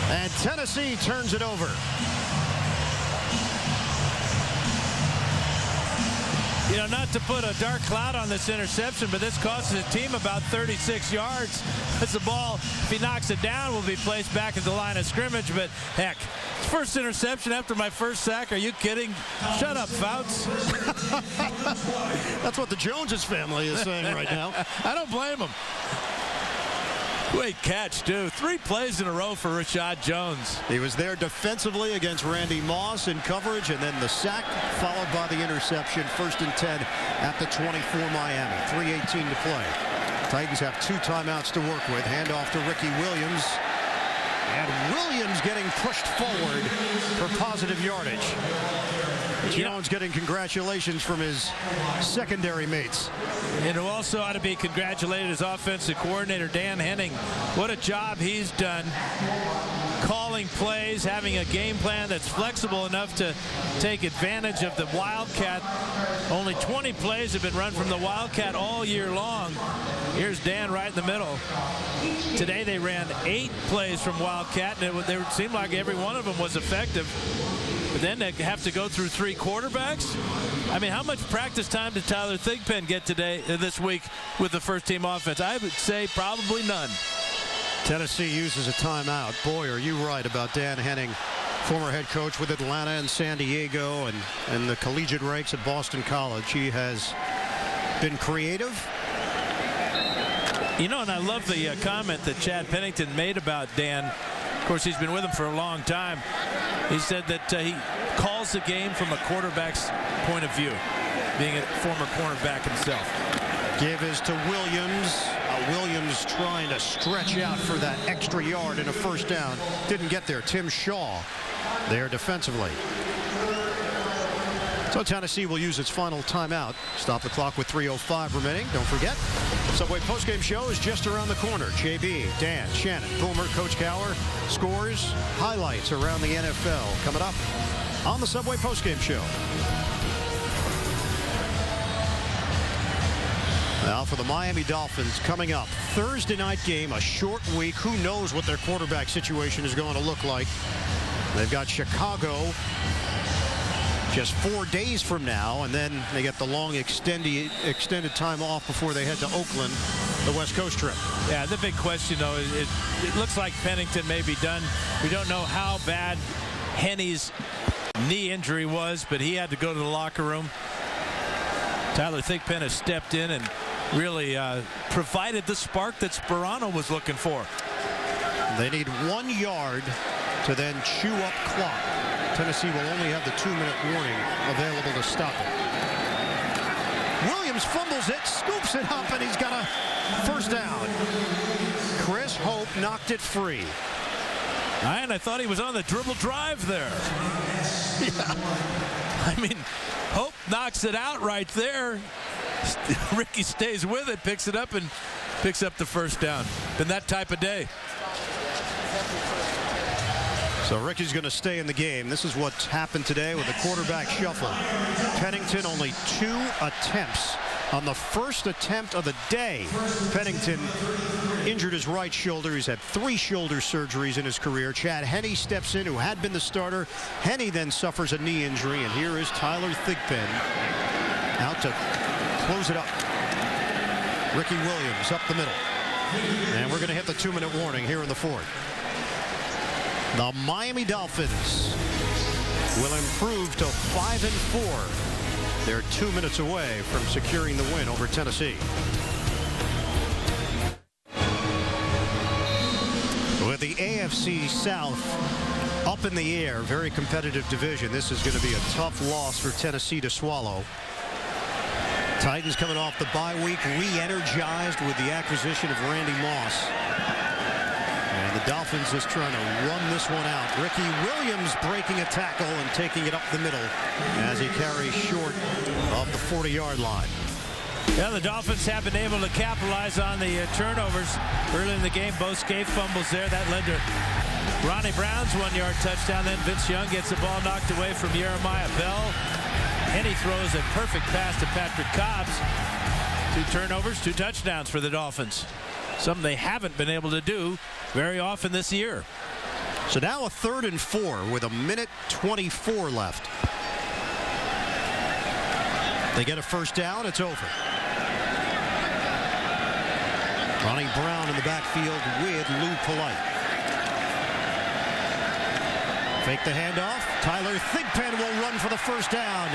And Tennessee turns it over. You know, not to put a dark cloud on this interception, but this costs his team about 36 yards. As the ball, if he knocks it down, will be placed back at the line of scrimmage. But heck, first interception after my first sack. Are you kidding? Shut up, Fouts. That's what the Joneses family is saying right now. I don't blame him. Great catch, too. 3 plays in a row for Rashad Jones. He was there defensively against Randy Moss in coverage, and then the sack followed by the interception. 1st and 10 at the 24 Miami. 3:18 to play. Titans have 2 timeouts to work with. Handoff to Ricky Williams. And Williams getting pushed forward for positive yardage. Jones getting congratulations from his secondary mates. And who also ought to be congratulated is offensive coordinator Dan Henning. What a job he's done calling plays, having a game plan that's flexible enough to take advantage of the Wildcat. Only 20 plays have been run from the Wildcat all year long. Here's Dan right in the middle. Today they ran 8 plays from Wildcat, and it seemed like every one of them was effective. But then they have to go through 3 quarterbacks. I mean, how much practice time did Tyler Thigpen get this week with the first team offense? I would say probably none. Tennessee uses a timeout. Boy, are you right about Dan Henning, former head coach with Atlanta and San Diego and the collegiate ranks at Boston College. He has been creative. You know, and I love the comment that Chad Pennington made about Dan. Of course, he's been with him for a long time. He said that he calls the game from a quarterback's point of view, being a former cornerback himself. Give is to Williams. Williams trying to stretch out for that extra yard and a first down. Didn't get there. Tim Shaw there defensively. So Tennessee will use its final timeout. Stop the clock with 3:05 remaining. Don't forget, Subway postgame show is just around the corner. JB, Dan, Shannon, Boomer, Coach Cower, scores, highlights around the NFL coming up on the Subway postgame show. Now for the Miami Dolphins coming up. Thursday night game, a short week. Who knows what their quarterback situation is going to look like. They've got Chicago just 4 days from now, and then they get the long extended time off before they head to Oakland, the West Coast trip. Yeah, the big question, though, is it looks like Pennington may be done. We don't know how bad Henny's knee injury was, but he had to go to the locker room. Tyler Thigpen has stepped in and really provided the spark that Sperano was looking for. They need 1 yard to then chew up clock. Tennessee will only have the 2-minute warning available to stop it. Williams fumbles it, scoops it up, and he's got a first down. Chris Hope knocked it free. And I thought he was on the dribble drive there. Yeah. I mean, Hope knocks it out right there. Ricky stays with it, picks it up, and picks up the first down. Been that type of day. So Ricky's going to stay in the game. This is what's happened today with the quarterback shuffle. Pennington only 2 attempts on the first attempt of the day. Pennington injured his right shoulder. He's had 3 shoulder surgeries in his career. Chad Henne steps in, who had been the starter. Henne then suffers a knee injury, and here is Tyler Thigpen out to close it up. Ricky Williams up the middle. And we're going to hit the 2-minute warning here in the 4th. The Miami Dolphins will improve to 5-4. They're 2 minutes away from securing the win over Tennessee. With the AFC South up in the air, very competitive division, this is going to be a tough loss for Tennessee to swallow. Titans coming off the bye week, re-energized with the acquisition of Randy Moss. And the Dolphins just trying to run this one out. Ricky Williams breaking a tackle and taking it up the middle as he carries short of the 40-yard line. Yeah, the Dolphins have been able to capitalize on the turnovers early in the game. Both escape fumbles there. That led to Ronnie Brown's 1-yard touchdown. Then Vince Young gets the ball knocked away from Jeremiah Bell. And he throws a perfect pass to Patrick Cobbs. 2 turnovers, 2 touchdowns for the Dolphins. Something they haven't been able to do very often this year. So now a 3rd and 4 with 1:24 left. They get a first down. It's over. Ronnie Brown in the backfield with Lou Polite. Fake the handoff. Tyler Thigpen will run for the first down.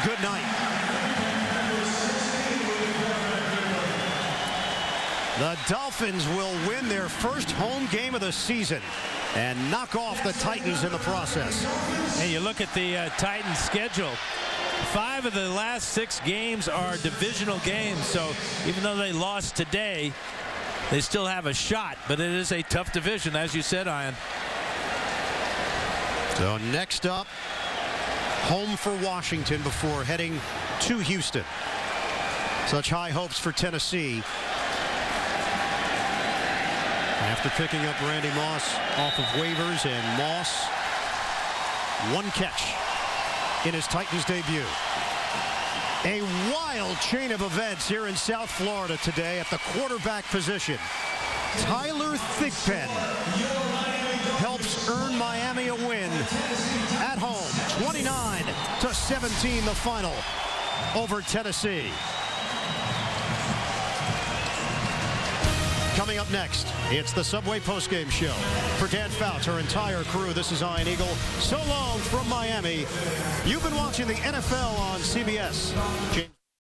Good night. The Dolphins will win their first home game of the season and knock off the Titans in the process. And you look at the Titans schedule. 5 of the last 6 games are divisional games, so even though they lost today, they still have a shot, but it is a tough division, as you said, Ian. So next up, home for Washington before heading to Houston. Such high hopes for Tennessee. After picking up Randy Moss off of waivers, and Moss 1 catch in his Titans debut. A wild chain of events here in South Florida today at the quarterback position. Tyler Thigpen helps earn Miami a win at home. 29-17 the final over Tennessee. Coming up next, it's the Subway postgame show. For Dan Fouts, our entire crew, this is Ian Eagle. So long from Miami. You've been watching the NFL on CBS.